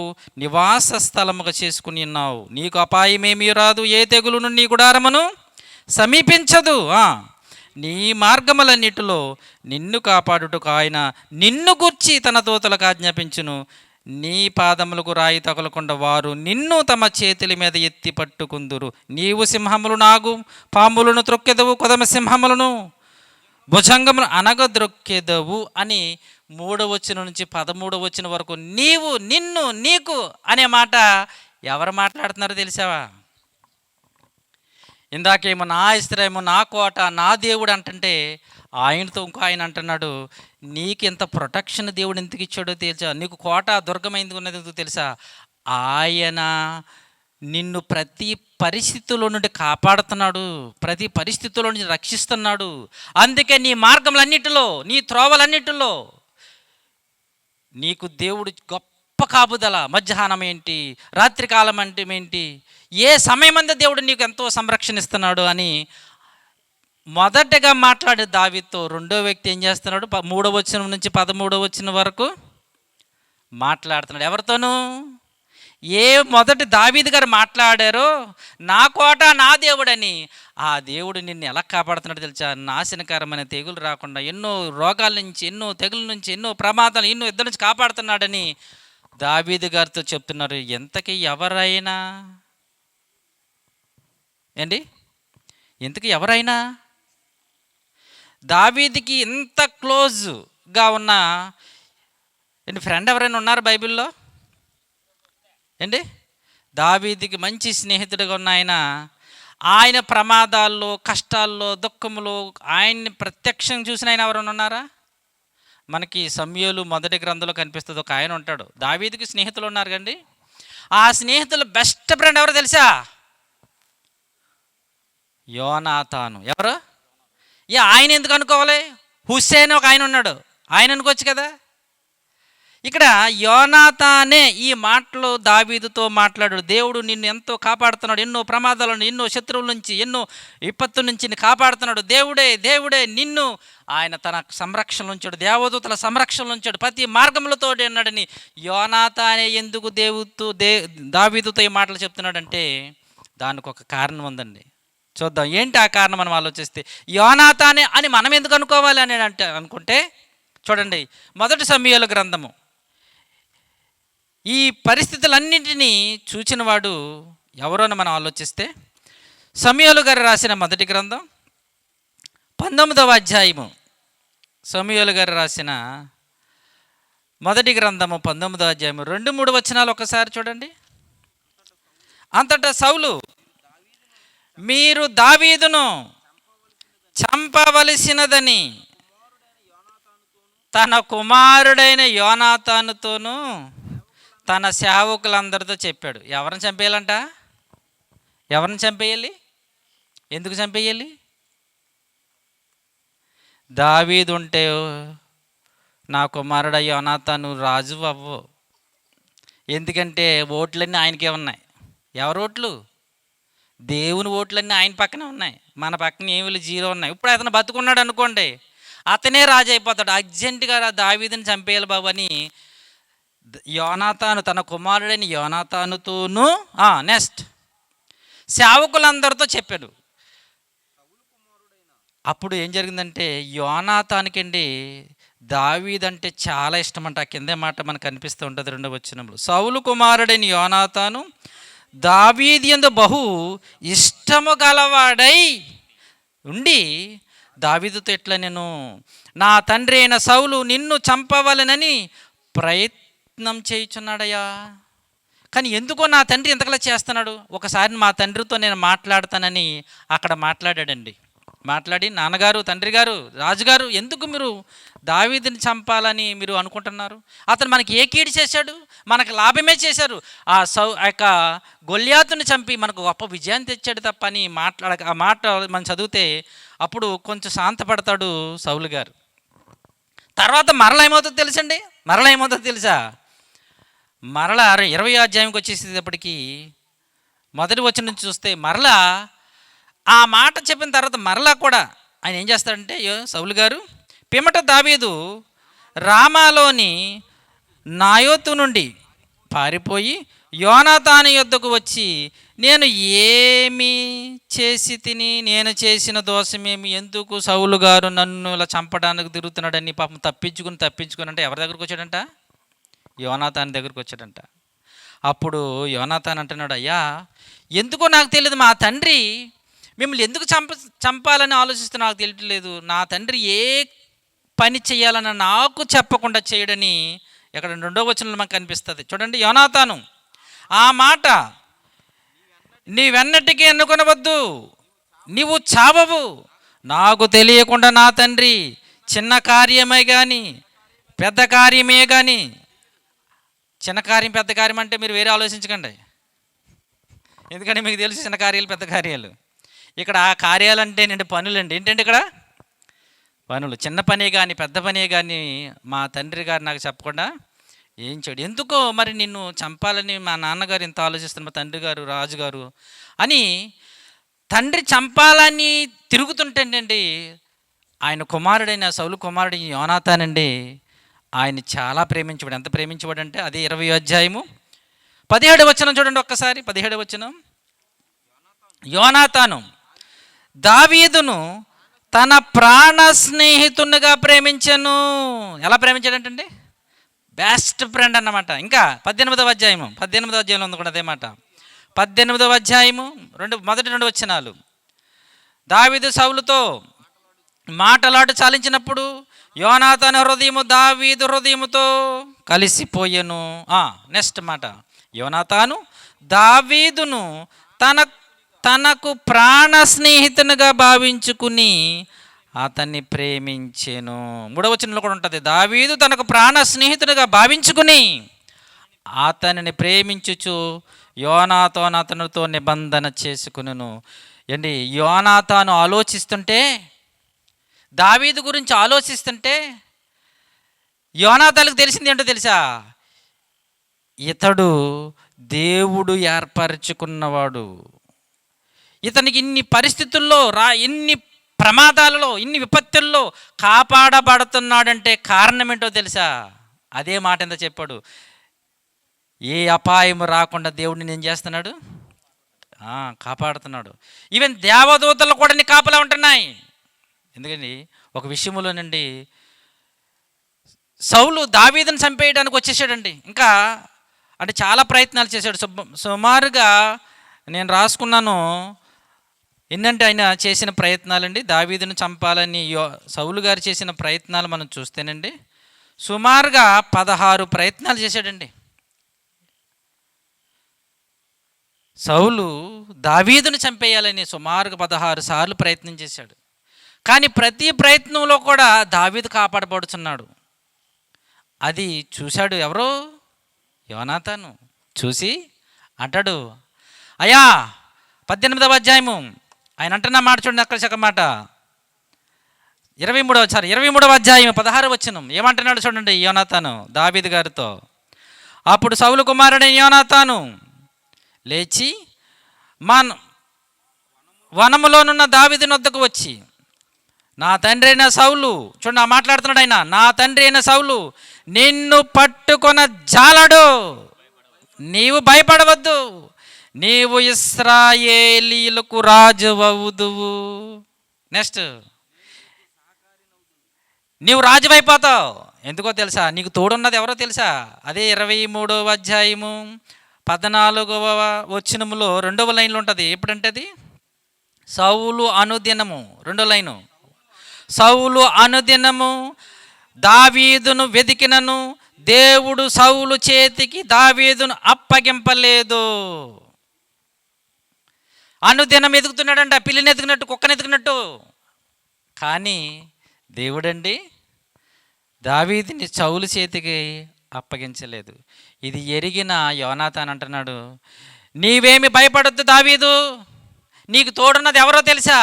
నివాస స్థలముగా చేసుకుని ఉన్నావు. నీకు అపాయమేమీ రాదు, ఏ తెగులును నీ గుడారమును సమీపించదు. నీ మార్గములన్నిటిలో నిన్ను కాపాడుటకు ఆయన నిన్ను గూర్చి తన దూతలకు ఆజ్ఞాపించును. నీ పాదములకు రాయి తగలకుండా వారు నిన్ను తమ చేతుల మీద ఎత్తి పట్టుకుందురు. నీవు సింహములు నాగు పాములను త్రొక్కెదవు, కొదమ సింహములను భుజంగములు అనగద్రొక్కెదవు అని 3వ వచనం నుంచి 13వ వచనం వరకు నీవు, నిన్ను, నీకు అనే మాట ఎవరు మాట్లాడుతున్నారో తెలిసావా? ఇందాకేమో నా ఆశ్రయము, నా కోట, నా దేవుడు అంటుంటే ఆయనతో ఇంకో ఆయన అంటున్నాడు, నీకు ఎంత ప్రొటెక్షన్ దేవుడు ఎందుకు ఇచ్చాడో తెలుసా? నీకు కోట దుర్గమైంది ఉన్నది ఎందుకు తెలుసా? ఆయన నిన్ను ప్రతి పరిస్థితుల్లో నుండి కాపాడుతున్నాడు, ప్రతి పరిస్థితుల్లో నుంచి రక్షిస్తున్నాడు. అందుకే నీ మార్గములన్నిటిలో, నీ త్రోవలన్నిటిలో నీకు దేవుడు గొప్ప కాపుదల. మధ్యాహ్నం ఏంటి, రాత్రికాలం అంటే ఏంటి, ఏ సమయమందు దేవుడు నీకు ఎంతో సంరక్షణ ఇస్తున్నాడు అని మొదటగా మాట్లాడే దావీదుతో 2వ వ్యక్తి ఏం చేస్తున్నాడు? 3వ వచనం నుంచి 13వ వచనం వరకు మాట్లాడుతున్నాడు. ఎవరితోనూ? మొదటి దావీదు గారు మాట్లాడారో నా కోట, నా దేవుడని, ఆ దేవుడు నిన్ను ఎలా కాపాడుతున్నాడు తెలుసా? నాశనకరమైన తెగులు రాకుండా, ఎన్నో రోగాల నుంచి, ఎన్నో తెగుల నుంచి, ఎన్నో ప్రమాదాలు, ఎన్నో యుద్ధం నుంచి కాపాడుతున్నాడని దావీదు గారితో చెప్తున్నారు. ఎంతకీ ఎవరైనా ఇంతకీ ఎవరైనా దావీదుకి ఇంత క్లోజ్గా ఉన్న ఫ్రెండ్ ఎవరైనా ఉన్నారు బైబిల్లో? దావీదుకి మంచి స్నేహితుడిగా ఉన్న ఆయన ప్రమాదాల్లో, కష్టాల్లో, దుఃఖంలో ఆయన్ని ప్రత్యక్షంగా చూసిన ఆయన ఎవరైనా ఉన్నారా? మనకి సమూయేలు మొదటి గ్రంథంలో కనిపిస్తుంది, ఒక ఆయన ఉంటాడు. దావీదుకి స్నేహితులు ఉన్నారు కండి. ఆ స్నేహితులు బెస్ట్ ఫ్రెండ్ ఎవరో తెలుసా? యోనాతాను. ఎవరు? ఆయన ఎందుకు అనుకోవాలి? హుస్సేన్ ఒక ఆయన ఉన్నాడు, ఆయన అనుకోవచ్చు కదా. ఇక్కడ యోనాతానే ఈ మాటలు దావీదుతో మాట్లాడాడు. దేవుడు నిన్ను ఎంతో కాపాడుతున్నాడు, ఎన్నో ప్రమాదాల నుంచి, ఎన్నో శత్రువుల నుంచి, ఎన్నో విపత్తు నుంచి కాపాడుతున్నాడు. దేవుడే దేవుడే నిన్ను ఆయన తన సంరక్షణ ఉంచాడు, దేవదూతల సంరక్షణ ఉంచాడు, ప్రతి మార్గములతో అన్నాడని యోనాతానే ఎందుకు దావీదుతో ఈ మాటలు చెప్తున్నాడంటే దానికి ఒక కారణం ఉందండి. చూద్దాం ఏంటి ఆ కారణం మనం ఆలోచిస్తే. యోనాతానే అని మనం ఎందుకు అనుకోవాలి అని అనుకుంటే చూడండి, 1 సమూయేలు గ్రంథము. ఈ పరిస్థితులన్నింటినీ చూచినవాడు ఎవరో అని మనం ఆలోచిస్తే సమూయేలు గారు రాసిన మొదటి గ్రంథం 19వ అధ్యాయము. సమూయేలు గారు రాసిన మొదటి గ్రంథము 19వ అధ్యాయము 2-3 వచనాలు ఒకసారి చూడండి. అంతటా సౌలు, మీరు దావీదును చంపవలసినదని తన కుమారుడైన యోనాతానుతోనూ తన సేవకులందరితో చెప్పాడు. ఎవరిని చంపేయాలంట? ఎవరిని చంపేయాలి? ఎందుకు చంపేయాలి? దావీదు ఉంటే నా కుమారుడు యోనాతాను రాజు అవ్వు. ఎందుకంటే ఓట్లన్నీ ఆయనకే ఉన్నాయి. ఎవరు ఓట్లు? దేవుని ఓట్లన్నీ ఆయన పక్కనే ఉన్నాయి. మన పక్కన ఏమి 0 ఉన్నాయి. ఇప్పుడు అతను బతుకున్నాడు అనుకోండి, అతనే రాజు అయిపోతాడు. అర్జెంటుగా దావీదుని చంపేయాలి బాబు అని యోనాతాను తన కుమారుడైన యోనాతానుతోనూ నెక్స్ట్ సేవకులందరితో చెప్పాడు. అప్పుడు ఏం జరిగిందంటే యోనాతానుకండి దావీదంటే చాలా ఇష్టం అంట. కిందే మాట మనకు కనిపిస్తూ ఉంటుంది 2వ వచనంలో. సౌలు కుమారుడైన యోనాతాను దావీదు యందు బహు ఇష్టము గలవాడై ఉండి దావీదుతో ఎట్లా, నేను నా తండ్రి అయిన సౌలు నిన్ను చంపవలనని ప్రయత్నం చేయుచున్నాడయ్యా. కానీ ఎందుకో నా తండ్రి ఎంతకలా చేస్తున్నాడు. ఒకసారి మా తండ్రితో నేను మాట్లాడతానని అక్కడ మాట్లాడాడండి. మాట్లాడి, నాన్నగారు, తండ్రి గారు, రాజుగారు, ఎందుకు మీరు దావీదుని చంపాలని మీరు అనుకుంటున్నారు? అతను మనకి ఏ కీడు చేశాడు? మనకు లాభమే చేశారు. ఆ యొక్క గొల్యాతుని చంపి మనకు గొప్ప విజయాన్ని తెచ్చాడు తప్ప అని ఆ మాట మనం చదివితే అప్పుడు కొంచెం శాంతపడతాడు సౌలు గారు. తర్వాత మరలా ఏమవుతుందో తెలుసండి? తెలుసా? మరలా 20వ అధ్యాయంకి వచ్చేసేటప్పటికి మొదటి వచనం నుంచి చూస్తే మరలా ఆ మాట చెప్పిన తర్వాత మరలా కూడా ఆయన ఏం చేస్తాడంటే, సౌలు గారు పిమ్మట దావీదు రామాలోని నాయోతు నుండి పారిపోయి యోనాతాను యొద్దకు వచ్చి, నేను ఏమి చేసి తిని, నేను చేసిన దోషమేమి, ఎందుకు సౌలు గారు నన్ను ఇలా చంపడానికి తిరుగుతున్నాడని పాపం తప్పించుకుని అంటే ఎవరి దగ్గరకు వచ్చాడంట? యోనాతాను దగ్గరకు వచ్చాడంట. అప్పుడు యోనాతాను అంటున్నాడు, అయ్యా ఎందుకో నాకు తెలియదు, మా తండ్రి మిమ్మల్ని ఎందుకు చంపాలని ఆలోచిస్తున్నా నాకు తెలియట్లేదు. నా తండ్రి ఏ పని చేయాలని నాకు చెప్పకుండా చేయడని ఇక్కడ 2వ వచనంలో మనకు కనిపిస్తుంది. చూడండి, యోనాతాను ఆ మాట నీవెన్నటికీ అనుకొనవద్దు, నీవు చావవు. నాకు తెలియకుండా నా తండ్రి చిన్న కార్యమే కానీ పెద్ద కార్యమే కానీ, చిన్న కార్యం పెద్ద కార్యం అంటే మీరు వేరే ఆలోచించకండి, ఎందుకంటే మీకు తెలుసు చిన్న కార్యాలు పెద్ద కార్యాలు. ఇక్కడ ఆ కార్యాలు అంటే నేను పనులండి. ఏంటంటే ఇక్కడ పనులు, చిన్న పనే కానీ పెద్ద పనే కానీ మా తండ్రి గారు నాకు చెప్పకుండా ఏం చేయడు. ఎందుకో మరి నిన్ను చంపాలని మా నాన్నగారు ఇంత ఆలోచిస్తున్నారు, మా తండ్రి గారు రాజుగారు అని తండ్రి చంపాలని తిరుగుతుంటేనండి ఆయన కుమారుడైన సౌలు కుమారుడైన యోనాతానండి ఆయన చాలా ప్రేమించబడి. ఎంత ప్రేమించబడి అంటే అదే 20వ అధ్యాయము 17వ వచనం చూడండి ఒక్కసారి. 17వ వచనం, యోనాతాను దావీదును తన ప్రాణ స్నేహితునిగా ప్రేమించను. ఎలా ప్రేమించాడంటే బెస్ట్ ఫ్రెండ్ అన్నమాట. ఇంకా 18వ అధ్యాయంలో ఉంది కూడా అదే మాట. 18వ అధ్యాయము మొదటి 2 వచనాలు, దావీదు సౌలుతో మాటలాడు చాలించినప్పుడు యోనాతాను హృదయము దావీదు హృదయముతో కలిసిపోయెను. నెక్స్ట్ మాట, యోనాతాను దావీదును తనకు ప్రాణ స్నేహితునిగా భావించుకుని అతన్ని ప్రేమించెను. 3వ వచనంలో కూడా ఉంటుంది, దావీదు తనకు ప్రాణ స్నేహితునిగా భావించుకుని అతనిని ప్రేమించుచు యోనాతాను అతనితో నిబంధన చేసుకును. ఏంటి, యోనాతాను ఆలోచిస్తుంటే, దావీదు గురించి ఆలోచిస్తుంటే యోనాతానుకు తెలిసింది ఏంటో తెలుసా? ఇతడు దేవుడు ఏర్పరచుకున్నవాడు. ఇతనికి ఇన్ని పరిస్థితుల్లో ఇన్ని ప్రమాదాలలో ఇన్ని విపత్తుల్లో కాపాడబడుతున్నాడంటే కారణం ఏంటో తెలుసా? అదే మాట ఎంత చెప్పాడు, ఏ అపాయం రాకుండా దేవుడిని ఏం చేస్తున్నాడు? కాపాడుతున్నాడు. ఈవెన్ దేవదూతలు కూడా నీ కాపలా ఉంటున్నాయి. ఎందుకండి ఒక విషయంలోనండి సౌలు దావీదుని చంపేయడానికి వచ్చేసాడండి. ఇంకా అంటే చాలా ప్రయత్నాలు చేశాడు. సుమారుగా నేను రాసుకున్నాను ఏంటంటే ఆయన చేసిన ప్రయత్నాలండి. దావీదుని చంపాలని సౌలు గారు చేసిన ప్రయత్నాలు మనం చూస్తేనండి సుమారుగా 16 ప్రయత్నాలు చేశాడండి. సౌలు దావీదుని చంపేయాలని సుమారుగా 16 సార్లు ప్రయత్నం చేశాడు. కానీ ప్రతి ప్రయత్నంలో కూడా దావీదు కాపాడబడుతున్నాడు. అది చూశాడు ఎవరో, యోనాతాను. చూసి అంటాడు, అయ్యా 18వ అధ్యాయము ఆయన అంటున్న మాట చూడండి, అక్కడ ఒక మాట 23వ అధ్యాయం 16వ వచనం ఏమంటున్నాడు చూడండి యోనాతాను దావీదు గారితో. అప్పుడు సౌలు కుమారుడైన యోనాతాను లేచి వనములోనున్న దావీదుని వద్దకు వచ్చి, నా తండ్రి అయిన సౌలు, చూడండి మాట్లాడుతున్నాడు ఆయన, నా తండ్రి అయిన సౌలు నిన్ను పట్టుకొన జాలడు, నీవు భయపడవద్దు, నీవు ఇశ్రాయేలీయులకు రాజు అవుదువు. నెక్స్ట్ నీవు రాజు అయిపోతావు. ఎందుకో తెలుసా? నీకు తోడున్నది ఎవరో తెలుసా? అదే 23వ అధ్యాయము 14వ వచనములో 2వ లైన్లో ఉంటుంది. ఎప్పుడంటే అది సౌలు అనుదినము, 2వ లైను, సౌలు అనుదినము దావీదును వెదికినను దేవుడు సౌలు చేతికి దావీదును అప్పగింపలేదు. అనుదినం ఎదుగుతున్నాడంట, పిల్లిని ఎదుగునట్టు, కుక్కని ఎదుగునట్టు. కానీ దేవుడండి దావీదుని సౌలు చేతికి అప్పగించలేదు. ఇది ఎరిగిన యోనాతాను అంటున్నాడు, నీవేమి భయపడొద్దు దావీదు, నీకు తోడున్నది ఎవరో తెలుసా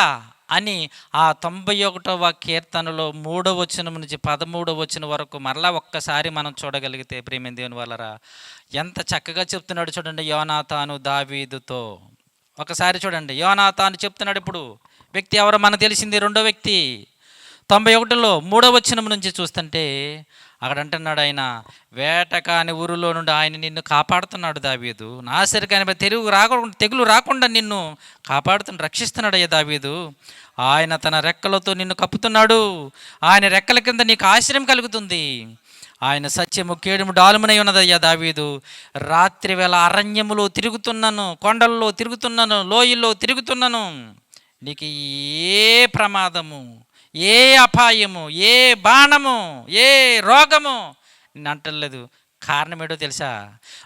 అని ఆ 91వ కీర్తనలో 3వ వచనం నుంచి 13వ వచనం వరకు మరలా ఒక్కసారి మనం చూడగలిగితే ప్రియమైన దేవుని వల్లరా ఎంత చక్కగా చెప్తున్నాడు చూడండి యోనాతాను దావీదుతో. ఒకసారి చూడండి యోనాతాను చెప్తున్నాడు. ఇప్పుడు వ్యక్తి ఎవరో మనకు తెలిసింది, రెండో వ్యక్తి 91లో 3వ వచనం నుంచి చూస్తుంటే అక్కడ అంటున్నాడు, ఆయన వేటకాని ఊరిలో నుండి ఆయన నిన్ను కాపాడుతున్నాడు దావీదు, నాశరికాని తెగులు రాకుండా నిన్ను కాపాడుతున్నాడు, రక్షిస్తున్నాడు అయ్యా దావీదు. ఆయన తన రెక్కలతో నిన్ను కప్పుతున్నాడు, ఆయన రెక్కల కింద నీకు ఆశ్రయం కలుగుతుంది. ఆయన సత్యము కేడుము డాలుమనై ఉన్నదయ్యా దావీదు. రాత్రి వేళ అరణ్యములో తిరుగుతున్నాను, కొండల్లో తిరుగుతున్నాను, లోయల్లో తిరుగుతున్నాను, నీకు ఏ ప్రమాదము, ఏ అపాయము, ఏ బాణము, ఏ రోగము నిన్ను అంటలేదు. కారణం ఏంటో తెలుసా?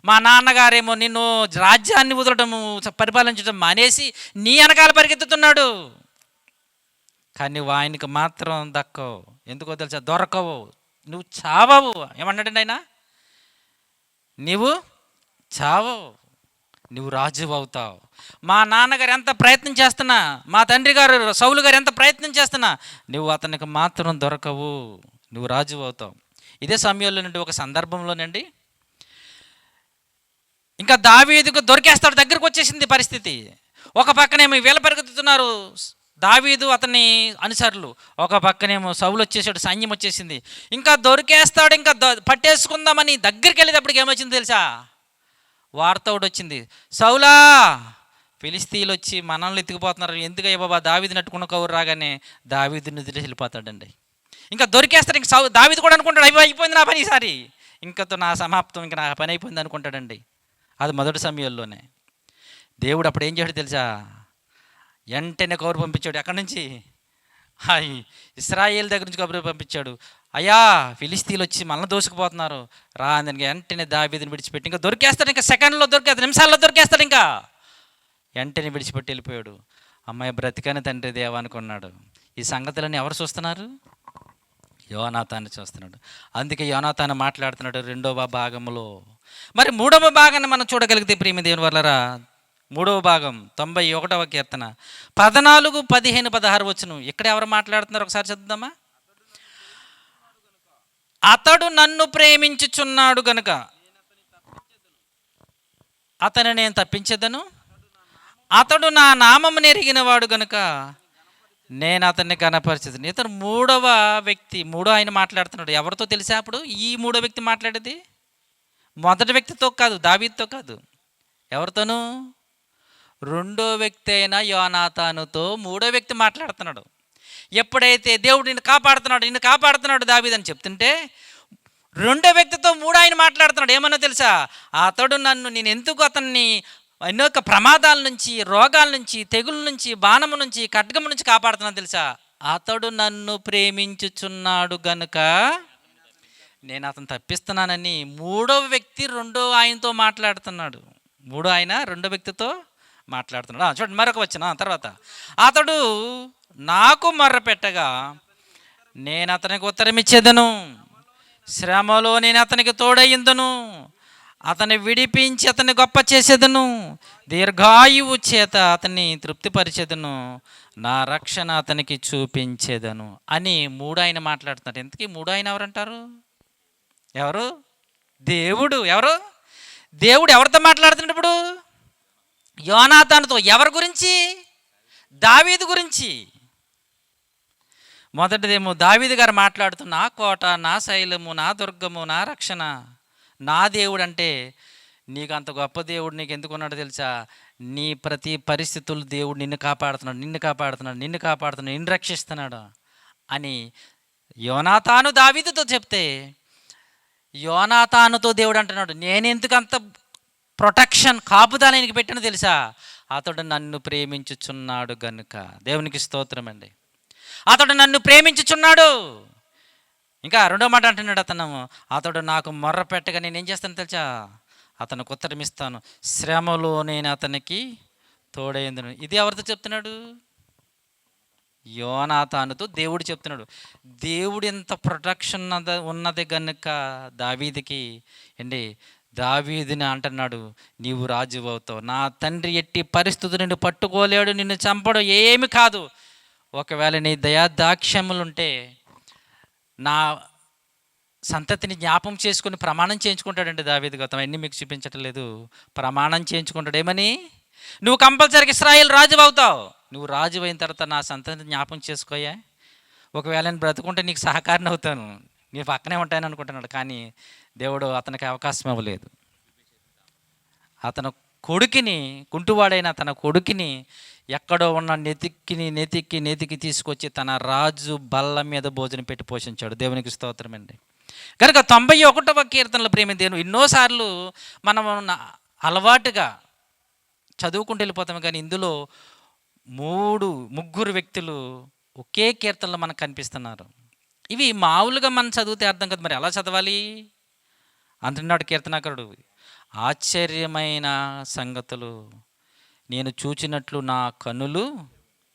మా నాన్నగారేమో నిన్ను రాజ్యాన్ని వదలటము, పరిపాలించడం మానేసి నీ వెనకాల పరిగెత్తుతున్నాడు. కానీ నువ్వు ఆయనకి మాత్రం దక్కవు. ఎందుకో తెలుసా? దొరకవు, నువ్వు చావవు. ఏమన్నాడండి ఆయన? నీవు చావవు, నువ్వు రాజు అవుతావు. మా నాన్నగారు ఎంత ప్రయత్నం చేస్తున్నా, మా తండ్రి గారు సౌలు గారు ఎంత ప్రయత్నం చేస్తున్నా, నువ్వు అతనికి మాత్రం దొరకవు, నువ్వు రాజు అవుతావు. ఇదే సమయంలో నుండి ఒక సందర్భంలోనండి ఇంకా దావీదుకు దొరికేస్తాడు, దగ్గరకు వచ్చేసింది పరిస్థితి. ఒక పక్కనేమో వీళ్ళ పరిగెత్తుతున్నారు దావీదు అతని అనుసరులు, ఒక పక్కనేమో సౌలు వచ్చేసాడు, సైన్యం వచ్చేసింది. ఇంకా దొరికేస్తాడు, ఇంకా పట్టేసుకుందామని దగ్గరికి వెళ్ళేటప్పటికి ఏమొచ్చింది తెలుసా? వార్త ఒకటి వచ్చింది, సౌలా ఫిలిస్తీన్లు వచ్చి మనల్ని ఎత్తుకుపోతున్నారు, ఎందుకయ్య బాబా దావీదుని నట్టుకున్న కౌరు రాగానే దావీదుని నిద్ర వెళ్ళిపోతాడండి. ఇంకా దొరికేస్తాడు. ఇంక దావీదు కూడా అనుకుంటాడు, అయిపోయింది నా పని, ఈసారి ఇంకతో నా సమాప్తం, ఇంకా నా పని అయిపోయింది అనుకుంటాడండి. అది మొదటి సమయంలోనే. దేవుడు అప్పుడు ఏం చేశాడు తెలుసా? వెంటనే కౌరు పంపించాడు. ఎక్కడి నుంచి? ఇశ్రాయేల్ దగ్గర నుంచి కబురు పంపించాడు, అయ్యా ఫిలిస్తీన్లు వచ్చి మనల్ని దోసుకుపోతున్నారు రా అని. వెంటనే దావీదుని విడిచిపెట్టి ఇంకా దొరికేస్తాడు, ఇంకా సెకండ్లో దొరికేస్తాడు, నిమిషాల్లో దొరికేస్తాడు. ఇంకా వెంటనే విడిచిపెట్టి వెళ్ళిపోయాడు. అమ్మాయి బ్రతికని తండ్రి దేవా అనుకున్నాడు. ఈ సంగతులన్నీ ఎవరు చూస్తున్నారు? యోనాతాను చూస్తున్నాడు. అందుకే యోనాతాను మాట్లాడుతున్నాడు 2వ భాగంలో. మరి 3వ భాగాన్ని మనం చూడగలిగితే ప్రియమైన దేవుని వల్లరా 3వ భాగం 91వ కీర్తన 14, 15, 16 వచనం. ఇక్కడ ఎవరు మాట్లాడుతున్నారు ఒకసారి చదువుదామా? అతడు నన్ను ప్రేమించుచున్నాడు గనుక అతను నేను తప్పించేదను, అతడు నా నామమును ఎరిగిన వాడు గనుక నేను అతన్ని కనపరిచేదను. ఇతను 3వ వ్యక్తి, ఆయన మాట్లాడుతున్నాడు. ఎవరితో తెలిసా? అప్పుడు ఈ 3వ వ్యక్తి మాట్లాడేది మొదటి వ్యక్తితో కాదు, దావీదుతో కాదు. ఎవరితోనూ? రెండో వ్యక్తి అయిన యోనాతానుతో మూడో వ్యక్తి మాట్లాడుతున్నాడు. ఎప్పుడైతే దేవుడు నిన్ను కాపాడుతున్నాడు దావీదని చెప్తుంటే రెండో వ్యక్తితో మూడో ఆయన మాట్లాడుతున్నాడు. ఏమన్నా తెలుసా? అతడు నేను ఎందుకు అతన్ని అనేక ప్రమాదాల నుంచి, రోగాల నుంచి, తెగుల నుంచి, బాణము నుంచి, ఖడ్గము నుంచి కాపాడుతున్నాను తెలుసా? అతడు నన్ను ప్రేమించుచున్నాడు గనుక నేను అతను తప్పిస్తున్నానని మూడో వ్యక్తి రెండో ఆయనతో మాట్లాడుతున్నాడు. మూడో ఆయన రెండో వ్యక్తితో మాట్లాడుతున్నాడు. చూడండి మరొక వచ్చిన తర్వాత, అతడు నాకు మొర్ర పెట్టగా నేను అతనికి ఉత్తరం ఇచ్చేదను, శ్రమలో నేను అతనికి తోడయ్యిందును, అతన్ని విడిపించి అతన్ని గొప్ప చేసేదను, దీర్ఘాయువు చేత అతన్ని తృప్తిపరిచేదను, నా రక్షణ అతనికి చూపించేదను అని మూడు ఆయన మాట్లాడుతున్నారు. ఎంతకీ మూడు ఆయన ఎవరంటారు? ఎవరు? దేవుడు. ఎవరు? దేవుడు ఎవరితో మాట్లాడుతున్నాడు ఇప్పుడు? యోనాతానుతో. ఎవరి గురించి? దావీదు గురించి. మొదటిదేమో దావీదు గారు మాట్లాడుతూ నా కోట, నా శైలము, నా దుర్గము, నా రక్షణ, నా దేవుడు అంటే నీకు అంత గొప్ప దేవుడు నీకు ఎందుకున్నాడో తెలుసా? నీ ప్రతి పరిస్థితులు దేవుడు నిన్ను కాపాడుతున్నాడు, నిన్ను రక్షిస్తున్నాడు అని యోనాతాను దావీదుతో చెప్తే యోనాతానుతో దేవుడు అంటున్నాడు, నేను ఎందుకు అంత ప్రొటెక్షన్ కాపుదల నీకు పెట్టిన తెలుసా? అతడు నన్ను ప్రేమించుచున్నాడు గనుక. దేవునికి స్తోత్రం అండి. అతడు నన్ను ప్రేమించుచున్నాడు. ఇంకా రెండో మాట అంటున్నాడు, అతడు నాకు మొర్ర పెట్టగా నేనేం చేస్తాను తెలుసా? అతనికి ఉత్తరం ఇస్తాను, శ్రమలో నేను అతనికి తోడైందును. ఇది ఎవరితో చెప్తున్నాడు? యోనాతానుతో దేవుడు చెప్తున్నాడు. దేవుడు ఎంత ప్రొటెక్షన్ ఉన్నది కనుక దావీదుకి దావీదుని అంటున్నాడు, నీవు రాజు అవుతావు, నా తండ్రి ఎట్టి పరిస్థితులు నిన్ను పట్టుకోలేడు, నిన్ను చంపడు, ఏమి కాదు. ఒకవేళ నీ దయాదాక్ష్యములుంటే నా సంతతిని జ్ఞాపం చేసుకుని ప్రమాణం చేయించుకుంటాడండి దావీదు గౌతమ్. అన్నీ మీకు చూపించటం లేదు. ప్రమాణం చేయించుకుంటాడు. ఏమని? నువ్వు కంపల్సరీగా ఇశ్రాయేలు రాజు అవుతావు, నువ్వు రాజు అయిన తర్వాత నా సంతతిని జ్ఞాపం చేసుకోయా, ఒకవేళ నేను బ్రతుకుంటే నీకు సహకారిని అవుతాను, నీ పక్కనే ఉంటాయని అనుకుంటున్నాడు. కానీ దేవుడు అతనికి అవకాశం ఇవ్వలేదు. అతను కొడుకుని, కుంటువాడైన తన కొడుకుని ఎక్కడో ఉన్న నెతికి తీసుకొచ్చి తన రాజు బల్ల మీద భోజనం పెట్టి పోషించాడు. దేవునికి స్తోత్రం అండి. కనుక 91వ కీర్తనల ప్రేమ దేవుడు ఎన్నోసార్లు మనం అలవాటుగా చదువుకుంటూ వెళ్ళిపోతాము. కానీ ఇందులో ముగ్గురు వ్యక్తులు ఒకే కీర్తనలో మనకు కనిపిస్తున్నారు. ఇవి మామూలుగా మనం చదివితే అర్థం కాదు. మరి ఎలా చదవాలి అంటున్నాడు కీర్తనాకారుడు. ఆశ్చర్యమైన సంగతులు నేను చూచినట్లు నా కన్నులు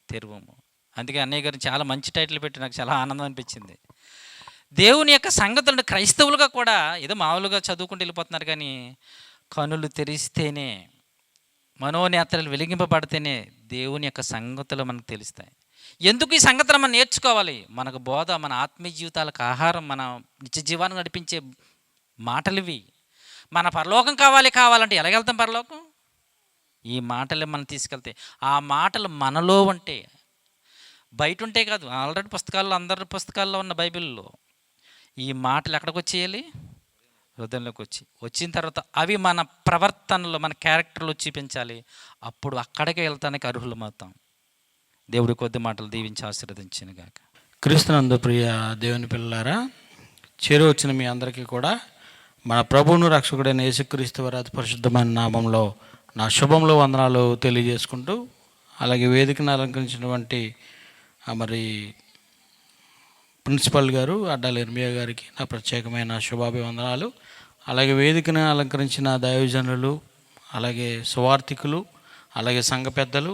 తెరువము. అందుకే అన్నయ్య గారు చాలా మంచి టైటిల్ పెట్టి నాకు చాలా ఆనందం అనిపించింది. దేవుని యొక్క సంగతులను క్రైస్తవులుగా కూడా ఏదో మామూలుగా చదువుకుంటూ వెళ్ళిపోతున్నారు. కానీ కనులు తెరిస్తేనే, మనోనేత్రాలు వెలిగింపబడితేనే దేవుని యొక్క సంగతులు మనకు తెలుస్తాయి. ఎందుకు ఈ సంగతులు మనం నేర్చుకోవాలి? మనకు బోధ, మన ఆత్మీయ జీవితాలకు ఆహారం, మన నిత్య జీవాన్ని నడిపించే మాటలు ఇవి. మన పరలోకం కావాలంటే ఎలాగెళ్తాం పరలోకం? ఈ మాటలే మనం తీసుకెళ్తే, ఆ మాటలు మనలో ఉంటే, బయట ఉంటే కాదు. ఆల్రెడీ అందరి పుస్తకాల్లో ఉన్న బైబిల్లో ఈ మాటలు ఎక్కడికి వచ్చేయాలి? హృదయంలోకి వచ్చిన తర్వాత అవి మన ప్రవర్తనలో, మన క్యారెక్టర్లో చూపించాలి. అప్పుడు అక్కడికి వెళ్తానికి అర్హులమవుతాం. దేవుడి కొద్ది మాటలు దీవించి ఆశీర్వదించిన గాక. క్రీస్తునందు ప్రియ దేవుని పిల్లలారా, చేరువచ్చిన మీ అందరికీ కూడా మన ప్రభువును రక్షకుడైన యేసుక్రీస్తు వారి అతి పరిశుద్ధమైన నామంలో నా శుభంలో వందనాలు తెలియజేసుకుంటూ, అలాగే వేదికను అలంకరించినటువంటి మరి ప్రిన్సిపల్ గారు అడ్డాల ఇర్మియా గారికి నా ప్రత్యేకమైన శుభాభివందనాలు. అలాగే వేదికను అలంకరించిన దైవజనులు, అలాగే సువార్థికులు, అలాగే సంఘ పెద్దలు,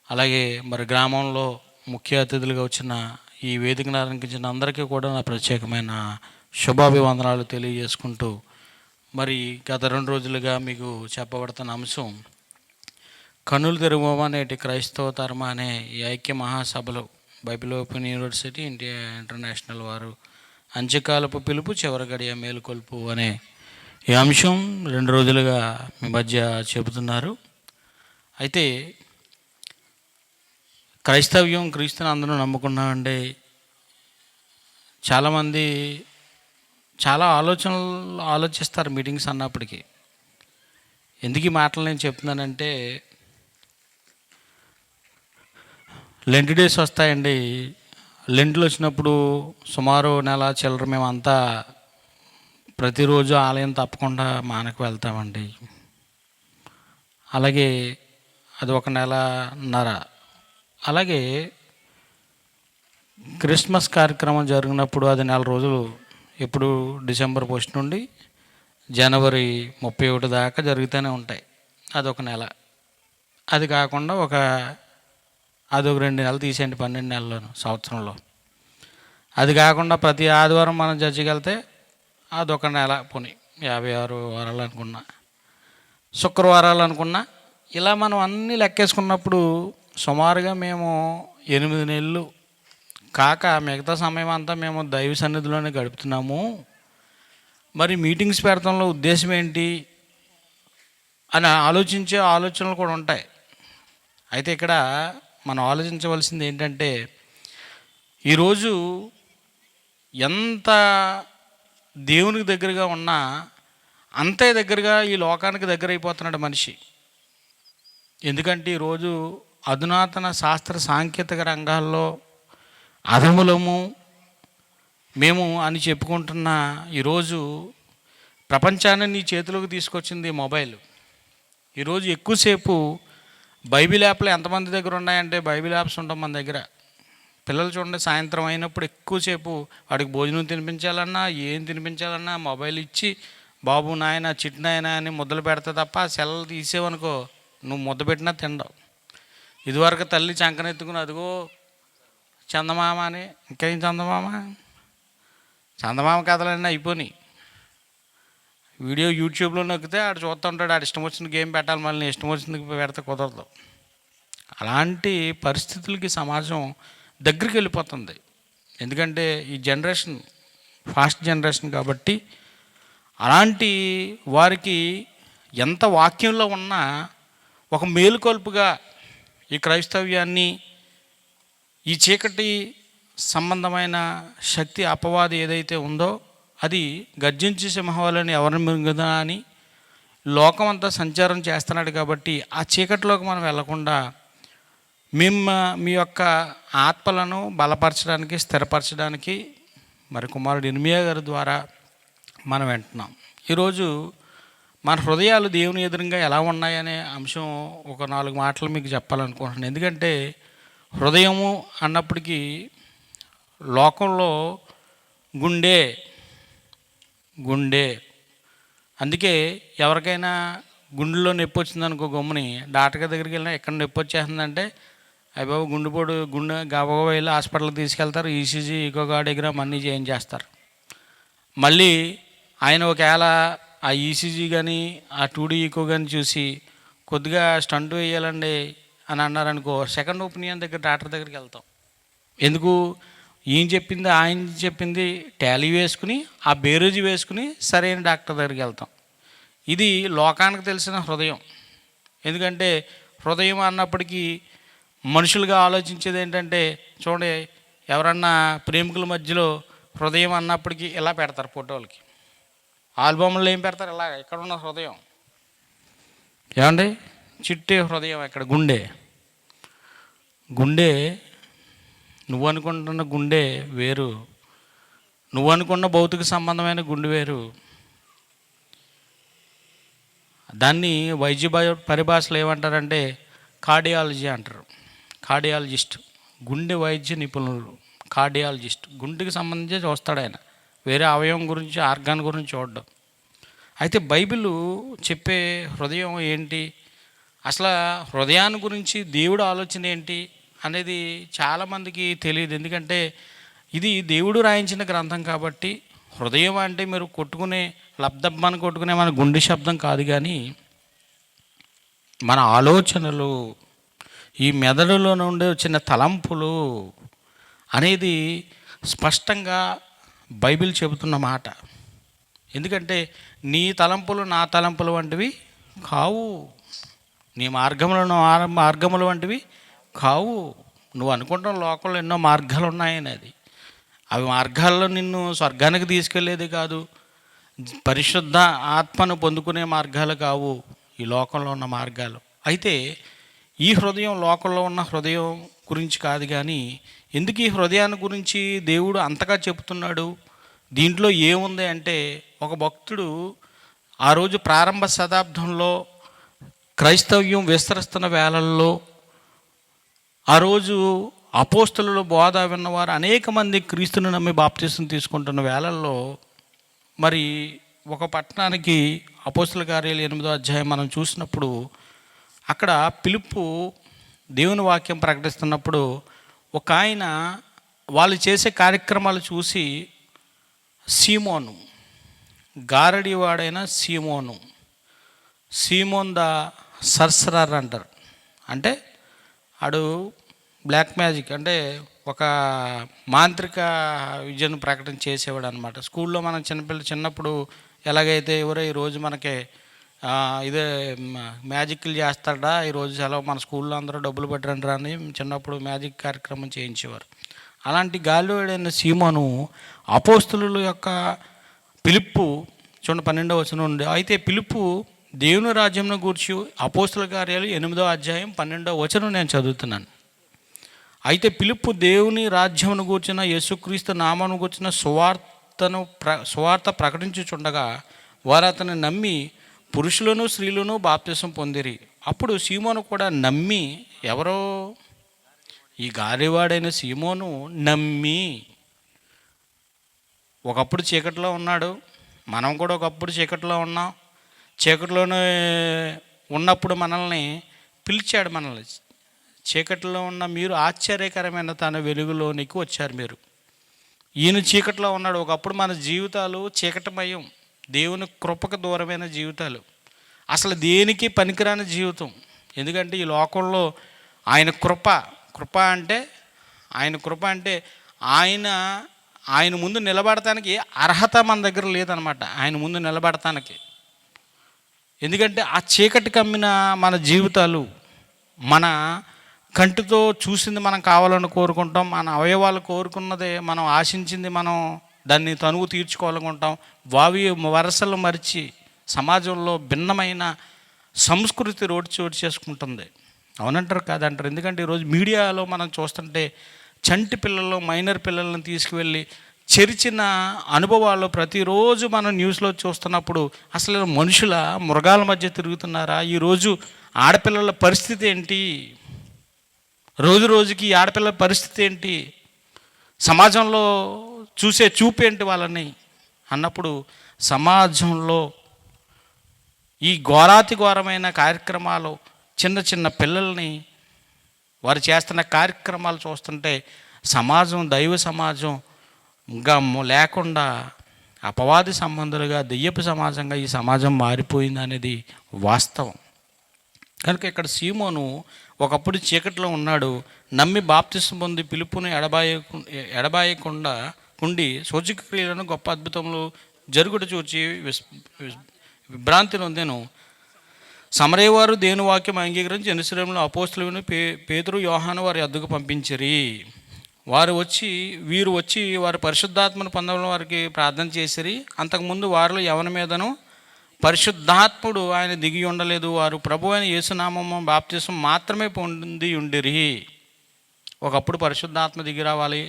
అలాగే మరి గ్రామంలో ముఖ్య అతిథులుగా వచ్చిన ఈ వేదికను అలంకరించిన అందరికీ కూడా నా ప్రత్యేకమైన శుభాభివందనాలు తెలియజేసుకుంటూ, మరి గత 2 రోజులుగా మీకు చెప్పబడుతున్న అంశం కన్నులు తెరువమా నేటి క్రైస్తవ తరమ అనే ఈ ఐక్య మహాసభలో Bible open university India international వారు అంత్యకాలపు పిలుపు చివరి గడియ మేలుకొల్పు అనే ఈ అంశం 2 రోజులుగా మీ మధ్య చెబుతున్నారు. అయితే క్రైస్తవ్యం, క్రీస్తుని అందరూ నమ్ముకున్నామండి. చాలామంది చాలా ఆలోచిస్తారు మీటింగ్స్ అన్నప్పటికీ. ఎందుకు ఈ మాటలు నేను చెప్తున్నానంటే, లెంట్ డేస్ వస్తాయండి. లెంట్లు వచ్చినప్పుడు సుమారు నెల చిల్లర మేమంతా ప్రతిరోజు ఆలయం తప్పకుండా మానకు వెళ్తామండి. అలాగే అది ఒక నెలన్నర. అలాగే క్రిస్మస్ కార్యక్రమం జరిగినప్పుడు అది 4 రోజులు, ఎప్పుడు డిసెంబర్ 1 నుండి జనవరి 31 దాకా జరుగుతూనే ఉంటాయి. అదొక నెల. అది కాకుండా అదొక 2 నెలలు తీసేయండి, 12 నెలల్లోనూ సంవత్సరంలో. అది కాకుండా ప్రతి ఆదివారం మనం చర్చికి వెళ్తే అదొక నెల, పోనీ 56 వారాలు అనుకున్నా, శుక్రవారాలు అనుకున్నా, ఇలా మనం అన్నీ లెక్కేసుకున్నప్పుడు సుమారుగా మేము 8 నెలలు కాక మిగతా సమయం అంతా మేము దైవ సన్నిధిలోనే గడుపుతున్నాము. మరి మీటింగ్స్ పెడతంలో ఉద్దేశం ఏంటి అని ఆలోచించే ఆలోచనలు కూడా ఉంటాయి. అయితే ఇక్కడ మనం ఆలోచించవలసింది ఏంటంటే, ఈరోజు ఎంత దేవునికి దగ్గరగా ఉన్నా అంతే దగ్గరగా ఈ లోకానికి దగ్గర అయిపోతున్నాడు మనిషి. ఎందుకంటే ఈరోజు అధునాతన శాస్త్ర సాంకేతిక రంగాల్లో అధములము మేము అని చెప్పుకుంటున్న ఈరోజు ప్రపంచాన్ని నీ చేతిలోకి తీసుకొచ్చింది మొబైల్. ఈరోజు ఎక్కువసేపు బైబిల్ యాప్లు ఎంతమంది దగ్గర ఉన్నాయంటే, బైబిల్ యాప్స్ ఉంటాం మన దగ్గర. పిల్లలు చూడండి, సాయంత్రం అయినప్పుడు ఎక్కువసేపు వాడికి భోజనం తినిపించాలన్నా ఏం తినిపించాలన్నా మొబైల్ ఇచ్చి బాబు నాయన చిట్టి నాయన అని ముద్దలు పెడతా తప్ప సెలవులు తీసేవనుకో నువ్వు ముద్ద పెట్టినా తినడం. ఇదివరకు తల్లి చంకనెత్తుకుని అదిగో చందమామ అని, ఇంకేం చందమామ కథలన్నీ అయిపోయి వీడియో యూట్యూబ్లో నొక్కితే ఆడు చూస్తూ ఉంటాడు, ఆడు ఇష్టం వచ్చిన గేమ్ పెట్టాలి, మళ్ళీ ఇష్టం వచ్చింది పెడితే కుదరదు. అలాంటి పరిస్థితులకి సమాజం దగ్గరికి వెళ్ళిపోతుంది. ఎందుకంటే ఈ జనరేషన్ ఫాస్ట్ జనరేషన్ కాబట్టి అలాంటి వారికి ఎంత వాక్యంలో ఉన్నా ఒక మేలుకొల్పుగా ఈ క్రైస్తవ్యాన్ని, ఈ చీకటి సంబంధమైన శక్తి అపవాది ఏదైతే ఉందో అది గర్జించి సింహవాలని ఎవరిని మింగుదా అని లోకం అంతా సంచారం చేస్తున్నాడు. కాబట్టి ఆ చీకటిలోకి మనం వెళ్లకుండా మీ యొక్క ఆత్మలను బలపరచడానికి, స్థిరపరచడానికి మరి కుమారుడు ఇర్మియా గారి ద్వారా మనం వింటున్నాం. ఈరోజు మన హృదయాలు దేవుని ఎదురుగా ఎలా ఉన్నాయనే అంశం ఒక 4 మాటలు మీకు చెప్పాలనుకుంటున్నాను. ఎందుకంటే హృదయము అన్నప్పటికీ లోకంలో గుండె అందుకే ఎవరికైనా గుండెలో నొప్పి వచ్చిందనుకో గమ్ముని డాక్టర్ దగ్గరికి వెళ్ళినా ఎక్కడ నొప్పి వచ్చేస్తుందంటే అయ్య బాబు గుండె గబగబా వెళ్ళి హాస్పిటల్కి తీసుకెళ్తారు, ఈసీజీ ఈకోగార్డియోగ్రామ్ అన్నీ చేయించేస్తారు. మళ్ళీ ఆయన ఒకవేళ ఆ ఈసీజీ కానీ ఆ 2D ఈకో కానీ చూసి కొద్దిగా స్టంట్ వేయాలండి అని అన్నారనుకో, సెకండ్ ఒపీనియన్ దగ్గర డాక్టర్ దగ్గరికి వెళ్తాం. ఎందుకు? ఆయన చెప్పింది టాలీ వేసుకుని ఆ బేరోజు వేసుకుని సరైన డాక్టర్ దగ్గరికి వెళ్తాం. ఇది లోకానికి తెలిసిన హృదయం. ఎందుకంటే హృదయం అన్నప్పటికీ మనుషులుగా ఆలోచించేది ఏంటంటే, చూడండి ఎవరన్నా ప్రేమికుల మధ్యలో హృదయం అన్నప్పటికీ ఇలా పెడతారు ఫోటోలకి, ఆల్బమ్లో ఏం పెడతారు, ఇలా ఎక్కడ ఉన్న హృదయం ఏమండి, చిట్టే హృదయం ఎక్కడ, గుండె నువ్వు అనుకుంటున్న గుండె వేరు, నువ్వు అనుకున్న భౌతిక సంబంధమైన గుండె వేరు. దాన్ని వైద్య పరిభాషలో ఏమంటారంటే కార్డియాలజీ అంటారు. కార్డియాలజిస్ట్, గుండె వైద్య నిపుణులు, కార్డియాలజిస్ట్. గుండెకి సంబంధించి చూస్తాడు ఆయన, వేరే అవయవం గురించి, ఆర్గాన్ గురించి చూడడం. అయితే బైబిల్ చెప్పే హృదయం ఏంటి, అసలు హృదయాన్ని గురించి దేవుడు ఆలోచన ఏంటి అనేది చాలామందికి తెలియదు. ఎందుకంటే ఇది దేవుడు రాయించిన గ్రంథం కాబట్టి. హృదయం అంటే మీరు కొట్టుకునే లబ్ధబ్బాన్ని కొట్టుకునే మన గుండె శబ్దం కాదు, కానీ మన ఆలోచనలు, ఈ మెదడులో నుండి వచ్చిన తలంపులు అనేది స్పష్టంగా బైబిల్ చెబుతున్న మాట. ఎందుకంటే నీ తలంపులు నా తలంపులు వంటివి కావు, నీ మార్గములు వంటివి కావు. నువ్వు అనుకుంటున్న లోకంలో ఎన్నో మార్గాలు ఉన్నాయనేది, అవి మార్గాల్లో నిన్ను స్వర్గానికి తీసుకెళ్ళేది కాదు, పరిశుద్ధ ఆత్మను పొందుకునే మార్గాలు కావు ఈ లోకంలో ఉన్న మార్గాలు. అయితే ఈ హృదయం, లోకంలో ఉన్న హృదయం గురించి కాదు, కానీ ఎందుకు ఈ హృదయాన్ని గురించి దేవుడు అంతగా చెప్తున్నాడు, దీంట్లో ఏముంది అంటే, ఒక భక్తుడు ఆ రోజు ప్రారంభ శతాబ్దంలో క్రైస్తవ్యం విస్తరిస్తున్న వేళల్లో, ఆ రోజు అపోస్తలుల బోధ విన్నవారు అనేక మంది క్రీస్తుని నమ్మి బాప్తీసం తీసుకుంటున్న వేళల్లో, మరి ఒక పట్టణానికి అపోస్తల కార్యాలు 8వ అధ్యాయం మనం చూసినప్పుడు, అక్కడ పిలుపు దేవుని వాక్యం ప్రకటిస్తున్నప్పుడు ఒక ఆయన వాళ్ళు చేసే కార్యక్రమాలు చూసి, సీమోను, గారడివాడైన సీమోన్ ద సర్సరర్ అంటారు. అంటే ఆడు బ్లాక్ మ్యాజిక్, అంటే ఒక మాంత్రిక విద్యను ప్రకటన చేసేవాడు అనమాట. స్కూల్లో మనం చిన్నప్పుడు ఎలాగైతే ఎవరో ఈరోజు మనకి ఇదే మ్యాజిక్లు చేస్తాడా, ఈరోజు సెలవు, మన స్కూల్లో అందరూ డబ్బులు పెట్టరండి అని చిన్నప్పుడు మ్యాజిక్ కార్యక్రమం చేయించేవారు. అలాంటి గాలివాడైన సీమోను అపోస్తలుల యొక్క పిలుపు చూడండి 12వ వచనం నుండి. అయితే పిలుపు దేవుని రాజ్యంను గూర్చి అపోస్తల కార్యాలు 8వ అధ్యాయం 12వ వచనం నేను చదువుతున్నాను. అయితే పిలుపు దేవుని రాజ్యమును గూర్చిన యేసుక్రీస్తు నామమును గూర్చిన సువార్త ప్రకటించుచుండగా వారు అతన్ని నమ్మి పురుషులను స్త్రీలను బాప్తిసం పొందిరి. అప్పుడు సీమోను కూడా నమ్మి, ఎవరో ఈ గారివాడైన సీమోను నమ్మి, ఒకప్పుడు చీకట్లో ఉన్నాడు, మనం కూడా ఒకప్పుడు చీకట్లో ఉన్నాం, చీకట్లోనే ఉన్నప్పుడు మనల్ని పిలిచాడు. మనల్ని చీకట్లో ఉన్న మీరు ఆశ్చర్యకరమైన తన వెలుగులోనికి వచ్చారు. మీరు ఈయన చీకట్లో ఉన్నాడు. ఒకప్పుడు మన జీవితాలు చీకటమయం, దేవుని కృపకు దూరమైన జీవితాలు, అసలు దేనికి పనికిరాని జీవితం. ఎందుకంటే ఈ లోకంలో ఆయన కృప అంటే ఆయన ముందు నిలబడటానికి అర్హత మన దగ్గర లేదనమాట. ఆయన ముందు నిలబడటానికి, ఎందుకంటే ఆ చీకటి కమ్మిన మన జీవితాలు, మన కంటితో చూసింది మనం కావాలని కోరుకుంటాం, మన అవయవాలు కోరుకున్నదే మనం ఆశించింది మనం దాన్ని తనువు తీర్చుకోవాలనుకుంటాం. వరసలు మరిచి సమాజంలో భిన్నమైన సంస్కృతి చోటు చేసుకుంటుంది. అవునంటారు కాదంటారు. ఎందుకంటే ఈరోజు మీడియాలో మనం చూస్తుంటే చంటి పిల్లలు, మైనర్ పిల్లలను తీసుకువెళ్ళి చెరిచిన అనుభవాలు ప్రతిరోజు మనం న్యూస్లో చూస్తున్నప్పుడు, అసలు మనుషుల మృగాల మధ్య తిరుగుతున్నారా? ఈరోజు ఆడపిల్లల పరిస్థితి ఏంటి? రోజు రోజుకి ఆడపిల్లల పరిస్థితి ఏంటి? సమాజంలో చూసే చూపేంటి వాళ్ళని అన్నప్పుడు, సమాజంలో ఈ ఘోరాతి ఘోరమైన కార్యక్రమాలు, చిన్న చిన్న పిల్లల్ని వారు చేస్తున్న కార్యక్రమాలు చూస్తుంటే సమాజం, దైవ సమాజం ఇంకా లేకుండా అపవాది సంబంధులుగా, దెయ్యపు సమాజంగా ఈ సమాజం మారిపోయింది అనేది వాస్తవం. కనుక ఇక్కడ సీమోను ఒకప్పుడు చీకట్లో ఉన్నాడు, నమ్మి బాప్తిసం పొంది పిలుపుని ఎడబాయకుండా ఉండి సూచక క్రియలను గొప్ప అద్భుతములు జరుగుట చూచి విభ్రాంతి నొందెను. సమరయ్యవారు దేవుని వాక్యం అంగీకరించి యెరూషలేములో అపోస్తలులను పేతురు, యోహాను వారి అద్దకు పంపించిరి. వీరు వచ్చి వారి పరిశుద్ధాత్మను పొందడం వారికి ప్రార్థన చేసిరి. అంతకుముందు వారిలో ఎవరి మీదను పరిశుద్ధాత్ముడు ఆయన దిగి ఉండలేదు. వారు ప్రభు అయిన యేసునామము బాప్తిసం మాత్రమే పొంది ఉండిరి. ఒకప్పుడు పరిశుద్ధాత్మ దిగి రావాలి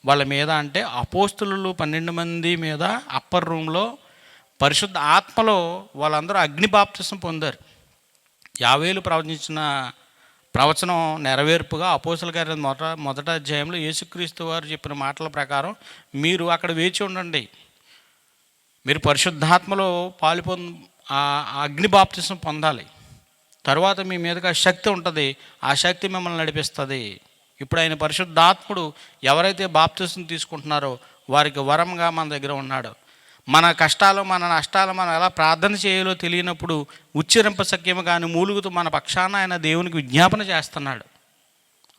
వాళ్ళ మీద అంటే, అపోస్తలులు 12 మంది మీద అప్పర్ రూమ్లో పరిశుద్ధ ఆత్మలో వాళ్ళందరూ అగ్ని బాప్తిసం పొందారు. 50 ప్రవచించిన ప్రవచనం నెరవేర్పుగా అపోస్తల కార్యం మొదటి అధ్యాయంలో యేసుక్రీస్తు వారు చెప్పిన మాటల ప్రకారం మీరు అక్కడ వేచి ఉండండి, మీరు పరిశుద్ధాత్మలో అగ్ని బాప్తిసం పొందాలి, తర్వాత మీ మీదకి ఆ శక్తి ఉంటుంది, ఆ శక్తి మిమ్మల్ని నడిపిస్తుంది. ఇప్పుడు ఆయన పరిశుద్ధాత్ముడు ఎవరైతే బాప్తిసం తీసుకుంటున్నారో వారికి వరంగా మన దగ్గర ఉన్నాడు. మన కష్టాలు, మన నష్టాలు మనం ఎలా ప్రార్థన చేయాలో తెలియనప్పుడు ఉచ్చరింప సఖ్యము కానీ మూలుగుతూ మన పక్షాన ఆయన దేవునికి విజ్ఞాపన చేస్తున్నాడు.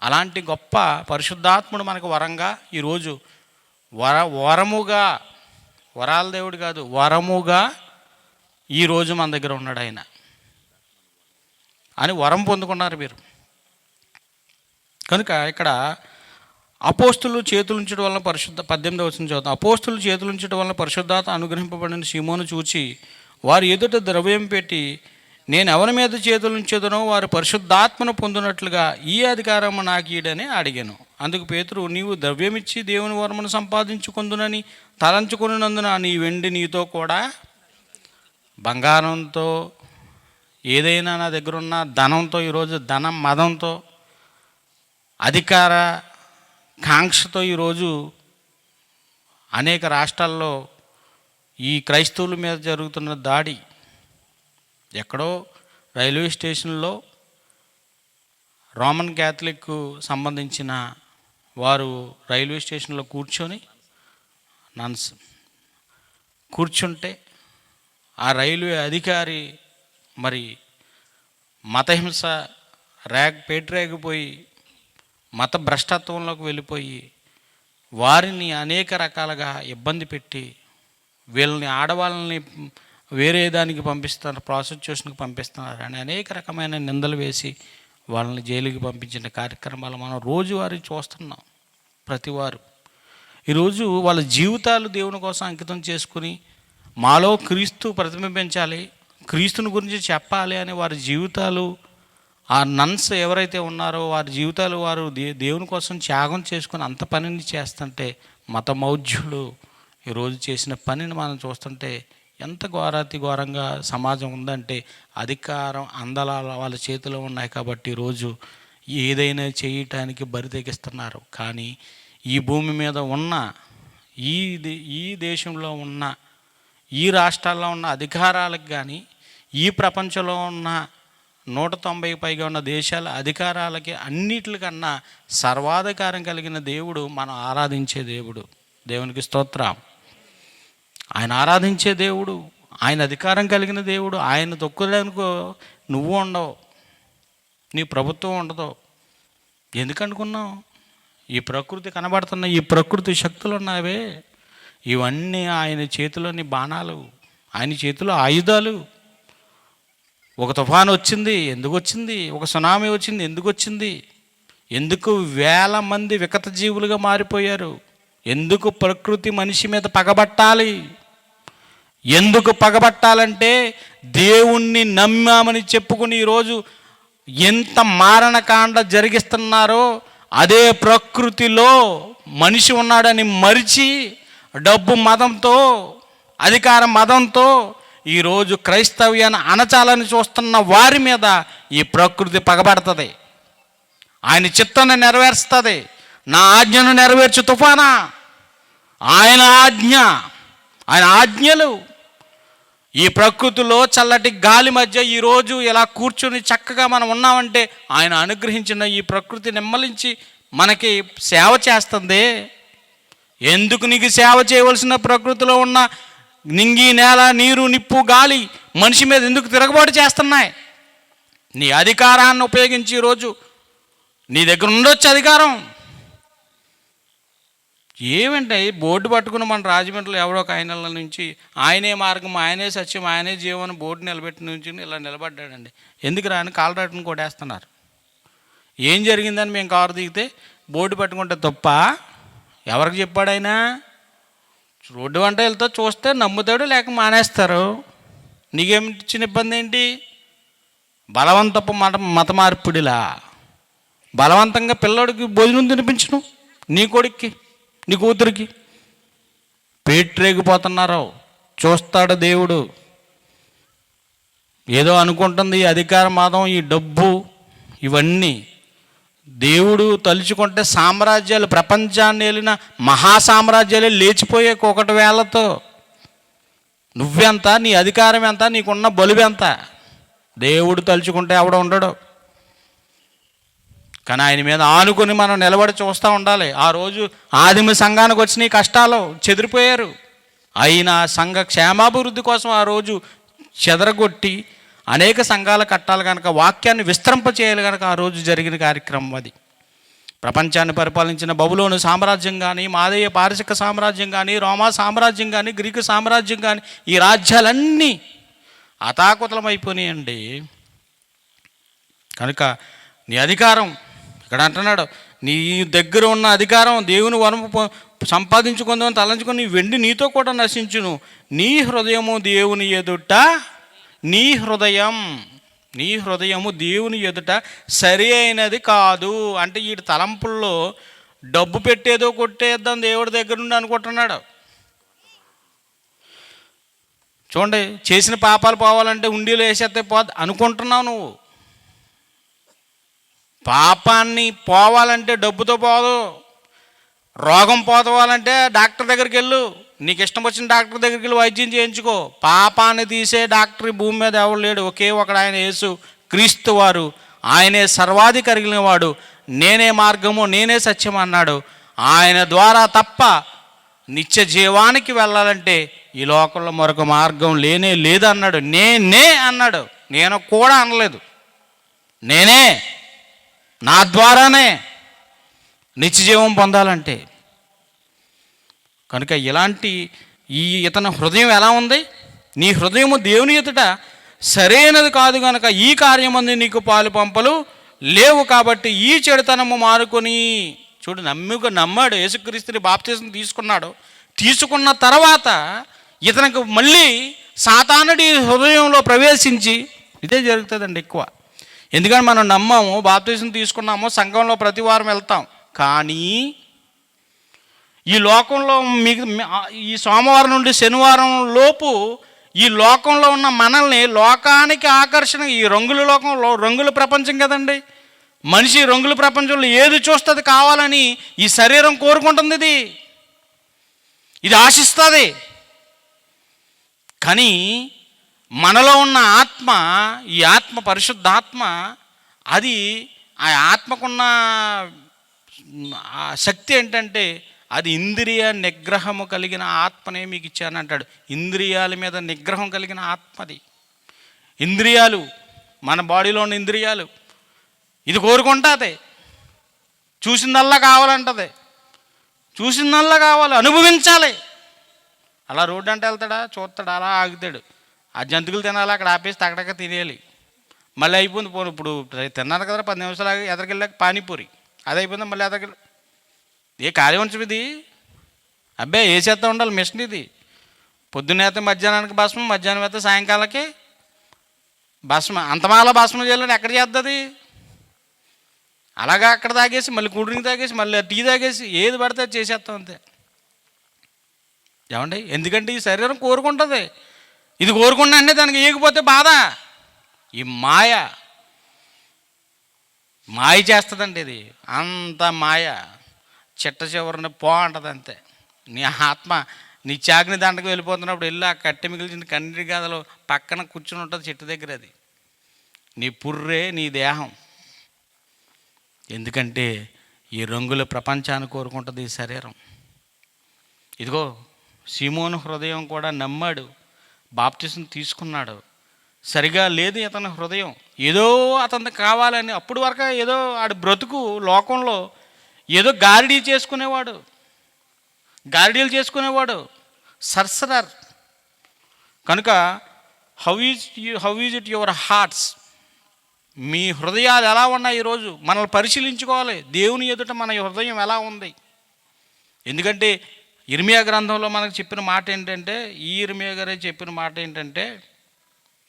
అలాంటి గొప్ప పరిశుద్ధాత్ముడు మనకు వరంగా ఈరోజు వరముగా, వరాల దేవుడు కాదు, వరముగా ఈరోజు మన దగ్గర ఉన్నాడు ఆయన అని వరం పొందుకున్నారు మీరు. కనుక ఇక్కడ అపోస్తులు చేతులుంచడం వలన 18వ వచనం చదువుతాం. అపోస్తులు చేతులుంచడం వలన పరిశుద్ధాత్మ అనుగ్రహింపబడిన సీమోను చూచి వారి ఎదుట ద్రవ్యం పెట్టి నేను ఎవరి మీద చేతులు ఉంచేదనో వారు పరిశుద్ధాత్మను పొందినట్లుగా ఈ అధికారం నాకు ఈడని అడిగాను. అందుకు పేతురు, నీవు ద్రవ్యమిచ్చి దేవుని వరమును సంపాదించుకుందునని తలంచుకున్నందున నీ వెండి నీతో కూడా బంగారంతో ఏదైనా నా దగ్గర ఉన్న ధనంతో, ఈరోజు ధనం మదంతో అధికార కాంక్షతో ఈరోజు అనేక రాష్ట్రాల్లో ఈ క్రైస్తవుల మీద జరుగుతున్న దాడి, ఎక్కడో రైల్వే స్టేషన్లో రోమన్ క్యాథలిక్ సంబంధించిన వారు రైల్వే స్టేషన్లో కూర్చుంటే ఆ రైల్వే అధికారి మరి మతహింస పేటరేగిపోయి మత భ్రష్టత్వంలోకి వెళ్ళిపోయి వారిని అనేక రకాలుగా ఇబ్బంది పెట్టి వీళ్ళని ఆడవాళ్ళని వేరే దానికి పంపిస్తున్నారు, ప్రాసిక్యూషన్కి పంపిస్తున్నారు అని అనేక రకమైన నిందలు వేసి వాళ్ళని జైలుకి పంపించిన కార్యక్రమాలు మనం రోజువారీ చూస్తున్నాం. ప్రతివారు ఈరోజు వాళ్ళ జీవితాలు దేవుని కోసం అంకితం చేసుకుని మాలో క్రీస్తు ప్రతిబింబించాలి, క్రీస్తుని గురించి చెప్పాలి అని వారి జీవితాలు, ఆ నన్స్ ఎవరైతే ఉన్నారో వారి జీవితాలు వారు దేవుని కోసం త్యాగం చేసుకుని అంత పనిని చేస్తుంటే మత మౌఢ్యులు ఈరోజు చేసిన పనిని మనం చూస్తుంటే ఎంత ఘోరంగా సమాజం ఉందంటే అధికారం అందలాల వాళ్ళ చేతిలో ఉన్నాయి కాబట్టి ఈరోజు ఏదైనా చేయటానికి బరి తెగిస్తున్నారు. కానీ ఈ భూమి మీద ఉన్న ఈ దేశంలో ఉన్న ఈ రాష్ట్రాల్లో ఉన్న అధికారాలకు కానీ ఈ ప్రపంచంలో ఉన్న 190కి పైగా ఉన్న దేశాల అధికారాలకి అన్నిటికన్నా సర్వాధికారం కలిగిన దేవుడు మనం ఆరాధించే దేవుడు. దేవునికి స్తోత్రం. ఆయన ఆరాధించే దేవుడు, ఆయన అధికారం కలిగిన దేవుడు. ఆయన తొక్కుదనుకో నువ్వు ఉండవు, నీ ప్రభుత్వం ఉండదు. ఎందుకనుకున్నావు? ఈ ప్రకృతి కనబడుతున్న ఈ ప్రకృతి శక్తులు ఉన్నావే, ఇవన్నీ ఆయన చేతిలోని బాణాలు, ఆయన చేతిలో ఆయుధాలు. ఒక తుఫాను వచ్చింది, ఎందుకు వచ్చింది? ఒక సునామీ వచ్చింది, ఎందుకు వచ్చింది? ఎందుకు వేల మంది వికత జీవులుగా మారిపోయారు? ఎందుకు ప్రకృతి మనిషి మీద పగబట్టాలి? ఎందుకు పగబట్టాలంటే దేవుణ్ణి నమ్మామని చెప్పుకుని ఈరోజు ఎంత మారణకాండ జరిగిస్తున్నారో అదే ప్రకృతిలో మనిషి ఉన్నాడని మరిచి డబ్బు మదంతో, అధికార మదంతో ఈరోజు క్రైస్తవ్యాన్ని అణచాలని చూస్తున్న వారి మీద ఈ ప్రకృతి పగబడుతుంది. ఆయన చిత్తాన్ని నెరవేరుస్తుంది. నా ఆజ్ఞను నెరవేర్చు తుఫానా, ఆయన ఆజ్ఞ, ఆయన ఆజ్ఞలు. ఈ ప్రకృతిలో చల్లటి గాలి మధ్య ఈరోజు ఇలా కూర్చుని చక్కగా మనం ఉన్నామంటే ఆయన అనుగ్రహించిన ఈ ప్రకృతి నెమ్మలించి మనకి సేవ చేస్తుంది. ఎందుకు నీకు సేవ చేయవలసిన ప్రకృతిలో ఉన్న నింగి, నేల, నీరు, నిప్పు, గాలి మనిషి మీద ఎందుకు తిరగబాటు చేస్తున్నాయి? నీ అధికారాన్ని ఉపయోగించి ఈరోజు నీ దగ్గర ఉండొచ్చు అధికారం. ఏమంటే బోర్డు పట్టుకుని మన రాజమండ్రిలో ఎవరో ఒక ఆయన నుంచి ఆయనే మార్గం, ఆయనే సత్యం, ఆయనే జీవనం బోర్డు నిలబెట్టి నుంచి ఇలా నిలబడ్డాడండి. ఎందుకు రాని కాలరాటును కొట్టేస్తున్నారు. ఏం జరిగిందని మేము కారు దిగితే బోర్డు పట్టుకుంటే తప్ప ఎవరికి చెప్పాడు ఆయన? రోడ్డు వంట వెళ్తే చూస్తే నమ్ముతాడు, లేక మానేస్తారు. నీకేమి చిన్న ఇబ్బంది ఏంటి? బలవంతపు మత మార్పిడిలా బలవంతంగా పిల్లోడికి భోజనం తినిపించను, నీ కొడుక్కి, నీ కూతురికి. పేట్రేగిపోతున్నారు. చూస్తాడు దేవుడు. ఏదో అనుకుంటుంది ఈ అధికార మాదం, ఈ డబ్బు, ఇవన్నీ దేవుడు తలుచుకుంటే సామ్రాజ్యాలు, ప్రపంచాన్ని వెళ్ళిన మహాసామ్రాజ్యాలే లేచిపోయే ఒకటి వేళతో. నువ్వెంత, నీ అధికారం ఎంత, నీకున్న బలువెంత? దేవుడు తలుచుకుంటే ఎవడ ఉండడు. కానీ ఆయన మీద ఆనుకొని మనం నిలబడి చూస్తూ ఉండాలి. ఆ రోజు ఆదిమ సంఘానికి వచ్చిన కష్టాలు చెదిరిపోయారు. అయినా సంఘ క్షేమాభివృద్ధి కోసం ఆ రోజు చెదరగొట్టి అనేక సంఘాలు కట్టాలి కనుక, వాక్యాన్ని విస్తరింప చేయాలి కనుక ఆ రోజు జరిగిన కార్యక్రమం అది. ప్రపంచాన్ని పరిపాలించిన బబులోను సామ్రాజ్యం కానీ, మాదయ్య పారసిక సామ్రాజ్యం కానీ, రోమా సామ్రాజ్యం కానీ, గ్రీకు సామ్రాజ్యం కానీ, ఈ రాజ్యాలన్నీ అతాకుతలమైపోయినాయండి. కనుక నీ అధికారం ఇక్కడ అంటున్నాడు, నీ దగ్గర ఉన్న అధికారం దేవుని వరము సంపాదించుకుందామని తలంచుకొని నీ వెండి నీతో కూడా నశించును. నీ హృదయము దేవుని ఎదుట, నీ హృదయం నీ హృదయము దేవుని ఎదుట సరి అయినది కాదు. అంటే ఈ తలంపుల్లో డబ్బు పెట్టేదో కొట్టేద్దాం దేవుడి దగ్గర నుండి అనుకుంటున్నాడు. చూడండి, చేసిన పాపాలు పోవాలంటే ఉండీలో వేసేస్తే అనుకుంటున్నావు నువ్వు. పాపాన్ని పోవాలంటే డబ్బుతో పోదు. రోగం పోవాలంటే డాక్టర్ దగ్గరికి వెళ్ళు. నీకు ఇష్టం వచ్చిన డాక్టర్ దగ్గరికి వెళ్ళి వైద్యం చేయించుకో. పాపాన్ని తీసే డాక్టర్ ఈ భూమి మీద ఎవరు లేడు. ఒకే ఒకడు, ఆయన యేసు క్రీస్తు వారు. ఆయనే సర్వాధికారి కలిగిన వాడు. నేనే మార్గము, నేనే సత్యం అన్నాడు. ఆయన ద్వారా తప్ప నిత్య జీవానికి వెళ్ళాలంటే ఈ లోకంలో మరొక మార్గం లేనే లేదన్నాడు. నేనే అన్నాడు, నేను కూడా అనలేదు. నేనే, నా ద్వారానే నిత్య జీవం పొందాలంటే. కనుక ఇలాంటి ఇతని హృదయం ఎలా ఉంది? నీ హృదయము దేవుని ఎదుట సరైనది కాదు కనుక ఈ కార్యమందు నీకు పాలు పంపలు లేవు. కాబట్టి ఈ చెడుతనము మారుకొని, చూడు, నమ్మాడు, యేసుక్రీస్తుని బాప్తిసం తీసుకున్నాడు. తీసుకున్న తర్వాత ఇతనికి మళ్ళీ సాతానుడి హృదయంలో ప్రవేశించి, ఇదే జరుగుతుందండి ఎక్కువ. ఎందుకంటే మనం నమ్మాము, బాప్తిసం తీసుకున్నాము, సంఘంలో ప్రతి వారం వెళ్తాం. కానీ ఈ లోకంలో ఈ సోమవారం నుండి శనివారం లోపు ఈ లోకంలో ఉన్న మనల్ని లోకానికి ఆకర్షణ, ఈ రంగుల లోకంలో, రంగుల ప్రపంచం కదండి. మనిషి రంగుల ప్రపంచంలో ఏది చూస్తుంది కావాలని ఈ శరీరం కోరుకుంటుంది, ఇది ఆశిస్తుంది. కానీ మనలో ఉన్న ఆత్మ, ఈ ఆత్మ పరిశుద్ధాత్మ, అది ఆ ఆత్మకున్న శక్తి ఏంటంటే అది ఇంద్రియ నిగ్రహము కలిగిన ఆత్మనే మీకు ఇచ్చాను అంటాడు. ఇంద్రియాల మీద నిగ్రహం కలిగిన ఆత్మది. ఇంద్రియాలు, మన బాడీలో ఉన్న ఇంద్రియాలు ఇది కోరుకుంటుంది. చూసిందల్లా కావాలంటది, చూసిందల్లా కావాలి, అనుభవించాలి. అలా రోడ్డు అంటే వెళ్తాడా, చూస్తాడు, అలా ఆగుతాడు. ఆ జంతువులు తినాలి, అక్కడ ఆపేసి తగ్గడక తినేయాలి. మళ్ళీ అయిపోయింది. ఇప్పుడు తిన్నారు కదా, 10 నిమిషాలు ఆగి ఎదరికెళ్ళాక పానీపూరి, అది అయిపోయింది. మళ్ళీ ఎదరికెళ్ళి ఏ కార్యవంశం ఇది? అబ్బాయి ఏ చేస్తా ఉండాలి మిషన్ ఇది. పొద్దున్నేస్తే మధ్యాహ్నానికి భస్మం, మధ్యాహ్నం అయితే సాయంకాలకి భస్మం. అంతమాల భస్మం చేయాలని ఎక్కడ చేస్తుంది? అలాగా అక్కడ తాగేసి మళ్ళీ కూల్ డ్రింక్ తాగేసి మళ్ళీ టీ తాగేసి ఏది పడితే చేసేస్తాం అంతే. ఏమండి? ఎందుకంటే ఈ శరీరం కోరుకుంటుంది. ఇది కోరుకున్నా అంటే దానికి ఏగిపోతే బాధ. ఈ మాయ చేస్తుందండి. ఇది అంత మాయ. చిట్ట చివరిని పో అంటది అంతే. నీ ఆత్మ నీ చాగ్ని దండకు వెళ్ళిపోతున్నప్పుడు వెళ్ళి ఆ కట్టె మిగిల్చిన కన్నీటి గదలో పక్కన కూర్చుని ఉంటుంది చెట్టు దగ్గర. అది నీ పుర్రే, నీ దేహం. ఎందుకంటే ఈ రంగుల ప్రపంచాన్ని కోరుకుంటుంది ఈ శరీరం. ఇదిగో సీమోను హృదయం కూడా నమ్మాడు, బాప్తిసం తీసుకున్నాడు. సరిగా లేదు ఇతని హృదయం. ఏదో అతనికి కావాలని, అప్పుడు వరకు ఏదో ఆడి బ్రతుకు లోకంలో ఏదో గారిడీలు చేసుకునేవాడు, సర్సరర్. కనుక how is it your hearts? మీ హృదయాలు ఎలా ఉన్నాయి? ఈరోజు మనల్ని పరిశీలించుకోవాలి. దేవుని ఎదుట మన హృదయం ఎలా ఉంది? ఎందుకంటే ఇర్మియా గ్రంథంలో మనకు చెప్పిన మాట ఏంటంటే, ఈ ఇర్మియా గారే చెప్పిన మాట ఏంటంటే,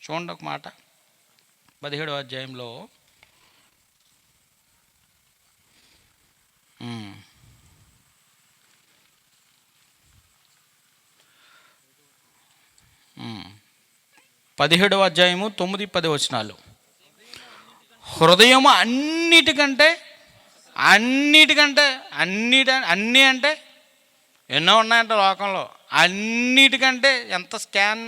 చూడండి ఒక మాట, 17వ అధ్యాయంలో పదిహేడవ అధ్యాయము 9-10 వచనాలు. హృదయము అన్నిటికంటే అన్నీ అంటే ఎన్నో ఉన్నాయంట లోకంలో. అన్నిటికంటే ఎంత స్కాన్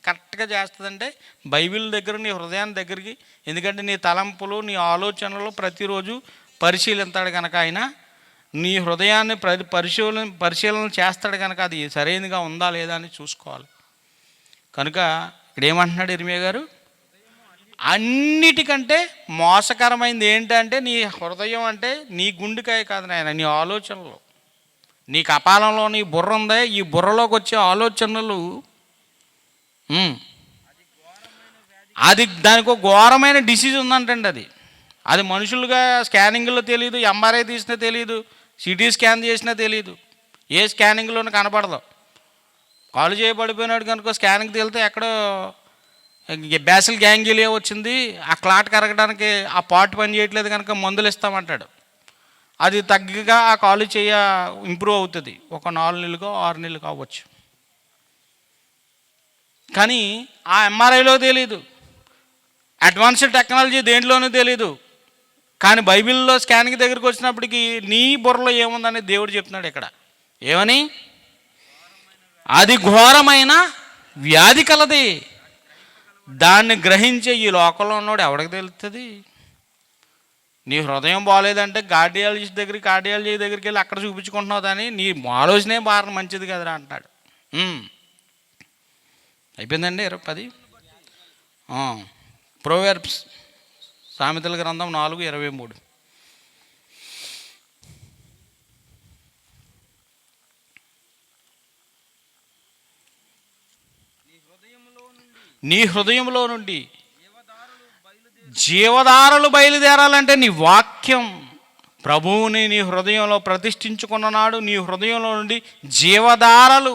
కరెక్ట్గా చేస్తుందంటే బైబిల్ దగ్గర నీ హృదయాన్ని దగ్గరికి. ఎందుకంటే నీ తలంపులు, నీ ఆలోచనలు ప్రతిరోజు పరిశీలిస్తాడు కనుక ఆయన నీ హృదయాన్ని పరిశీలన చేస్తాడు కనుక అది సరైనదిగా ఉందా లేదా అని చూసుకోవాలి. కనుక ఇక్కడ ఏమంటున్నాడు ఇర్మియా గారు? అన్నిటికంటే మోసకరమైనది ఏంటంటే నీ హృదయం అంటే నీ గుండెకాయ కాదు నాయన, నీ ఆలోచనలు. నీ కపాలంలో నీ బుర్ర ఉందే, ఈ బుర్రలోకి వచ్చే ఆలోచనలు, అది దానికి ఒక ఘోరమైన డిసీజ్ ఉందంటండి. అది మనుషులుగా స్కానింగ్లో తెలియదు, ఎంఆర్ఐ తీసినా తెలియదు, సిటీ స్కాన్ చేసినా తెలియదు, ఏ స్కానింగ్లోనూ కనపడదు. కాలు చేయబడిపోయినాడు కనుక స్కానింగ్ తేలితే ఎక్కడో బ్యాసిల్ గ్యాంగిలియా వచ్చింది, ఆ క్లాట్ కరగడానికి ఆ పార్ట్ పని చేయట్లేదు కనుక మందులు ఇస్తామంటాడు. అది తగ్గగా ఆ కాలు చేయ ఇంప్రూవ్ అవుతుంది, ఒక 4 నెలలుగా 6 నెలలు కావచ్చు. కానీ ఆ ఎంఆర్ఐలో తెలీదు, అడ్వాన్స్డ్ టెక్నాలజీ దేంట్లోనూ తెలీదు. కానీ బైబిల్లో స్కానింగ్ దగ్గరికి వచ్చినప్పటికీ నీ బుర్రలో ఏముందని దేవుడు చెప్తున్నాడు ఇక్కడ. ఏమని? అది ఘోరమైన వ్యాధి కలది, దాన్ని గ్రహించే ఈ లోకంలో ఉన్నాడు ఎవడికి తెలుస్తుంది? నీ హృదయం బాగోలేదంటే కార్డియాలజిస్ట్ దగ్గరికి వెళ్ళి అక్కడ చూపించుకుంటున్నావు, కానీ నీ ఆలోచనే బాగా మంచిది కదరా అంటాడు. అయిపోయిందండి 10. ప్రొవెర్బ్స్, సామెతల గ్రంథం 4:23. నీ హృదయంలో నుండి జీవధారలు బయలుదేరాలంటే నీ వాక్యం. ప్రభువుని నీ హృదయంలో ప్రతిష్ఠించుకున్న నాడు నీ హృదయంలో నుండి జీవధారలు,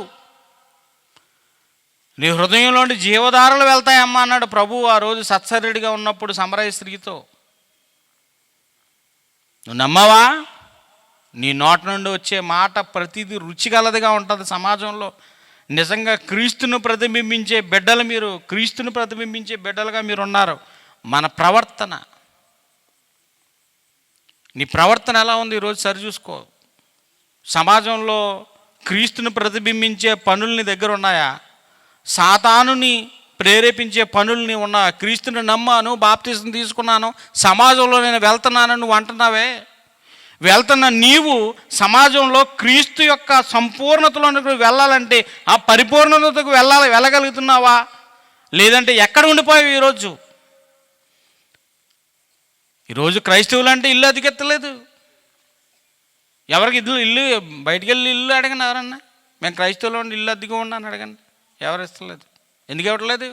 నీ హృదయంలో నుండి జీవధారలు వెళ్తాయమ్మా అన్నాడు ప్రభువు ఆ రోజు సత్సరుడిగా ఉన్నప్పుడు సమరయ స్త్రీతో. నువ్వు నమ్మవా? నీ నోట నుండి వచ్చే మాట ప్రతిదీ రుచిగలదిగా ఉంటుంది. సమాజంలో నిజంగా క్రీస్తును ప్రతిబింబించే బిడ్డలు మీరు, క్రీస్తును ప్రతిబింబించే బిడ్డలుగా మీరు ఉన్నారు. మన ప్రవర్తన, నీ ప్రవర్తన ఎలా ఉంది ఈరోజు సరిచూసుకో. సమాజంలో క్రీస్తును ప్రతిబింబించే పనుల్ని దగ్గర ఉన్నాయా? సాతానుని ప్రేరేపించే పనుల్ని ఉన్నా? క్రీస్తుని నమ్మాను, బాప్తిసం తీసుకున్నాను, సమాజంలో నేను వెళ్తున్నాను నువ్వు అంటున్నావే, వెళ్తున్న నీవు సమాజంలో క్రీస్తు యొక్క సంపూర్ణతలోకి వెళ్ళాలంటే ఆ పరిపూర్ణతకు వెళ్ళగలుగుతున్నావా? లేదంటే ఎక్కడ ఉండిపోయావు ఈరోజు క్రైస్తవులు అంటే ఇల్లు అద్దెకెత్తలేదు. ఎవరికి ఇల్లు బయటికి వెళ్ళి ఇల్లు అడగండి, ఎవరన్నా మేము క్రైస్తవులు ఉండి ఇల్లు అద్దెగా ఉన్నాను అడగండి, ఎవరు ఇస్తలేదు. ఎందుకు ఇవ్వట్లేదు?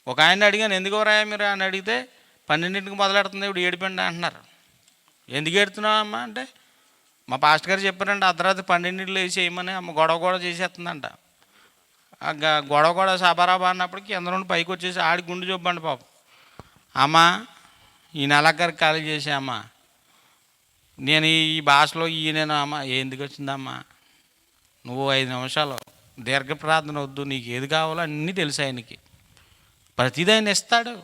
ఒక ఆయన అడిగాను, ఎందుకు ఎవరాయా మీరు అని అడిగితే 12ంటికి మొదలెడుతుంది, ఇప్పుడు 7 అంటున్నారు. ఎందుకు ఎడుతున్నావు అమ్మ అంటే, మా పాస్టర్ గారు చెప్పారంటే అర్ధరాత్రి 12ంటికి లేచి చేయమని. అమ్మ గొడవ చేసేస్తుందంట. గొడవ సబారాబా అన్నప్పటికీ కింద నుండి పైకి వచ్చేసి ఆడి గుండు చూపండి పాపం. అమ్మ ఈ నెలగారికి ఖాళీ చేసామ్మా, నేను ఈ భాషలో ఈయన అమ్మ ఎందుకు వచ్చిందమ్మా, నువ్వు 5 నిమిషాలు దీర్ఘ ప్రార్థన వద్దు, నీకు ఏది కావాలో అన్నీ తెలుసు ఆయనకి, ప్రతిదీ ఆయన ఇస్తాడు.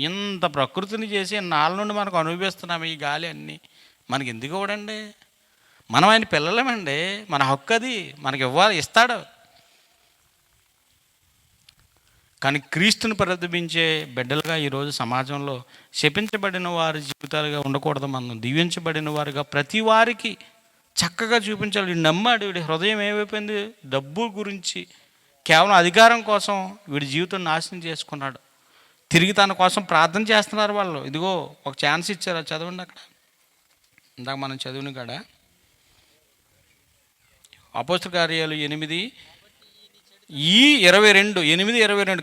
ఇంత ప్రకృతిని చేసి నాళ్ళ నుండి మనకు అనుభవిస్తున్నాము ఈ గాలి అన్నీ, మనకి ఎందుకు ఇవ్వడండి? మనం ఆయన పిల్లలమండి, మన హక్కు అది, మనకి ఇవ్వాలి, ఇస్తాడు. కానీ క్రీస్తుని ప్రతిబింబించే బిడ్డలుగా ఈరోజు సమాజంలో శపించబడిన వారి జీవితాలుగా ఉండకూడదు. మనం దీవించబడిన వారుగా ప్రతి వారికి చక్కగా చూపించాలి. వీడు నమ్మాడు, వీడి హృదయం ఏమైపోయింది? డబ్బు గురించి, కేవలం అధికారం కోసం వీడి జీవితం నాశనం చేసుకున్నాడు. తిరిగి తన కోసం ప్రార్థన చేస్తున్నారు వాళ్ళు. ఇదిగో ఒక ఛాన్స్ ఇచ్చారు, చదవండి అక్కడ, ఇందాక మనం చదివిన కాడ అపోస్తల కార్యాలు 8:22.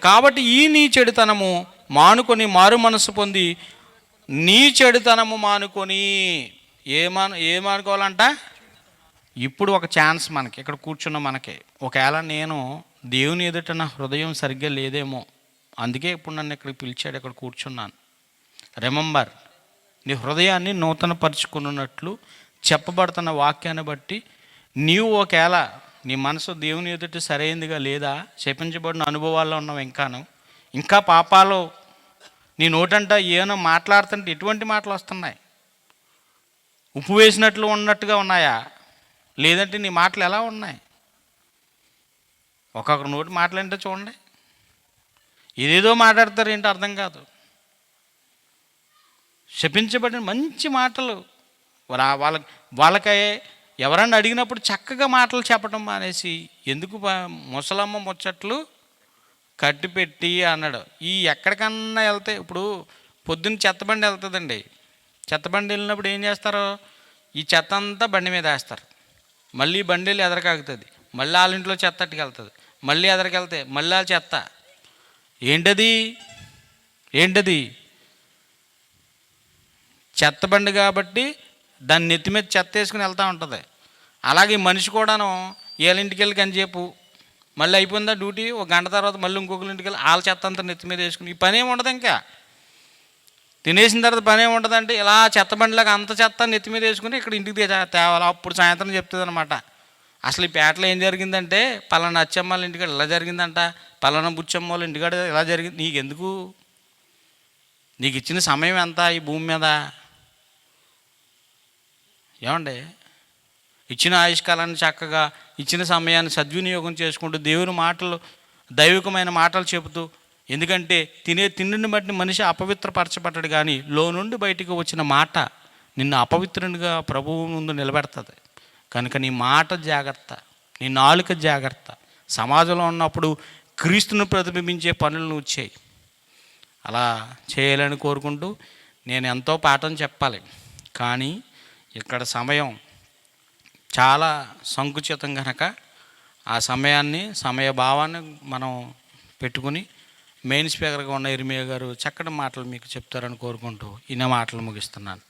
కాబట్టి ఈ నీ చెడుతనము మానుకొని మారు మనసు పొంది, నీ చెడుతనము మానుకొని ఏ మానుకోవాలంట? ఇప్పుడు ఒక ఛాన్స్ మనకి, ఇక్కడ కూర్చున్న మనకి. ఒకవేళ నేను దేవుని ఎదుట నా హృదయం సరిగ్గా లేదేమో, అందుకే ఇప్పుడు నన్ను ఇక్కడికి పిలిచాడు, ఇక్కడ కూర్చున్నాను. రిమెంబర్, నీ హృదయాన్ని నూతనపరుచుకున్నట్లు చెప్పబడుతున్న వాక్యాన్ని బట్టి నీవు ఒకవేళ నీ మనసు దేవుని ఎదుట సరైనదిగా లేదా, శపించబడిన అనుభవాల్లో ఉన్నావు, ఇంకా పాపాలు నీ నోటంట ఏమైనా మాట్లాడుతుంటే ఎటువంటి మాటలు వస్తున్నాయి? ఉప్పు వేసినట్లు ఉన్నట్టుగా ఉన్నాయా? లేదంటే నీ మాటలు ఎలా ఉన్నాయి? ఒక్కొక్కరు నోటి మాటలంటే చూడండి, ఏదేదో మాట్లాడతారు, ఏంటో అర్థం కాదు. శపించబడిన మంచి మాటలు వాళ్ళకి ఎవరన్నా అడిగినప్పుడు చక్కగా మాటలు చెప్పడం మానేసి, ఎందుకు ముసలమ్మ ముచ్చట్లు కట్టిపెట్టి అన్నాడు. ఈ ఎక్కడికన్నా వెళ్తే, ఇప్పుడు పొద్దున్న చెత్తబండి వెళ్తుందండి, చెత్తబండి వెళ్ళినప్పుడు ఏం చేస్తారు? ఈ చెత్త అంతా బండి మీద వేస్తారు, మళ్ళీ బండి వెళ్ళి ఎదరకాగుతుంది, మళ్ళీ వాళ్ళ ఇంట్లో చెత్త అట్టుకెళ్తుంది, మళ్ళీ ఎదరికెళ్తే మళ్ళీ వాళ్ళ చెత్త. ఏంటది? చెత్త బండి కాబట్టి దాన్ని నెత్తి మీద చెత్త వేసుకుని వెళ్తూ ఉంటుంది. అలాగే మనిషి కూడాను వీళ్ళ ఇంటికి వెళ్ళి కంచేపు మళ్ళీ అయిపోయిందా డ్యూటీ, ఒక గంట తర్వాత మళ్ళీ ఇంకొకరి ఇంటికి వెళ్ళి వాళ్ళ చెత్త అంతా నెత్తి మీద వేసుకుని ఈ పని ఏమి ఉండదు. ఇంకా తినేసిన తర్వాత పని ఏమి ఉండదంటే ఇలా చెత్త బండిలాగా అంత చెత్త నెత్తి మీద వేసుకుని ఇక్కడ ఇంటికి తేవాలి. అప్పుడు సాయంత్రం చెప్తుంది అనమాట, అసలు ఈ పేటలో ఏం జరిగిందంటే పలానా అచ్చమ్మాళ్ళ ఇంటికాడ ఇలా జరిగిందంట, పలానా బుచ్చమ్మ వాళ్ళ ఇంటికాడ ఇలా జరిగింది. నీకెందుకు? నీకు ఇచ్చిన సమయం ఎంత ఈ భూమి మీద? ఏమండి, ఇచ్చిన ఆయుష్కాలాన్ని చక్కగా ఇచ్చిన సమయాన్ని సద్వినియోగం చేసుకుంటూ దేవుని మాటలు, దైవికమైన మాటలు చెబుతూ, ఎందుకంటే తినే తిండిని బట్టి మనిషి అపవిత్రపరచబడ్డాడు, కానీ లో నుండి బయటికి వచ్చిన మాట నిన్ను అపవిత్రునిగా ప్రభువు ముందు నిలబెడుతుంది. కనుక నీ మాట జాగ్రత్త, నీ నాలుక జాగ్రత్త. సమాజంలో ఉన్నప్పుడు క్రీస్తును ప్రతిబింబించే పనులు నువ్వు చేయి. అలా చేయాలని కోరుకుంటూ, నేను ఎంతో పాఠం చెప్పాలి, కానీ ఇక్కడ సమయం చాలా సంకుచితం కనుక ఆ సమయాన్ని, సమయభావాన్ని మనం పెట్టుకుని మెయిన్ స్పీకర్గా ఉన్న ఇర్మియా గారు చక్కటి మాటలు మీకు చెప్తారని కోరుకుంటూ ఈయన మాటలు ముగిస్తున్నాను.